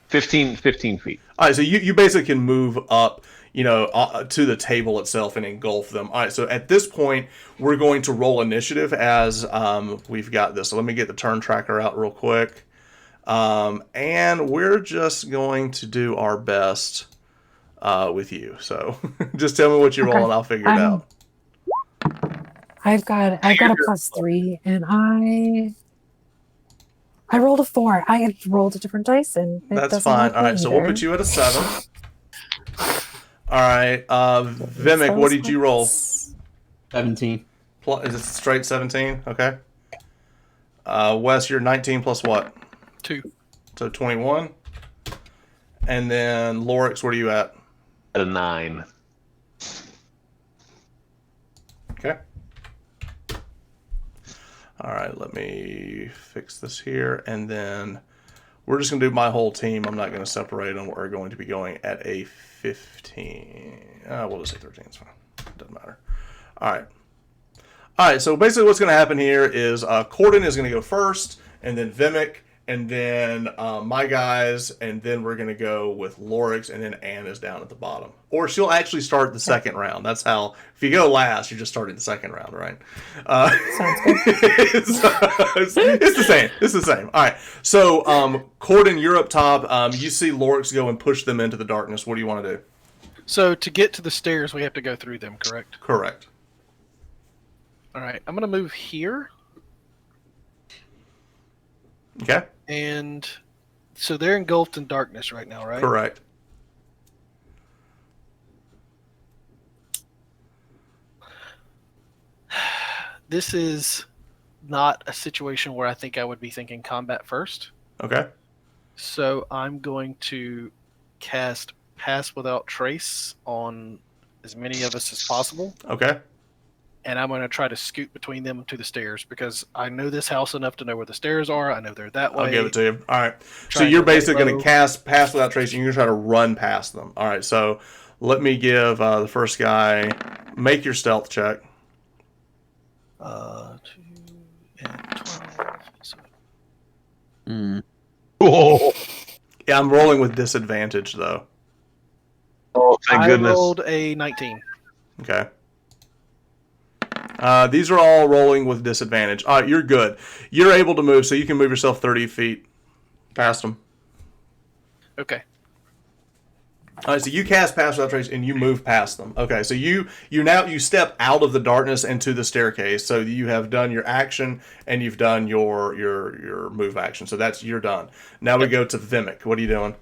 15 feet. All right, so you basically can move up, to the table itself and engulf them. All right, so at this point, we're going to roll initiative as we've got this. So let me get the turn tracker out real quick. And we're just going to do our best with you. So just tell me what you roll and I'll figure it out. I've got a +3, and I rolled a 4. I had rolled a different dice, and that's fine. All right, so we'll put you at a 7. All right, Vimic, what did you roll? 17. Is it straight 17? Okay. Wes, you're 19 plus what? 2. So 21. And then Lorix, what are you at? At a 9. Okay. All right, let me fix this here, and then we're just going to do my whole team. I'm not going to separate them. We're going to be going at a 15. We'll just say 13. It's fine. Doesn't matter. All right, so basically what's going to happen here is Corden is going to go first, and then Vimic, and then my guys, and then we're going to go with Lorix, and then Anne is down at the bottom. Or she'll actually start the second round. That's how, if you go last, you're just starting the second round, right? Sounds good. It's the same. It's the same. All right. So, Corden, you're up top. You see Lorix go and push them into the darkness. What do you want to do? So to get to the stairs, we have to go through them, correct? Correct. All right. I'm going to move here. Okay. And so they're engulfed in darkness right now, right? Correct. This is not a situation where I think I would be thinking combat first. Okay. So I'm going to cast Pass Without Trace on as many of us as possible. Okay. And I'm going to try to scoot between them to the stairs because I know this house enough to know where the stairs are. I know they're that way. I'll give it to you. All right. So you're basically going to cast Pass Without Trace, and you're going to try to run past them. All right. So let me give the first guy, make your stealth check. 2 and 12. So Oh, Yeah, I'm rolling with disadvantage, though. thank I goodness. rolled a 19. Okay. These are all rolling with disadvantage. All right, you're good. You're able to move, so you can move yourself 30 feet past them. Okay. All right, so you cast Pass Without Trace, and you move past them. Okay, so you step out of the darkness into the staircase. So you have done your action, and you've done your move action. So you're done. Now we go to Vimic. What are you doing?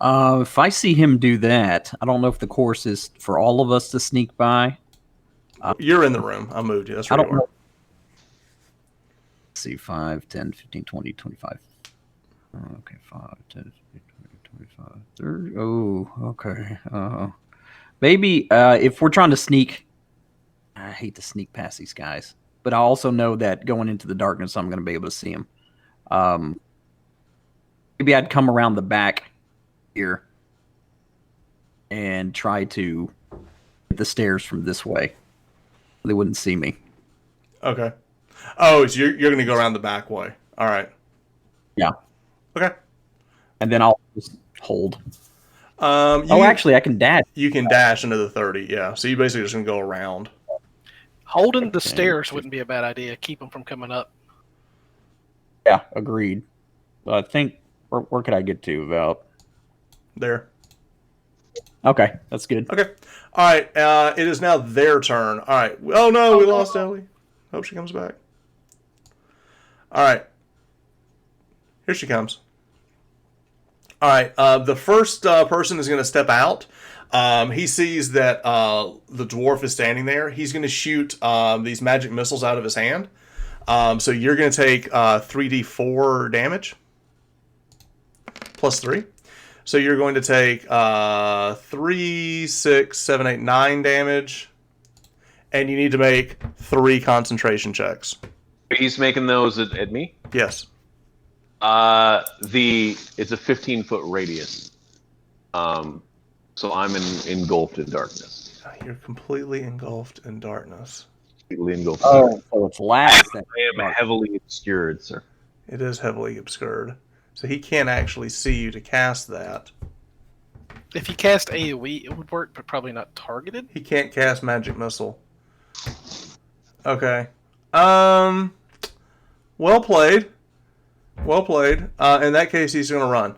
If I see him do that, I don't know if the course is for all of us to sneak by. You're in the room. I moved you. That's where I you don't are. know. Let's see, 5, 10, 15, 20, 25. Okay, 5, 10, 15, Oh, okay. Maybe if we're trying to sneak, I hate to sneak past these guys, but I also know that going into the darkness, I'm going to be able to see them. Maybe I'd come around the back here and try to hit the stairs from this way. They wouldn't see me. Okay. Oh, so you're going to go around the back way. All right. Yeah. Okay. And then I'll just hold. You Actually, I can dash. You can dash into the 30, yeah. So you basically just going to go around. Holding the stairs wouldn't be a bad idea. Keep them from coming up. Yeah, agreed. I think, where could I get to? About there. Okay, that's good. Okay. All right. It is now their turn. All right. Oh, no, we lost Ellie. Hope she comes back. All right. Here she comes. All right. The first person is going to step out. He sees that the dwarf is standing there. He's going to shoot these magic missiles out of his hand. So you're going to take 3d4 damage. Plus 3. So you're going to take 3, 6, 7, 8, 9 damage. And you need to make 3 concentration checks. He's making those at me? Yes. It's a 15-foot radius. So I'm engulfed in darkness. You're completely engulfed in darkness. Completely engulfed. Oh, so it's last. I am heavily obscured, sir. It is heavily obscured. So he can't actually see you to cast that. If he cast AoE, it would work, but probably not targeted. He can't cast magic missile. Okay. Well played. Well played. In that case, he's going to run.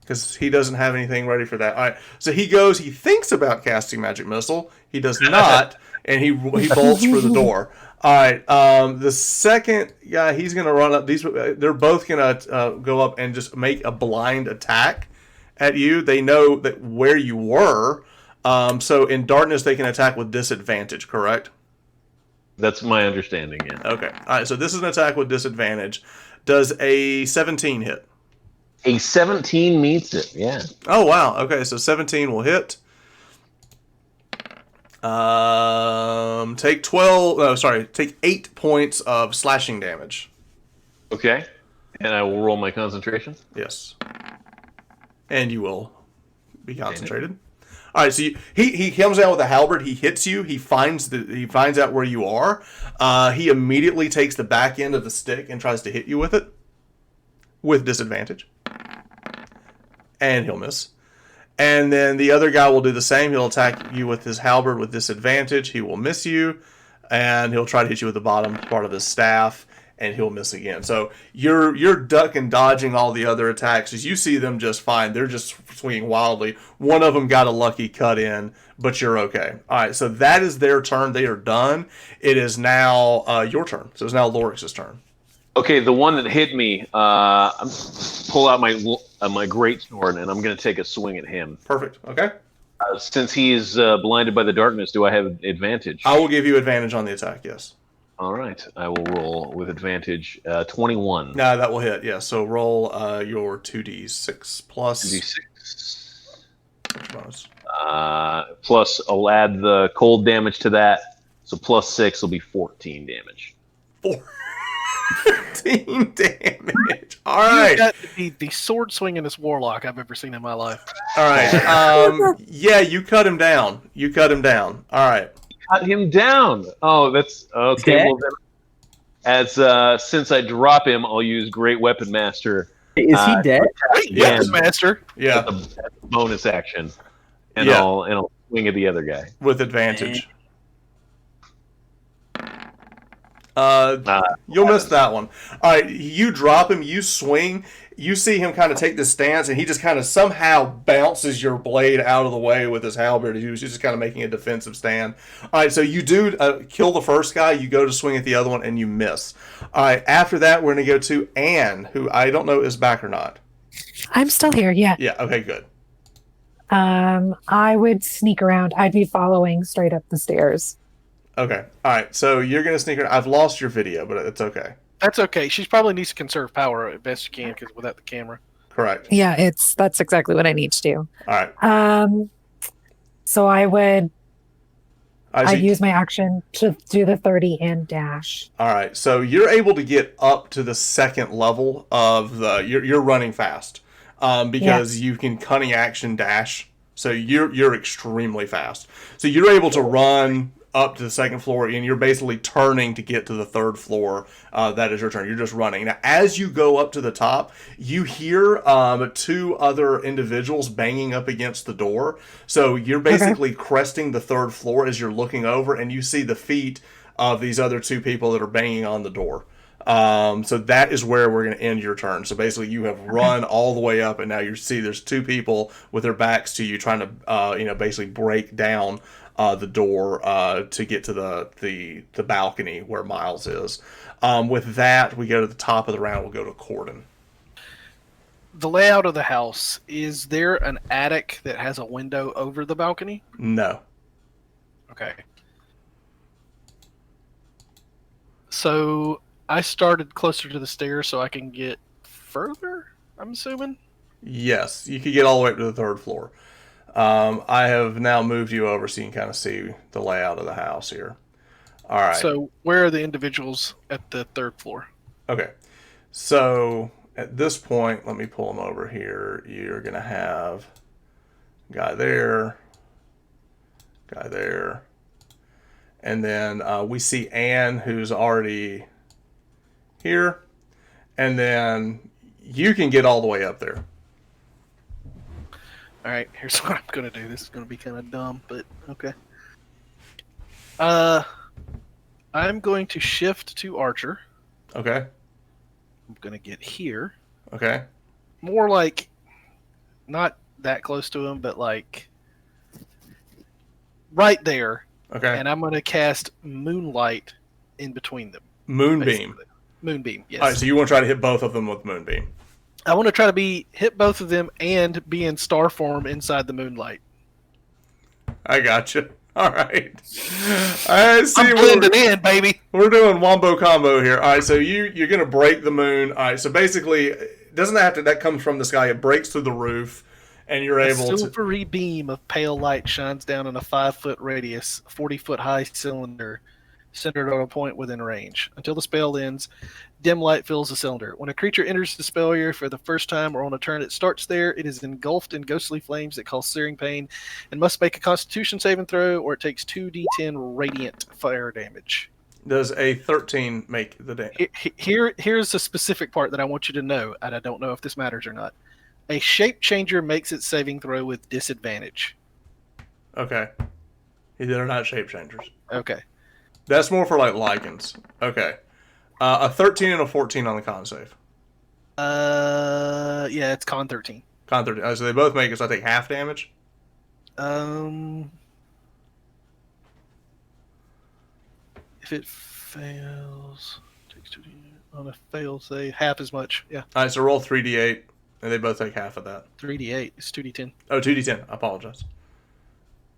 Because he doesn't have anything ready for that. All right. So he goes, he thinks about casting magic missile. He does not. And he bolts for the door. All right. The second guy, he's going to run up. They're both going to go up and just make a blind attack at you. They know that where you were. So in darkness, they can attack with disadvantage, correct? That's my understanding, yeah. Okay. All right. So this is an attack with disadvantage. Does a 17 hit? A 17 meets it, yeah. Oh, wow. Okay. So 17 will hit. Take 8 points of slashing damage. Okay. And I will roll my concentration? Yes. And you will be concentrated. All right, so he comes out with a halberd. He hits you. He finds out where you are. He immediately takes the back end of the stick and tries to hit you with it, with disadvantage, and he'll miss. And then the other guy will do the same. He'll attack you with his halberd with disadvantage. He will miss you, and he'll try to hit you with the bottom part of his staff, and he'll miss again. So you're duck and dodging all the other attacks. As you see them just fine. They're just swinging wildly. One of them got a lucky cut in, but you're okay. All right, so that is their turn. They are done. It is now your turn. So it's now Lorix's turn. Okay, the one that hit me, I'm pull out my greatsword, and I'm going to take a swing at him. Perfect. Okay. Since he's blinded by the darkness, do I have advantage? I will give you advantage on the attack, yes. All right, I will roll with advantage. 21. No, that will hit. Yeah. So roll your 2d6 plus. 2d6. Bonus. Plus, I'll add the cold damage to that. So plus 6 will be 14 damage. 14 damage. All right. You got to be the sword swingingest warlock I've ever seen in my life. All right. Yeah, you cut him down. All right. Cut him down. Oh, that's okay. Well, then, since I drop him, I'll use Great Weapon Master. Is he dead? Yes, Master. Yeah. As a bonus action, and Yeah. I'll swing at the other guy with advantage. You'll miss that one. All right, you drop him, you swing, you see him kind of take this stance, and he just kind of somehow bounces your blade out of the way with his halberd. He was just kind of making a defensive stand. All right, so you do kill the first guy, you go to swing at the other one, and you miss. All right, after that, we're going to go to Anne, who I don't know is back or not. I'm still here, yeah. Yeah, okay, good. I would sneak around. I'd be following straight up the stairs. Okay, all right, so you're going to sneak around. I've lost your video, but it's okay. That's okay. She probably needs to conserve power as best she can, because without the camera. Correct. Yeah, that's exactly what I need to do. All right. So I see. use my action to do the 30 and dash. All right. So you're able to get up to the second level of the. You're running fast, because you can cunning action dash. So you're extremely fast. So you're able to run up to the second floor, and you're basically turning to get to the third floor. That is your turn. You're just running. Now, as you go up to the top, you hear two other individuals banging up against the door. So you're basically cresting the third floor as you're looking over, and you see the feet of these other two people that are banging on the door. So that is where we're going to end your turn. So basically, you have run all the way up, and now you see there's two people with their backs to you, trying to basically break down the door to get to the balcony where Miles is. With that, we go to the top of the round. We'll go to Corden. The layout of the house, is there an attic that has a window over the balcony? No. Okay. So I started closer to the stairs so I can get further, I'm assuming? Yes, you could get all the way up to the third floor. I have now moved you over so you can kind of see the layout of the house here. All right. So where are the individuals at the third floor? Okay. So at this point, let me pull them over here. You're going to have guy there, and then we see Anne, who's already here, and then you can get all the way up there. All right, here's what I'm gonna do. This is gonna be kind of dumb, but okay. I'm going to shift to Archer. Okay. I'm gonna get here. Okay. More like, not that close to him, but like right there. Okay. And I'm gonna cast Moonlight in between them. Moonbeam. Basically. Moonbeam, yes. All right, so you want to try to hit both of them with Moonbeam. I want to try to hit both of them and be in star form inside the moonlight. I gotcha. All right. I see. I'm blending in, baby. We're doing wombo combo here. All right, so you're gonna break the moon. All right, so basically, doesn't that comes from the sky? It breaks through the roof, and you're able to. A silvery beam of pale light shines down in a 5-foot radius, 40-foot high cylinder, centered on a point within range. Until the spell ends, dim light fills the cylinder. When a creature enters the spell area for the first time or on a turn it starts there, it is engulfed in ghostly flames that cause searing pain and must make a Constitution saving throw, or it takes 2d10 radiant fire damage. Does a 13 make the damage? Here's the specific part that I want you to know, and I don't know if this matters or not. A shape changer makes its saving throw with disadvantage. Okay. They're not shape changers. Okay. That's more for like lichens. Okay. A 13 and a 14 on the con save. Yeah, it's con 13. Con 13. So they both make it, so I take half damage? If it fails, takes 2d. On a fail, say half as much. Yeah. All right, so roll 3d8, and they both take half of that. 3d8. It's 2d10. Oh, 2d10. I apologize.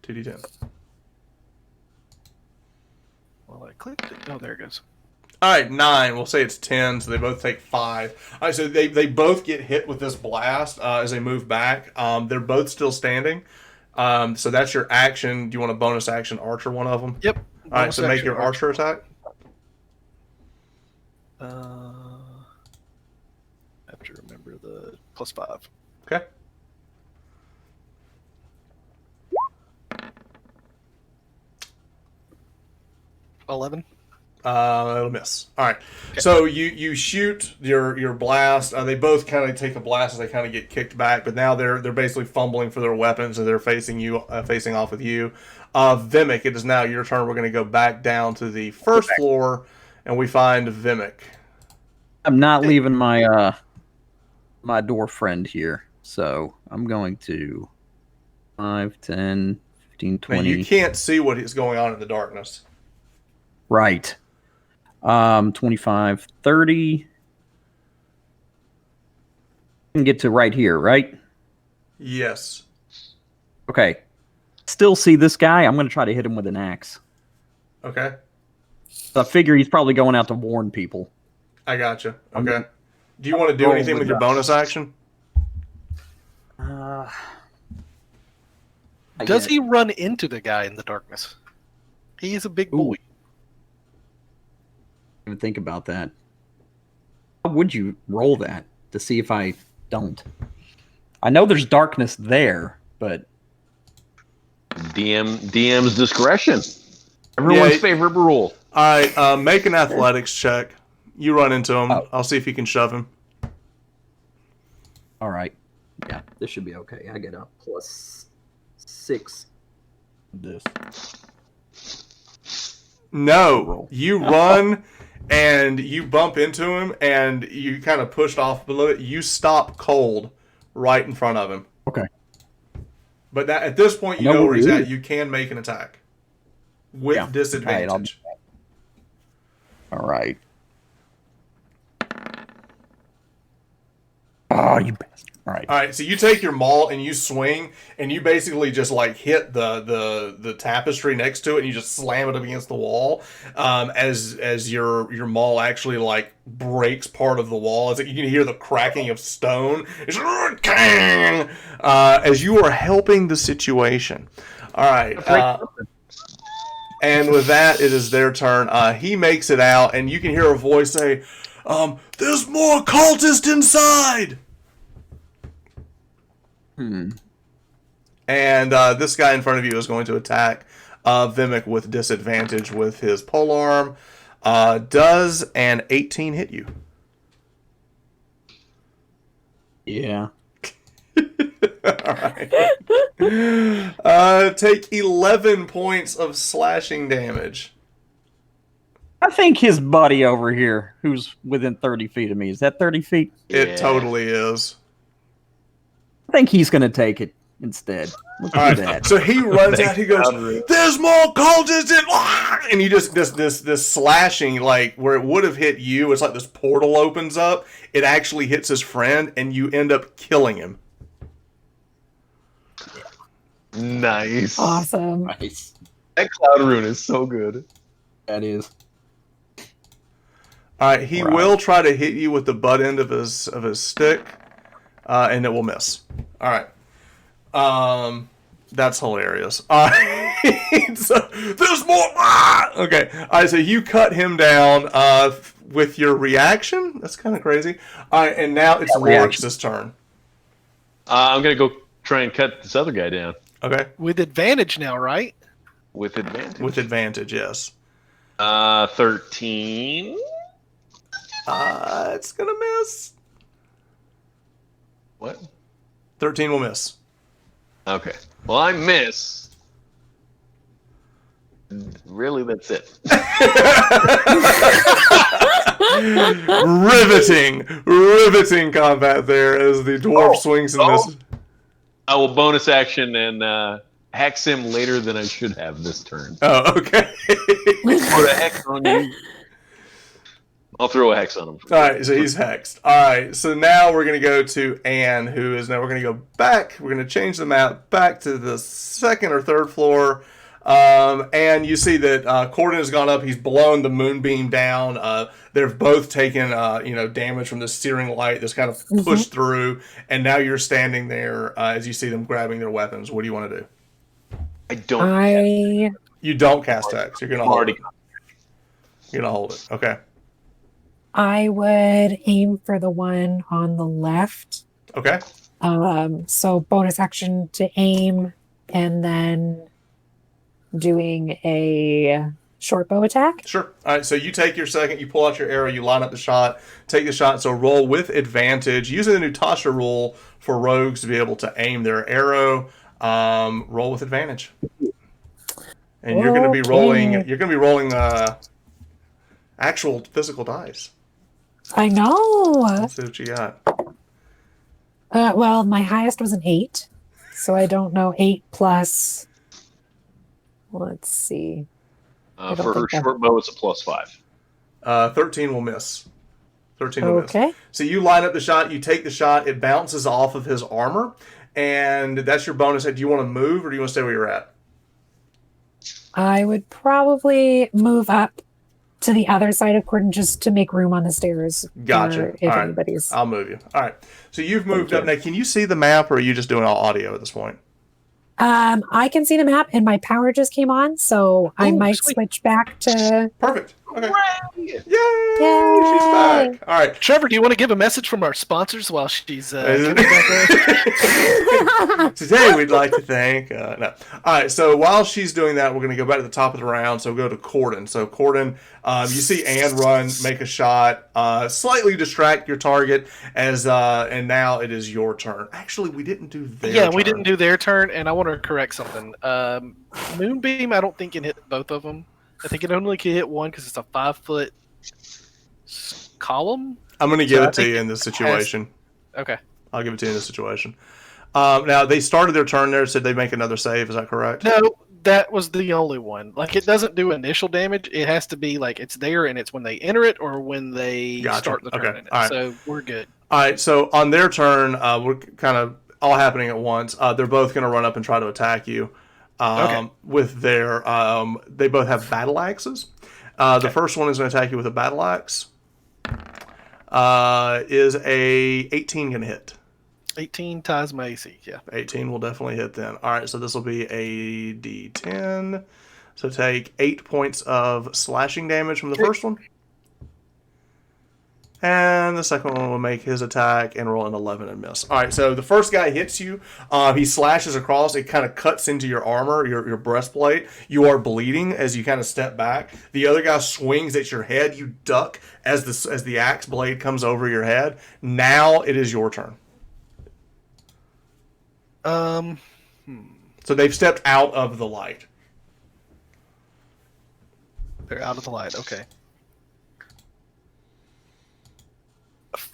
2d10. Well, I clicked it. Oh, there it goes. All right, 9. We'll say it's 10, so they both take 5. All right, so they both get hit with this blast as they move back. They're both still standing. So that's your action. Do you want a bonus action Archer one of them? Yep. All right, so make your Archer attack. I have to remember the +5. Okay. $11. It'll miss. All right. Okay. So you shoot your blast. They both kind of take a blast as they kind of get kicked back, but now they're basically fumbling for their weapons and they're facing off with you. Vimic, it is now your turn. We're going to go back down to the first floor, and we find Vimic. I'm not leaving my my door friend here, so I'm going to 5, 10, 15, 20. Now you can't see what is going on in the darkness. Right. 25, 30. You can get to right here, right? Yes. Okay. Still see this guy. I'm going to try to hit him with an axe. Okay. So I figure he's probably going out to warn people. I gotcha. Okay. Do you want to do anything with your bonus action? I Does get he run into the guy in the darkness? He is a big Ooh. boy. even think about that. How would you roll that to see if I don't? I know there's darkness there, but DM's discretion. Everyone's Yeah. favorite rule. All right, make an athletics check. You run into him. Oh. I'll see if you can shove him. all right. Yeah, this should be okay. I get a +6. This. No, you run and you bump into him and you kind of pushed off below it. You stop cold right in front of him. Okay. But that at this point, you know know where where he's he at. is. You can make an attack with Yeah. disadvantage. All right. Oh, you bastard. All right. All right, so you take your maul and you swing, and you basically just like hit the tapestry next to it, and you just slam it up against the wall. As your maul actually like breaks part of the wall, it's like you can hear the cracking of stone. It's as you are helping the situation. All right, and with that, it is their turn. He makes it out, and you can hear a voice say, "There's more cultists inside." And this guy in front of you is going to attack Vimic with disadvantage with his polearm. Does an 18 hit you? Yeah. Alright. Take 11 points of slashing damage. I think his buddy over here, who's within 30 feet of me, is that 30 feet? It Yeah. totally is. I think he's going to take it instead. Look at that. So he runs out. He goes, "There's more cultists!" And you just this slashing, like where it would have hit you, it's like this portal opens up. It actually hits his friend, and you end up killing him. Nice. Awesome. Nice. That cloud rune is so good. That is. All right, he will try to hit you with the butt end of his stick, and it will miss. All right. That's hilarious. All right, so there's more. Okay. All right, so you cut him down with your reaction. That's kind of crazy. All right, and now it's Lorix's turn. I'm gonna go try and cut this other guy down Okay. With advantage now, right? with advantage. With advantage, yes. 13. It's gonna miss. What? 13 will miss. Okay. Well, I miss. Really, that's it. riveting combat there as the dwarf swings and misses. I will bonus action and hex him later than I should have this turn. Oh, okay. Put a hex on you. I'll throw a hex on him. All right, so he's hexed. All right, so now we're going to go to Anne, who is now we're going to go back. We're going to change the map back to the second or third floor. And you see that Corden has gone up. He's blown the moonbeam down. They've both taken damage from the searing light that's kind of pushed through. And now you're standing there as you see them grabbing their weapons. What do you want to do? I don't. You don't cast hex. You're going to hold Already. it. You're going to hold it. Okay. I would aim for the one on the left. Okay. So bonus action to aim, and then doing a short bow attack. Sure. All right, so you take your second, you pull out your arrow, you line up the shot, take the shot, so roll with advantage. Using the new Tasha rule for rogues to be able to aim their arrow, roll with advantage. And you're going to be rolling actual physical dice. I know. Let's see what you got. Well, my highest was an 8, so I don't know 8 plus. Let's see. For her short bow, it's a +5. 13 will miss. 13 will miss. Okay. So you line up the shot, you take the shot, it bounces off of his armor, and that's your bonus. Do you want to move or do you want to stay where you're at? I would probably move up to the other side of Corden just to make room on the stairs. Gotcha. If All right. anybody's. I'll move you. All right. So you've moved up. Now, can you see the map, or are you just doing all audio at this point? I can see the map, and my power just came on, so I might sweet. switch back to. Perfect. Okay. Yay! Yay! She's back. All right. Trevor, do you want to give a message from our sponsors while she's getting back there? Today we'd like to thank no. All right, so while she's doing that, we're going to go back to the top of the round. So we'll go to Corden. So Corden, you see Anne run, make a shot, slightly distract your target, and now it is your turn. Actually, we didn't do their turn. We didn't do their turn, and I want to correct something. Moonbeam, I don't think can hit both of them. I think it only can hit one because it's a 5-foot column. I'm going to give it to you in this situation. Okay. I'll give it to you in this situation. Now, they started their turn there, said they make another save. Is that correct? No, that was the only one. Like, it doesn't do initial damage. It has to be, like, it's there, and it's when they enter it or when they start the turn in it. Right. So, we're good. All right, so on their turn, we're kind of all happening at once. They're both going to run up and try to attack you. With their, they both have battle axes. The first one is going to attack you with a battle axe. Is a 18 going to hit? 18 ties my AC, yeah. 18 will definitely hit then. All right, so this will be a D10. So take 8 points of slashing damage from the first one. And the second one will make his attack and roll an 11 and miss. All right, so the first guy hits you. He slashes across. It kind of cuts into your armor, your breastplate. You are bleeding as you kind of step back. The other guy swings at your head. You duck as the axe blade comes over your head. Now it is your turn. So they've stepped out of the light. They're out of the light, okay.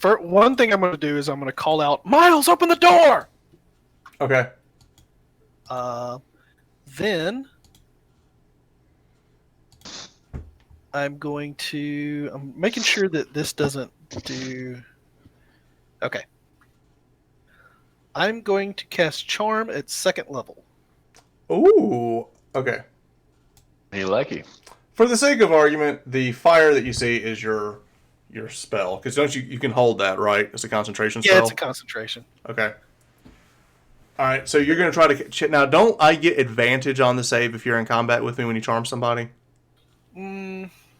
One thing I'm going to do is I'm going to call out, Miles, open the door! Okay. Then I'm making sure that this doesn't do... Okay. I'm going to cast Charm at 2nd level. Ooh, okay. Hey, lucky. For the sake of argument, the fire that you see is your spell, because don't you can hold that, right? It's a concentration spell. Yeah, it's a concentration. Okay. All right, so you're going to try to now. Don't I get advantage on the save if you're in combat with me when you charm somebody?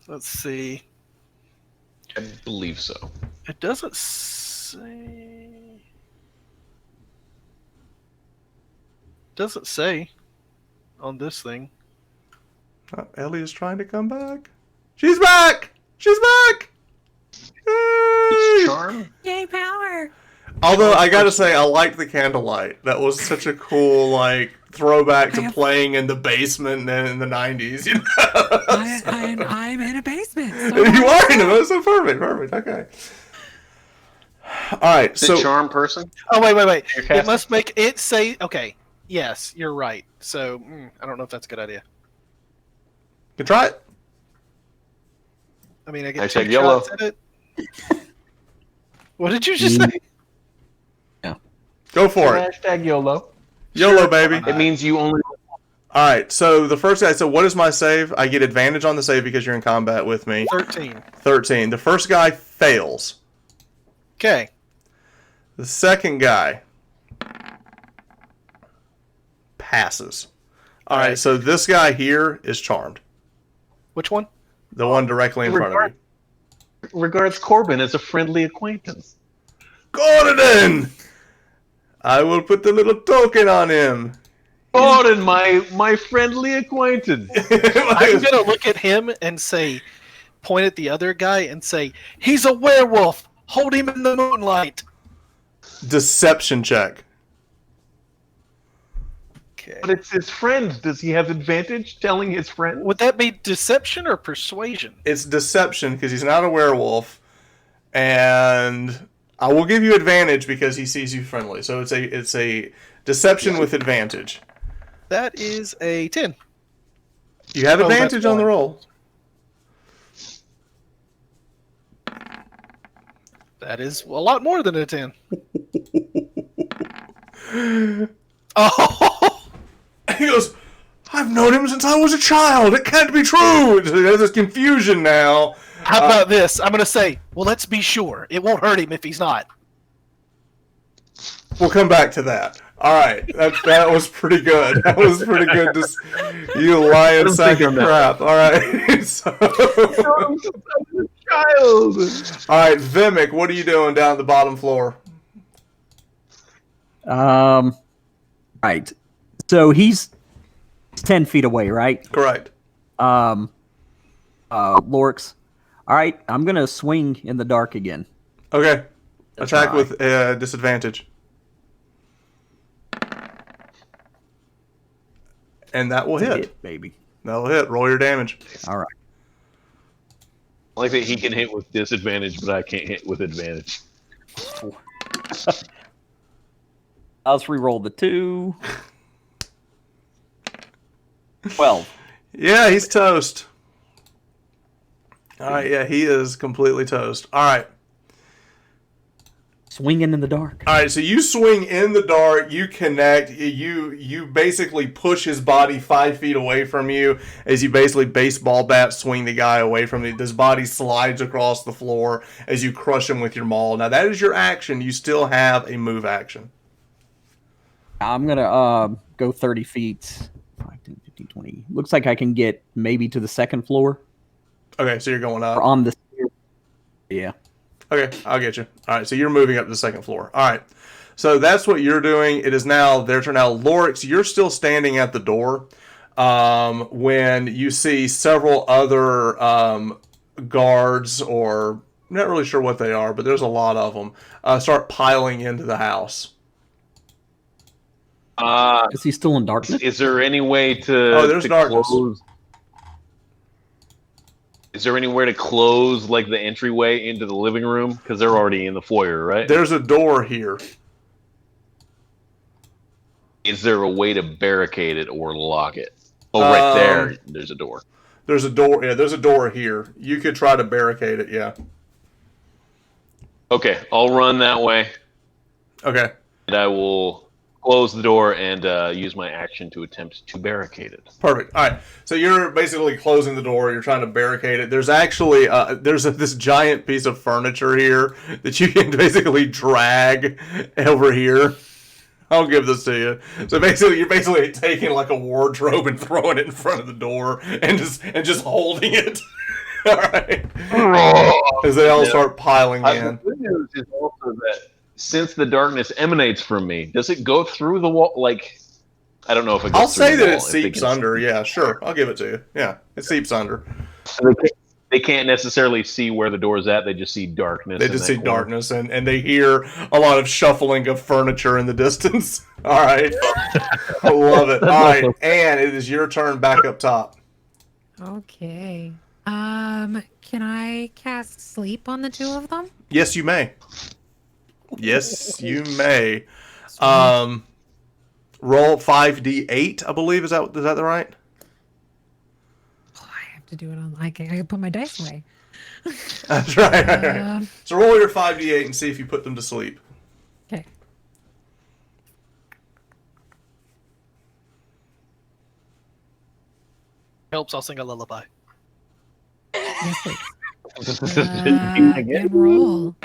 Let's see. I believe so. It doesn't say. Doesn't say on this thing. Ellie is trying to come back. She's back. She's back. Yay! Charm? Yay, power! Although I gotta say, I liked the candlelight. That was such a cool throwback to playing in the basement in the 90s. You know? I'm in a basement. So you are in it. So perfect. Okay. All right. The charm person? Oh wait. It must make it say. Okay. Yes, you're right. So I don't know if that's a good idea. You can try it. I mean, I get I 2 said yellow. shots at it. What did you just say? Yeah. Go for it. Hashtag YOLO. YOLO, baby. It means you only... All right, so the first guy, so what is my save? I get advantage on the save because you're in combat with me. 13. 13. The first guy fails. Okay. The second guy passes. All right, so this guy here is charmed. Which one? The one directly in front of you. Regards Corbin as a friendly acquaintance. Gordon! I will put the little token on him. Gordon, my friendly acquaintance. I'm gonna look at him and say, point at the other guy and say, he's a werewolf. Hold him in the moonlight. Deception check. Okay. But it's his friend. Does he have advantage telling his friend? Would that be deception or persuasion? It's deception because he's not a werewolf, and I will give you advantage because he sees you friendly. So it's a deception with advantage. That is a 10. You have advantage on the roll. That is a lot more than a 10. Oh! He goes, I've known him since I was a child. It can't be true. There's this confusion now. How about this? I'm gonna say, well, let's be sure. It won't hurt him if he's not. We'll come back to that. All right, that was pretty good. That was pretty good. You lying sack of crap. All right. Child. All right, Vimic, what are you doing down at the bottom floor? Right. So he's 10 feet away, right? Correct. Lorix. All right, I'm gonna swing in the dark again. Okay. Attack try. with disadvantage. And that will hit. Baby. That will hit. Roll your damage. All right. I like that he can hit with disadvantage, but I can't hit with advantage. Let's re-roll the 2. 12. Yeah, he's toast. All right, yeah, he is completely toast. All right. Swinging in the dark. All right, so you swing in the dark, you connect, you basically push his body 5 feet away from you as you basically baseball bat swing the guy away from you. His body slides across the floor as you crush him with your maul. Now, that is your action. You still have a move action. I'm going to go 30 feet. 5, 10, 15, 20. Looks like I can get maybe to the second floor. Okay, so you're going up. Or on the... Yeah. Okay, I'll get you. All right, so you're moving up to the second floor. All right, so that's what you're doing. It is now their turn. Now, Lorix, you're still standing at the door when you see several other guards, or I'm not really sure what they are, but there's a lot of them, start piling into the house. Is he still in darkness? Is there any way to? Oh, there's darkness. Close? Is there anywhere to close, like, the entryway into the living room? Because they're already in the foyer, right? There's a door here. Is there a way to barricade it or lock it? Oh, right there, there's a door. There's a door. Yeah, there's a door here. You could try to barricade it. Yeah. Okay, I'll run that way. Okay. And I will close the door and use my action to attempt to barricade it. Perfect. All right. So you're basically closing the door. You're trying to barricade it. There's actually this giant piece of furniture here that you can basically drag over here. I'll give this to you. So basically, you're basically taking like a wardrobe and throwing it in front of the door and just holding it. All right. As they all start piling in. The good news is also that since the darkness emanates from me, does it go through the wall? Like, I don't know if it goes I'll through say the that wall, it seeps under. Yeah, sure. I'll give it to you. Yeah, it seeps under. They can't necessarily see where the door's at. They just see darkness. They just see darkness, and they hear a lot of shuffling of furniture in the distance. All right. I love it. All right, Anne, it is your turn back up top. Okay. Can I cast sleep on the 2 of them? Yes, you may. Yes, you may. Roll 5d8, I believe. Is that the right? Oh, I have to do it on. I can put my dice away. That's right. So roll your 5d8 and see if you put them to sleep. Okay. Helps. I'll sing a lullaby. Yes, please. And roll.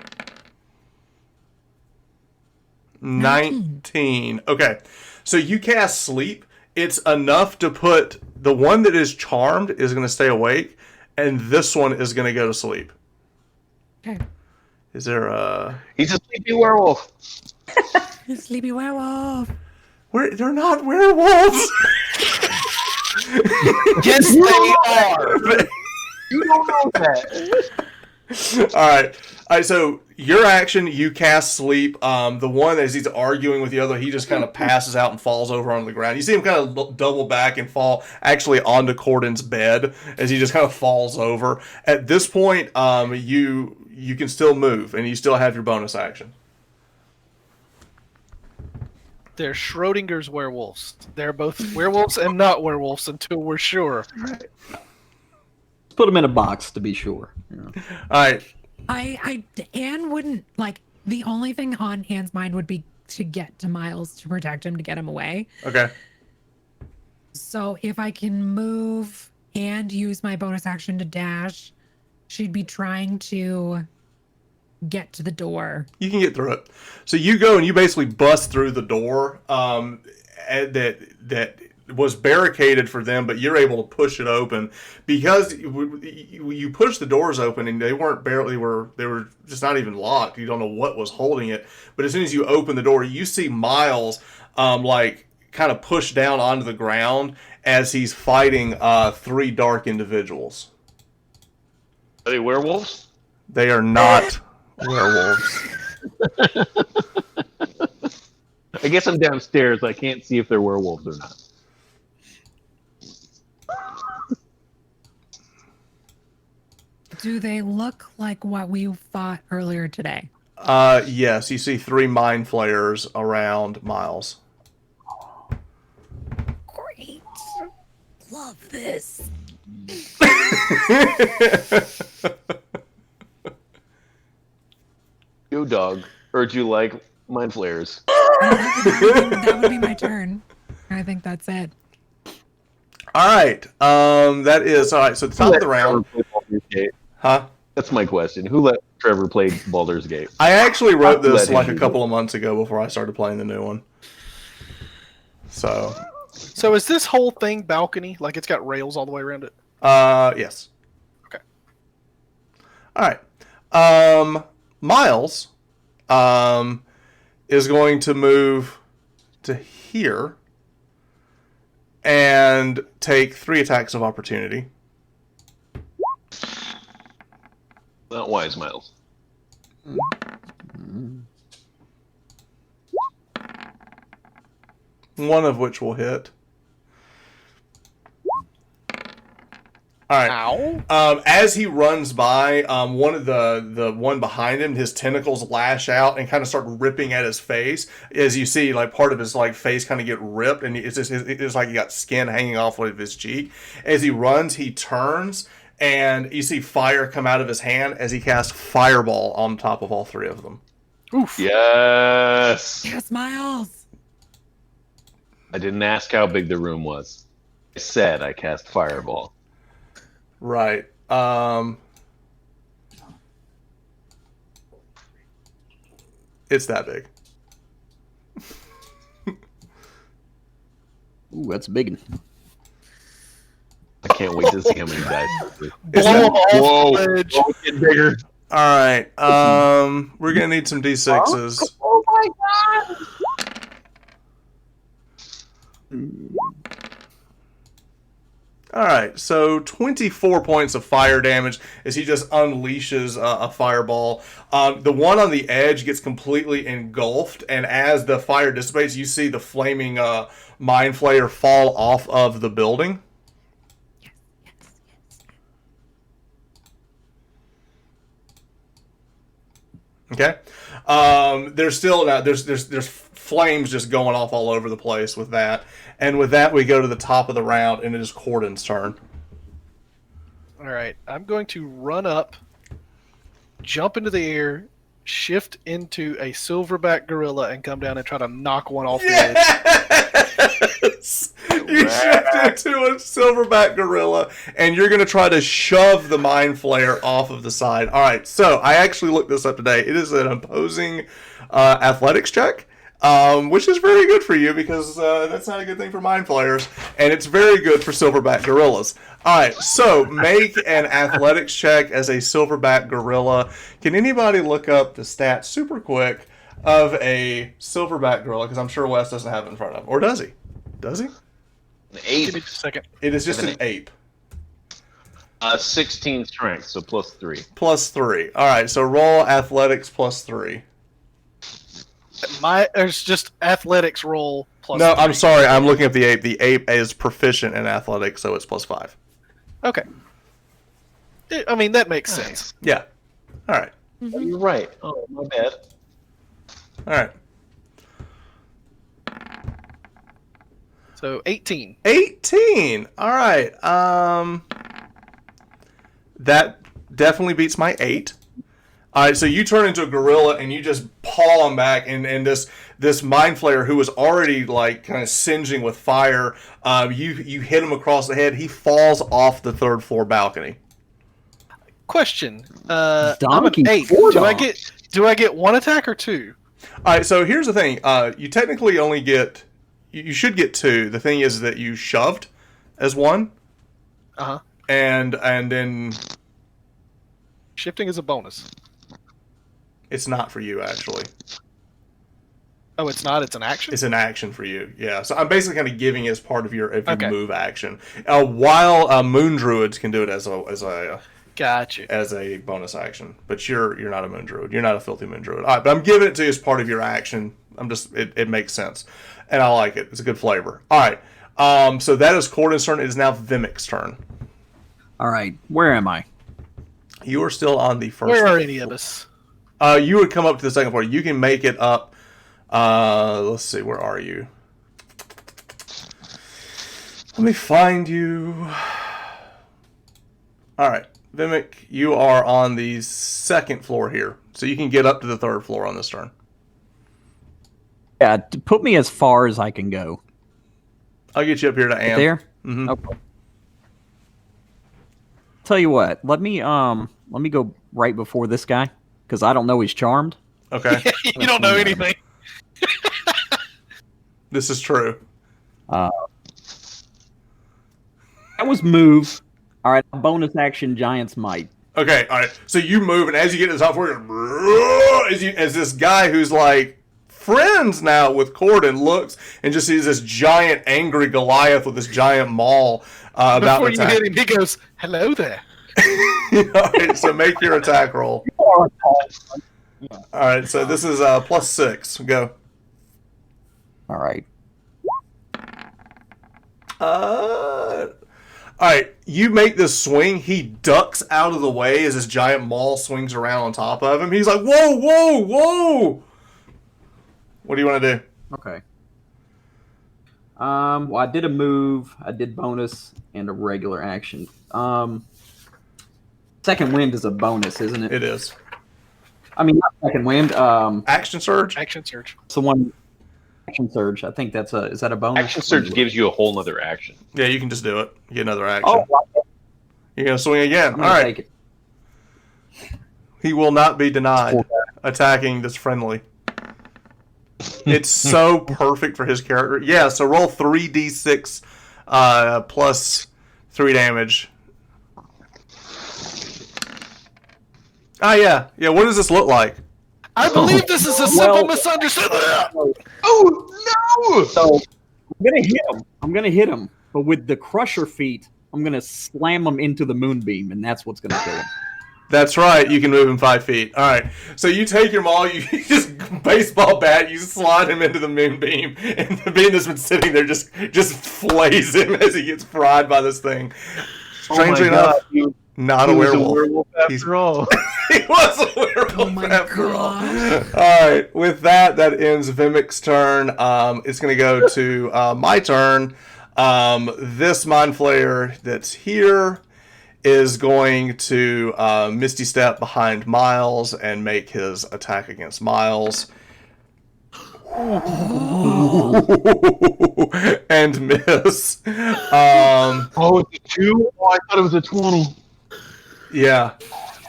19. Okay. So you cast sleep. It's enough to put the one that is charmed is going to stay awake, and this one is going to go to sleep. Okay. Is there a... He's a sleepy werewolf. Sleepy werewolf. They're not werewolves. Yes, they are. You don't know that. All right. So your action, you cast sleep. The one as he's arguing with the other, he just kind of passes out and falls over on the ground. You see him kind of double back and fall actually onto Corden's bed as he just kind of falls over. At this point, you can still move and you still have your bonus action. They're Schrodinger's werewolves. They're both werewolves and not werewolves until we're sure. Let's put them in a box to be sure. Yeah. All right. Anne wouldn't like. The only thing on Anne's mind would be to get to Miles to protect him, to get him away. Okay. So if I can move and use my bonus action to dash, she'd be trying to get to the door. You can get through it. So you go and you basically bust through the door that was barricaded for them, but you're able to push it open because you push the doors open and they were just not even locked. You don't know what was holding it, but as soon as you open the door, you see Miles like kind of pushed down onto the ground as he's fighting three dark individuals. Are they werewolves? They are not werewolves. I guess I'm downstairs. I can't see if they're werewolves or not. Do they look like what we fought earlier today? Yes, you see three mind flayers around Miles. Great. Love this. Yo, dog. Heard you like mind flares. That would be my turn. I think that's it. All right. That is all right. So the top of the round, huh? That's my question. Who let Trevor play Baldur's Gate? I actually wrote Let this him like a do couple of months ago before I started playing the new one. So, So is this whole thing balcony? Like it's got rails all the way around it? yes. Okay. All right. Miles, is going to move to here and take 3 attacks of opportunity. Not wise, Miles. One of which will hit. All right. Ow. As he runs by, one of the one behind him, his tentacles lash out and kind of start ripping at his face. As you see, like part of his like face kind of get ripped, and it's like he got skin hanging off of his cheek. As he runs, he turns, and you see fire come out of his hand as he casts fireball on top of all 3 of them. Oof. Yes. Yes, Miles. I didn't ask how big the room was. I said I cast fireball. Right. It's that big. Ooh, that's a big one. I can't wait to see how many dice. Is Blow that- them off Whoa. the ledge. Oh, it's getting bigger. All right. We're gonna need some d6s. Oh my god. All right, so 24 points of fire damage as he just unleashes a fireball. The one on the edge gets completely engulfed, and as the fire dissipates, you see the flaming mind flayer fall off of the building. Okay. There's still there's flames just going off all over the place with that. And with that, we go to the top of the round, and it is Corden's turn. All right. I'm going to run up, jump into the air, shift into a silverback gorilla, and come down and try to knock one off the edge. Yes! You shift into a silverback gorilla, and you're going to try to shove the mind flayer off of the side. All right, so I actually looked this up today. It is an opposing athletics check. Which is very good for you because that's not a good thing for mind flayers, and it's very good for silverback gorillas. All right, so make an athletics check as a silverback gorilla. Can anybody look up the stats super quick of a silverback gorilla? Because I'm sure Wes doesn't have it in front of him, or does he? Does he? An Give ape. me just a second. It is just an ape. 16 strength, so +3. +3. All right, so roll athletics +3. There's just athletics roll plus. No, 3. I'm sorry. I'm looking at the ape. The ape is proficient in athletics, so it's +5. Okay. I mean, that makes sense. Yeah. All right. Oh, you're right. Oh, my bad. All right. So 18. 18. All right. That definitely beats my 8. All right, so you turn into a gorilla and you just paw him back, and this mind flayer who was already like kind of singeing with fire, you hit him across the head. He falls off the 3rd floor balcony. Question. I'm an Donkey 8. Ford Do I get 1 attack or 2? All right, so here's the thing. You technically only get, you should get 2. The thing is that you shoved as 1. Uh-huh. And then Shifting is a bonus. it's not for you, actually. Oh, it's not? It's an action? It's an action for you, yeah. So I'm basically kind of giving it as part of your Okay. move action. While moon druids can do it as a Gotcha. as a bonus action, but you're not a moon druid. You're not a filthy moon druid. All right, but I'm giving it to you as part of your action. It makes sense, and I like it. It's a good flavor. All right, so that is Corden's turn. It is now Vimic's turn. All right, where am I? You are still on the first. Where are floor. any of us? You would come up to the second floor. You can make it up. Let's see. Where are you? Let me find you. All right, Vimic, you are on the 2nd floor here, so you can get up to the 3rd floor on this turn. Yeah, put me as far as I can go. I'll get you up here to Am. There? Mm-hmm. Okay. Tell you what, let me go right before this guy, because I don't know he's charmed. Okay, You don't know anything. this is true. That was move. All right, bonus action, Giant's Might. Okay, all right. So you move, and as you get to the top floor, as this guy who's like friends now with Corden looks and just sees this giant angry Goliath with this giant maul about Before to you attack. hit him, he goes, "Hello there." All right, so make your attack roll. All right, so this is +6. Go. All right. All right, you make this swing. He ducks out of the way as this giant maul swings around on top of him. He's like, "Whoa, whoa, whoa!" What do you want to do? Okay. Well, I did a move, I did bonus, and a regular action. Second wind is a bonus, isn't it? It is I mean, not second wind. action surge. Action surge. So one action surge. I think is that a bonus? Action surge gives you a whole nother action. Yeah, you can just do it. You get another action. Oh, You're gonna swing again. I'm All gonna right. take it. He will not be denied attacking this friendly. It's so perfect for his character. Yeah, so roll 3d6 plus 3 damage. Yeah. What does this look like? I believe this is a simple misunderstanding. Oh no! So I'm gonna hit him, but with the crusher feat, I'm gonna slam him into the moonbeam, and that's what's gonna kill him. That's right. You can move him 5 feet. All right. So you take your maul, you just baseball bat, you slide him into the moonbeam, and the beam that's been sitting there just flays him as he gets fried by this thing. Strangely enough, not a werewolf. After all. He was a werewolf after all. All right. With that ends Vimic's turn. It's going to go to my turn. This Mind Flayer that's here is going to Misty Step behind Miles and make his attack against Miles. And miss. Oh, it's a 2? Oh, I thought it was a 20. Yeah.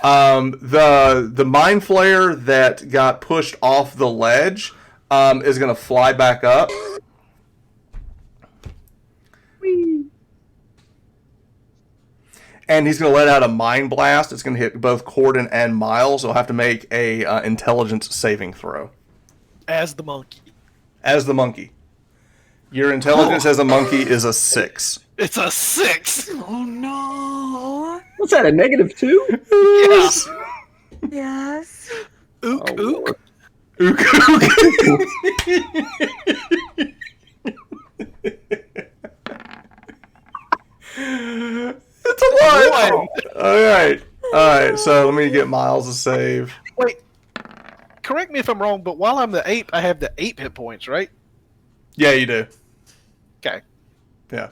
The Mind Flayer that got pushed off the ledge is going to fly back up. And he's going to let out a Mind Blast. It's going to hit both Corden and Miles. He'll have to make a intelligence saving throw. As the monkey. As the monkey. Your intelligence as a monkey is a 6. It's a 6. Oh no. What's that? A -2? Yes. Yes. Ook, Oh, ook. Lord. It's a 1. All right. So let me get Miles to save. Wait. Correct me if I'm wrong, but while I'm the ape, I have the 8 hit points, right? Yeah, you do. Okay. Yeah.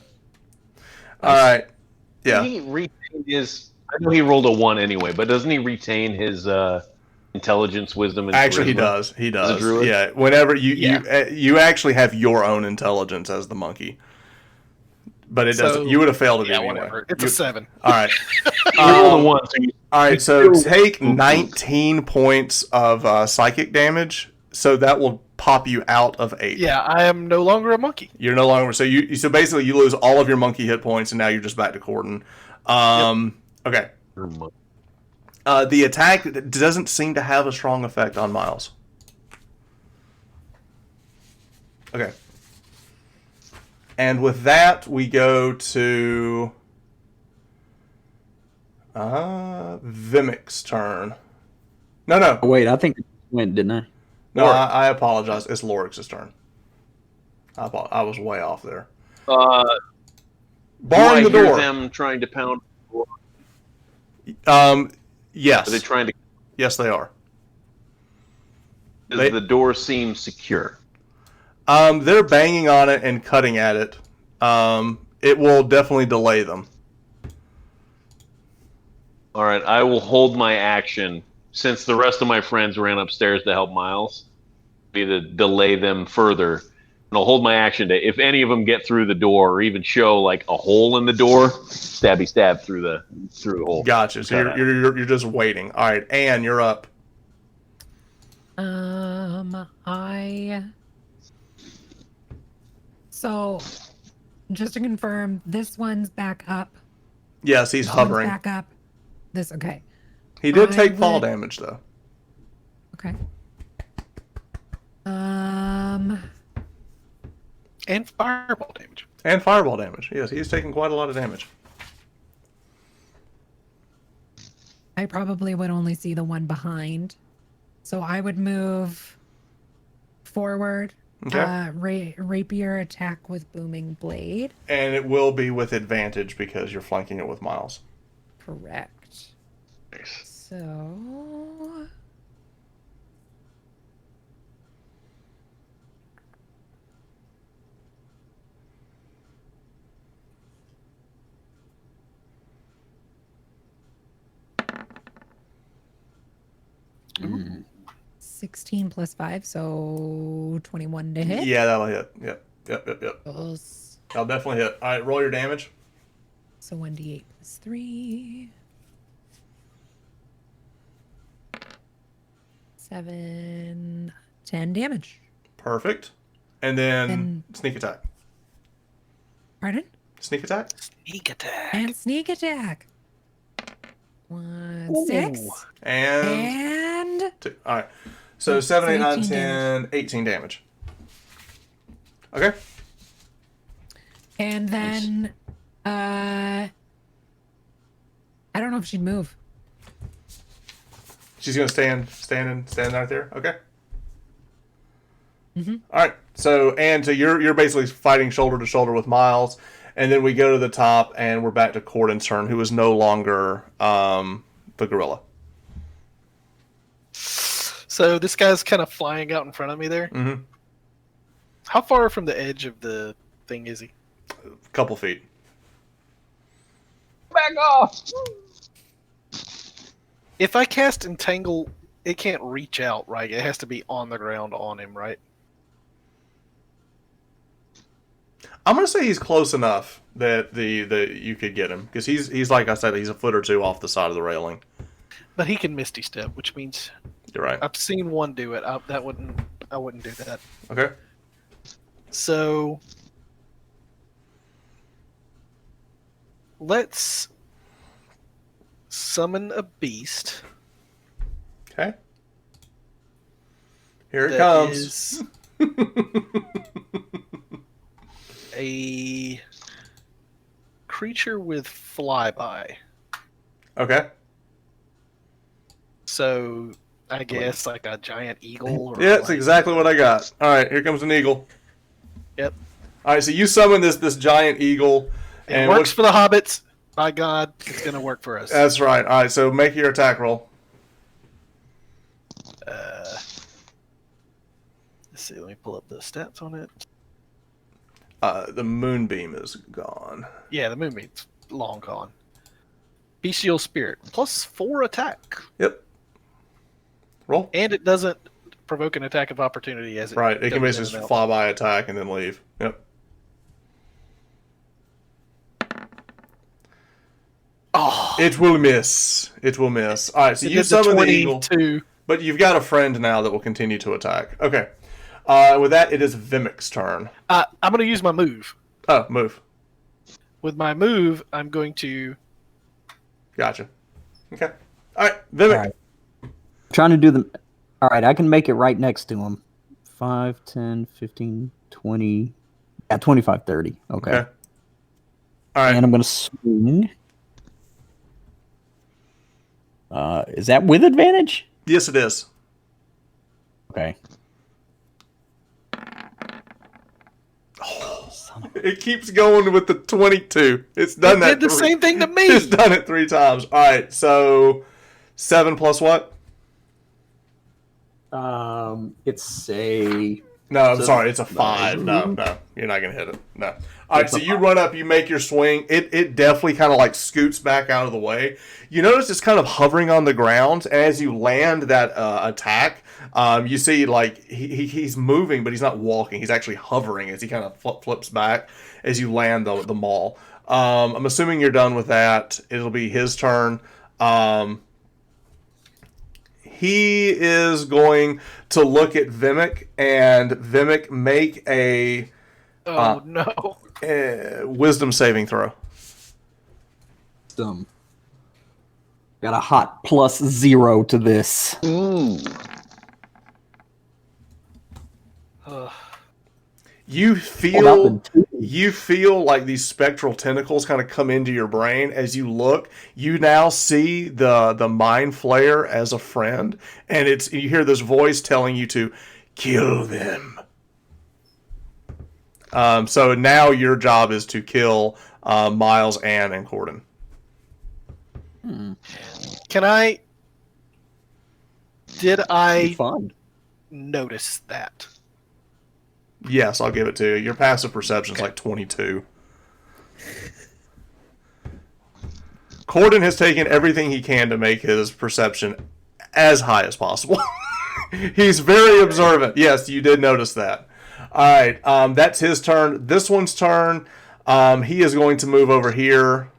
All right. Yeah. He retained his. I know he rolled a 1 anyway, but doesn't he retain his intelligence, wisdom, and Actually, he charisma? does. He does. druid? Yeah. Whenever you Yeah. you actually have your own intelligence as the monkey, but it doesn't. So, You would have failed it yeah, anyway. whatever. It's a 7. All right. You rolled a 1, so you All right. So still- take 19 points of psychic damage. So that will pop you out of 8. Yeah, I am no longer a monkey. You're no longer so basically you lose all of your monkey hit points and now you're just back to Corden. Okay. The attack doesn't seem to have a strong effect on Miles. Okay. And with that we go to Vimic's turn. No. Wait, I think I went, didn't I? No, I apologize. It's Lorix's turn. I was way off there. do Barring I the hear door. them trying to pound the door? Yes. Are they trying to... Yes, they are. Does the door seem secure? They're banging on it and cutting at it. It will definitely delay them. All right, I will hold my action since the rest of my friends ran upstairs to help Miles. Be to delay them further, and I'll hold my action to if any of them get through the door or even show like a hole in the door, stab through the hole. Gotcha. So you're just waiting. All right, Anne, you're up. So, just to confirm, this one's back up. Yes, he's This one's hovering. back up. This okay. He did I take fall would- damage though. Okay. And fireball damage. And fireball damage. Yes, he's taking quite a lot of damage. I probably would only see the one behind. So I would move forward. Okay. Rapier attack with booming blade. And it will be with advantage because you're flanking it with Miles. Correct. Nice. So Mm. 16 plus 5, so 21 to hit. Yeah, that'll hit. Yep. Plus- That'll definitely hit. All right, roll your damage. So 1d8 plus 3. 7, 10 damage. Perfect. And then And- sneak attack. Pardon? Sneak attack? Sneak attack. And sneak attack. 1, 6. And... And 2. All right. So 7, 8, 9, 18 10, 18 damage. Okay. And then, I don't know if she'd move. She's gonna stand right there. Okay. Mm-hmm. All right. So you're basically fighting shoulder to shoulder with Miles, and then we go to the top, and we're back to Corden's turn, who is no longer the gorilla. So this guy's kind of flying out in front of me there. Mm-hmm. How far from the edge of the thing is he? A couple feet. Back off! If I cast Entangle, it can't reach out, right? It has to be on the ground on him, right? I'm gonna say he's close enough that the you could get him because he's like I said, he's a foot or two off the side of the railing. But he can Misty Step, which means You're right. I've seen one do it. I wouldn't do that. Okay. So let's summon a beast. Okay. Here it that comes. is a creature with flyby. Okay. So I guess like a giant eagle. Or Yeah, that's like, exactly what I got. All right, here comes an eagle. Yep. All right, so you summon this giant eagle, It and works for the hobbits. By God, it's gonna work for us. That's right. All right, so make your attack roll. Let's see. Let me pull up the stats on it. The moonbeam is gone. Yeah, the moonbeam's long gone. Bestial spirit +4 attack. Yep. Roll. And it doesn't provoke an attack of opportunity as it Right. It can goes in basically and just out. flyby attack and then leave. Yep. Oh, It will miss. It will miss. All right. So it you did the summon the eagle, 22. but you've got a friend now that will continue to attack. Okay. With that, it is Vimic's turn. I'm going to use my move. Oh, move. With my move, I'm going to. Gotcha. Okay. All right, Vimic. All right. Trying to do the. All right, I can make it right next to him. 5, 10, 15, 20. Yeah, 25, 30. Okay. Okay. All right. And I'm going to swing. Is that with advantage? Yes, it is. Okay. It keeps going with the 22. It's done It that. did the same thing to me. It's done it 3 times. All right. So 7 plus what? It's a. No, I'm So- sorry. It's a 5. No, you're not gonna hit it. No. All right. So you run up. You make your swing. It definitely kind of like scoots back out of the way. You notice it's kind of hovering on the ground, and as you land that attack, you see like he's moving, but he's not walking. He's actually hovering as he kind of flips back as you land the maul. I'm assuming you're done with that. It'll be his turn. He is going to look at Vimic, and Vimic make a Oh, no. wisdom saving throw. Got a hot +0 to this. Ooh. Ugh. You About feel like these spectral tentacles kind of come into your brain as you look. You now see the mind flayer as a friend, and you hear this voice telling you to kill them. So now your job is to kill Miles, Anne, and Corden. Can I. Did I Fun. notice that? Yes, I'll give it to you. Your passive perception is like 22. Corden has taken everything he can to make his perception as high as possible. He's very observant. Yes, you did notice that. All right, that's his turn. This one's turn. He is going to move over here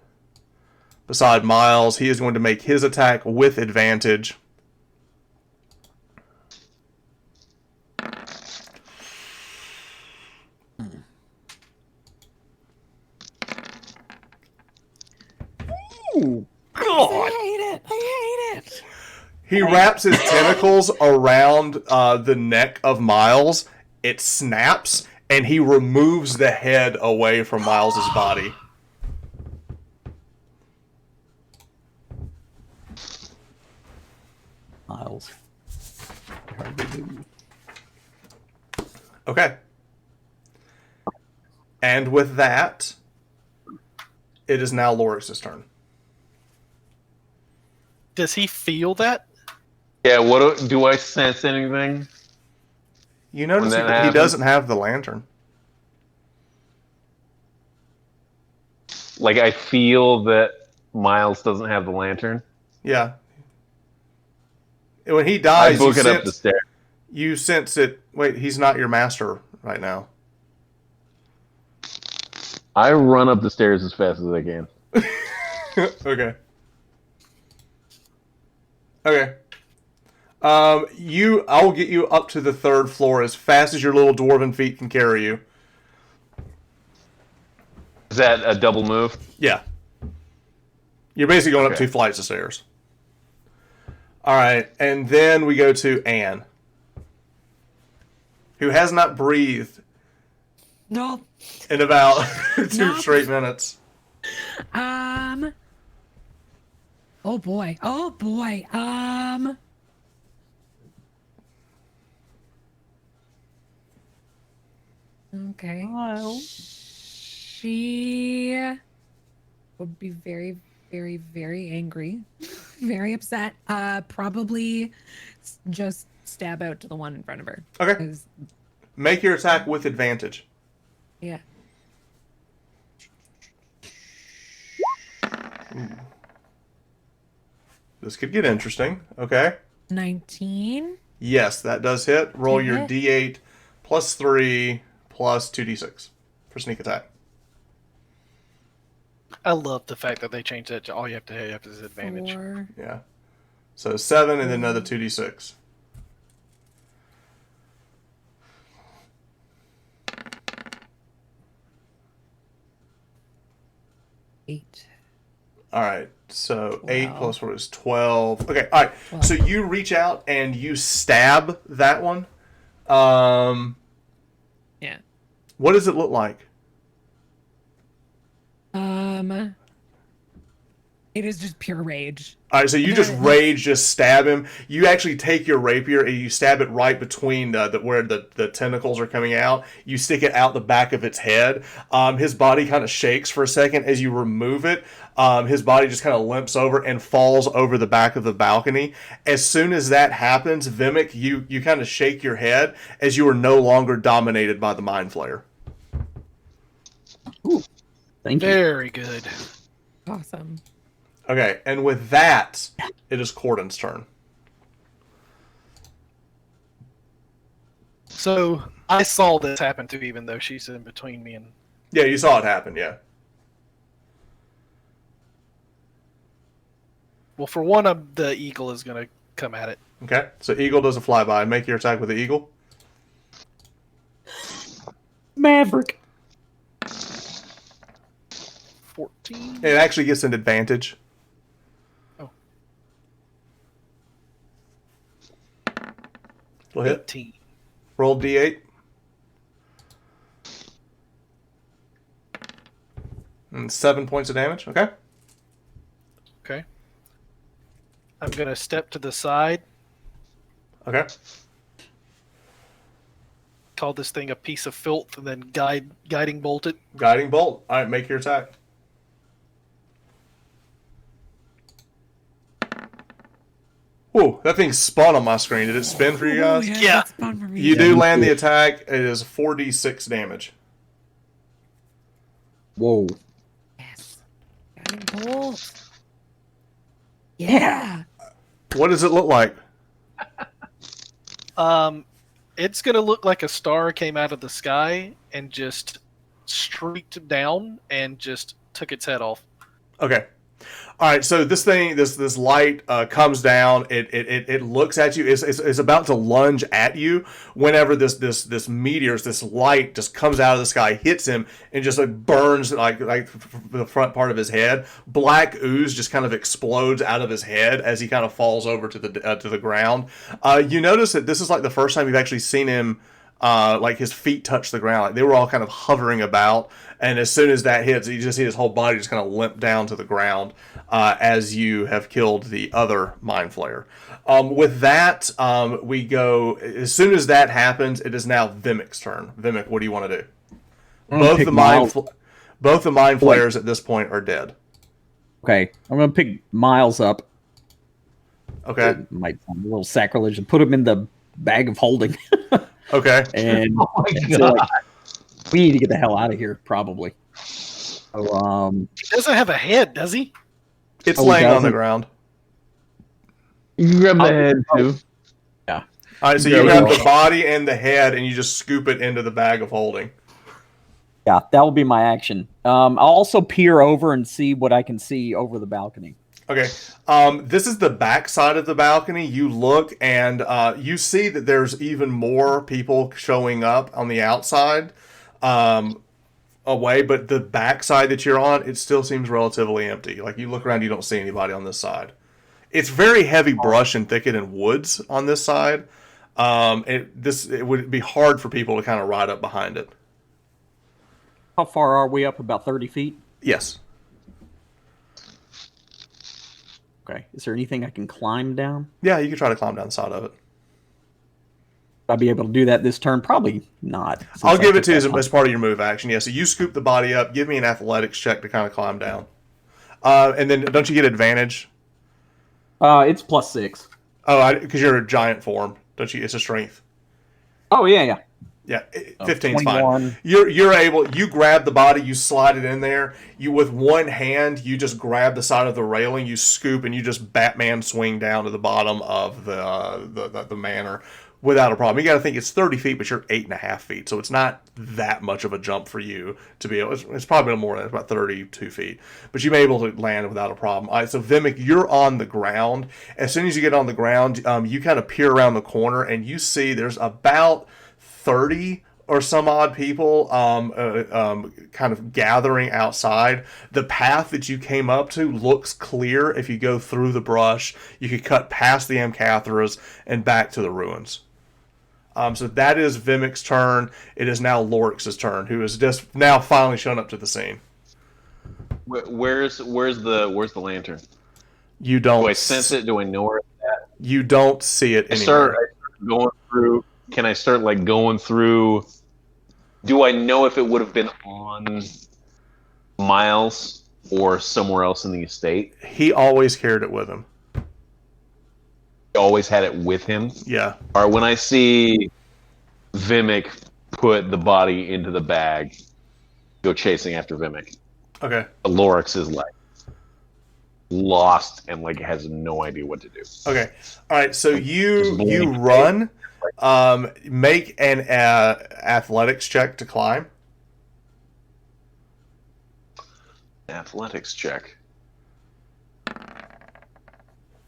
beside Miles. He is going to make his attack with advantage. Ooh, God. I hate it. He wraps his tentacles around the neck of Miles. It snaps, and he removes the head away from Miles's body. Miles. Okay. And with that, it is now Lorix's turn. Does he feel that? Yeah, do I sense anything? You notice When that he happens- doesn't have the lantern. Like, I feel that Miles doesn't have the lantern. Yeah. When he I dies, book it up the stairs. you sense it. Wait, he's not your master right now. I run up the stairs as fast as I can. Okay. Okay. I'll get you up to the 3rd floor as fast as your little dwarven feet can carry you. Is that a double move? Yeah. You're basically going up Okay. 2 flights of stairs. Alright, and then we go to Anne, who has not breathed No. in about 2 No. straight minutes. Oh boy. Oh boy. Okay. She would be very, very, very angry, very upset. Probably just stab out to the one in front of her. Okay. 'Cause- Make your attack with advantage. Yeah. This could get interesting. Okay. 19. Yes, that does hit. Roll To your hit. D8 plus 3 plus 2d6 for sneak attack. I love the fact that they changed that to all you have to have is advantage. 4. Yeah. So 7 and then another 2d6. Eight. All right. So 8 12. plus 4 is 12. Okay. All right. 12. So you reach out and you stab that one. Um, Yeah. what does it look like? It is just pure rage. All right, so you just Okay. rage, just stab him. You actually take your rapier and you stab it right between where the tentacles are coming out. You stick it out the back of its head. His body kind of shakes for a second as you remove it. His body just kind of limps over and falls over the back of the balcony. As soon as that happens, Vimic, you kind of shake your head as you are no longer dominated by the Mind Flayer. Thank you. Very good. Awesome. Okay, and with that, it is Cordon's turn. So I saw this happen too, even though she's in between me and. Yeah, you saw it happen, yeah. Well, for one, the eagle is going to come at it. Okay, so Eagle does a flyby. Make your attack with the Eagle. Maverick. 14. It actually gets an advantage. Oh. Will hit. 18. Roll D8. And 7 points of damage. Okay. Okay. I'm going to step to the side, Okay. call this thing a piece of filth, and then guiding bolt it. Guiding bolt. All right, make your attack. Ooh, that thing spun on my screen. Did it spin for you guys? Yeah. That's fun for me. You Yeah, do me land too. the attack. It is 4d6 damage. Whoa. Yes. Guiding bolt. Yeah. What does it look like? It's going to look like a star came out of the sky and just streaked down and just took its head off. Okay. All right. So this thing, this light comes down. It looks at you. It's about to lunge at you. Whenever this meteor, this light, just comes out of the sky, hits him, and just like burns like the front part of his head. Black ooze just kind of explodes out of his head as he kind of falls over to the ground. You notice that this is like the first time you've actually seen him. Like his feet touch the ground. Like they were all kind of hovering about, and as soon as that hits, you just see his whole body just kind of limp down to the ground as you have killed the other Mind Flayer. With that, we go. As soon as that happens, it is now Vimic's turn. Vimic, what do you want to do? I'm gonna pick Miles. Both the Mind Flayers at this point are dead. Okay, I'm gonna pick Miles up. Okay. It might sound a little sacrilege and put him in the bag of holding. Okay. And Oh my say, god. like, we need to get the hell out of here, probably. So, He doesn't have a head, does he? It's Oh, laying on the doesn't? ground. You can grab the head too. All right. So Yeah, you grab yeah. the body and the head, and you just scoop it into the bag of holding. yeah, that will be my action. I'll also peer over and see what I can see over the balcony. Okay. This is the back side of the balcony. You look and you see that there's even more people showing up on the outside away, but the back side that you're on, it still seems relatively empty. Like you look around, you don't see anybody on this side. It's very heavy brush and thicket and woods on this side. It would be hard for people to kind of ride up behind it. How far are we up? About 30 feet? Yes. Okay. Is there anything I can climb down? Yeah, you can try to climb down the side of it. I'll be able to do that this turn? Probably not. since I'll I give it took to you that as part of your move action. Yeah, so you scoop the body up. Give me an athletics check to kind of climb down. And then don't you get advantage? It's +6. Oh, because you're a giant form. Don't you? It's a strength. Oh, yeah. Yeah, 15's fine. 21. You're able. You grab the body, you slide it in there. You with one hand, you just grab the side of the railing, you scoop, and you just Batman swing down to the bottom of the manor without a problem. You got to think it's 30 feet, but you're 8.5 feet, so it's not that much of a jump for you to be able. It's probably more than about 32 feet, but you've been able to land without a problem. All right, so Vimic, you're on the ground. As soon as you get on the ground, you kind of peer around the corner, and you see there's about 30 or some odd people kind of gathering outside. The path that you came up to looks clear. If you go through the brush, you could cut past the Amcathras and back to the ruins. So that is Vimic's turn. It is now Lorix's turn, who is just now finally shown up to the scene. Where's the lantern? You don't. Do I sense it? Do I know where it's at? You don't see it I anymore. start going through. Can I start like going through? Do I know if it would have been on Miles or somewhere else in the estate? He always carried it with him. He always had it with him. Yeah. All right. When I see Vimic put the body into the bag, go chasing after Vimic. Okay. Lorix is like lost and like has no idea what to do. Okay. All right. So you run. Make an athletics check to climb. Athletics check.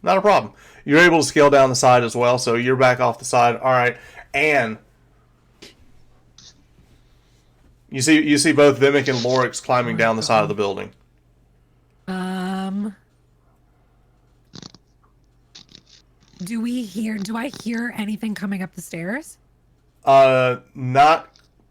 Not a problem. You're able to scale down the side as well, so you're back off the side. All right. And you see both Vimic and Lorix climbing down the side of the building. Do I hear anything coming up the stairs? Not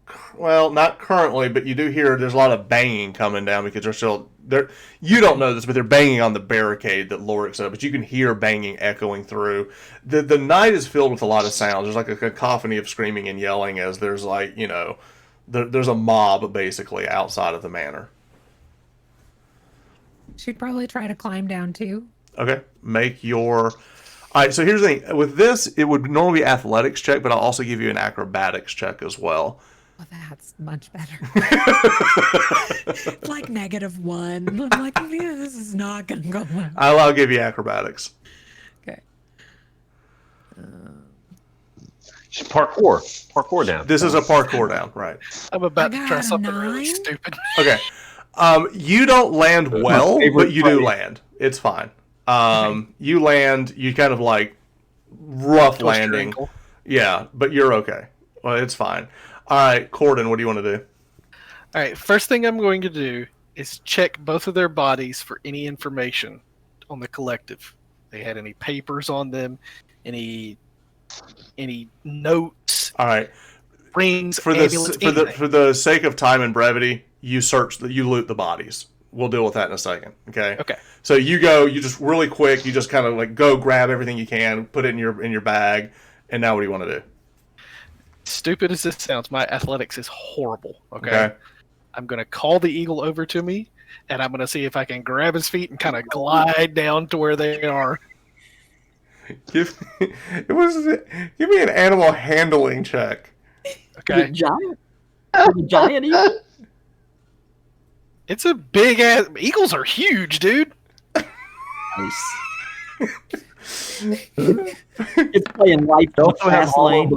currently, but you do hear there's a lot of banging coming down because they're still there. You don't know this, but they're banging on the barricade that Lorix set up. But you can hear banging echoing through. The night is filled with a lot of sounds. There's like a cacophony of screaming and yelling as there's like there's a mob basically outside of the manor. Should probably try to climb down too. Okay, make your. All right, so here's the thing. With this, it would normally be athletics check, but I'll also give you an acrobatics check as well. Oh, that's much better. It's like -1. I'm like, yeah, this is not gonna go well. I'll give you acrobatics. Okay. Parkour down. This is a parkour down, right? I'm about I to try got a something really 9. stupid. Okay. You don't land well, but you do land. It's fine. You land, you kind of like rough Twist your landing. ankle. Yeah, but you're okay. Well, it's fine. All right, Corden, what do you want to do? All right, first thing I'm going to do is check both of their bodies for any information on the collective. They had any papers on them, any notes, All right. rings, For amulets, anything. the sake of time and brevity, you loot the bodies. We'll deal with that in a second. Okay. Okay. So you just really quick, you just kind of like go grab everything you can, put it in your bag, and now what do you want to do? Stupid as this sounds, my athletics is horrible. Okay. I'm going to call the eagle over to me, and I'm going to see if I can grab his feet and kind of glide down to where they are. Give me an animal handling check. Okay. Giant? The giant eagle? It's a big ass. Eagles are huge, dude. Nice. It's playing life fast lane.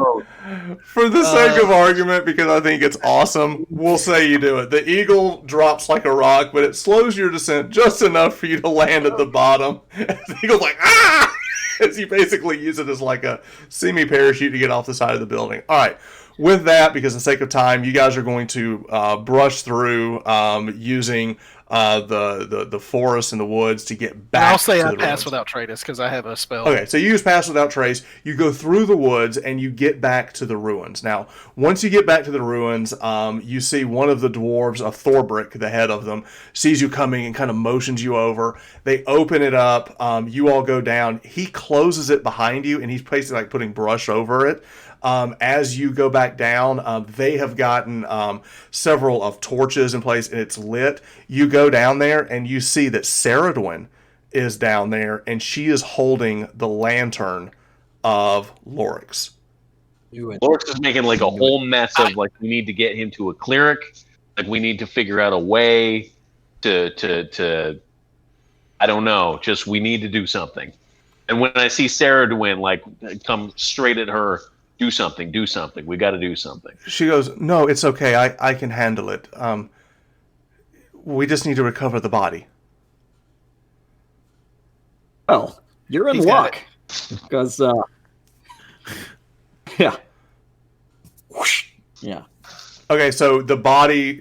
For the sake of argument, because I think it's awesome, we'll say you do it. The eagle drops like a rock, but it slows your descent just enough for you to land at the bottom. And the eagle's like, ah! As you basically use it as like a semi-parachute to get off the side of the building. All right. With that, because for the sake of time, you guys are going to brush through using the forest and the woods to get back. I'll say to I the pass ruins. without Tratus because I have a spell. Okay, so you use Pass Without Trace. You go through the woods and you get back to the ruins. Now, once you get back to the ruins, you see one of the dwarves, a Thorbrick, the head of them, sees you coming and kind of motions you over. They open it up. You all go down. He closes it behind you, and he's basically like putting brush over it. As you go back down, they have gotten several of torches in place, and it's lit. You go down there, and you see that Saradwin is down there, and she is holding the lantern of Lorix. Do it. Lorx is making like a whole mess of like we need to get him to a cleric, like we need to figure out a way to I don't know, just we need to do something. And when I see Sarah Dwyn like come straight at her, do something, we got to do something. She goes, "No, it's okay. I can handle it. We just need to recover the body." Well, you're in He's got luck. Because, yeah. Whoosh. Yeah. Okay, so the body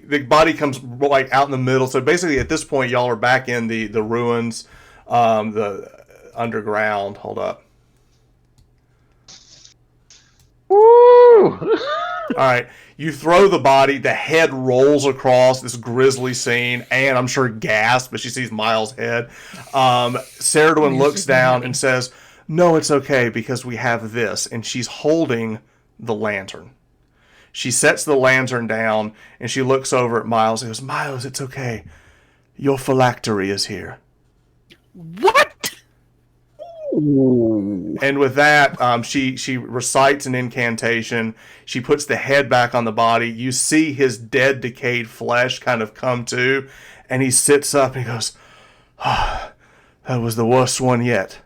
comes like out in the middle. So basically, at this point, y'all are back in the ruins, the underground. Hold up. Woo! All right, you throw the body. The head rolls across this grisly scene, and I'm sure gasps, but she sees Miles' head. Sarah Dwyn looks down and says, "No, it's okay because we have this," and she's holding the lantern. She sets the lantern down, and she looks over at Miles and goes, "Miles, it's okay. Your phylactery is here." What? Ooh. And with that, she recites an incantation. She puts the head back on the body. You see his dead, decayed flesh kind of come to, and he sits up and he goes, "Oh, that was the worst one yet."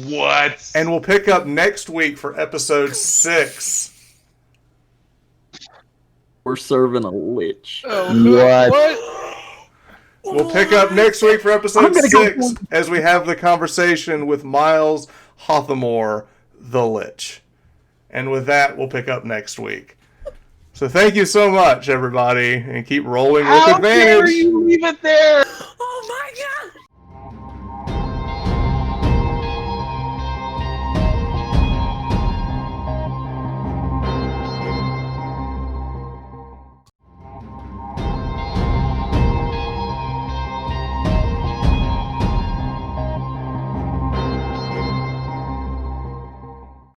What? And we'll pick up next week for episode 6. We're serving a lich. Oh, no. What? We'll pick up next week for episode I'm gonna go 6 as we have the conversation with Miles Hothamore, the Lich. And with that, we'll pick up next week. So thank you so much, everybody, and keep rolling with How advantage. dare you leave it there?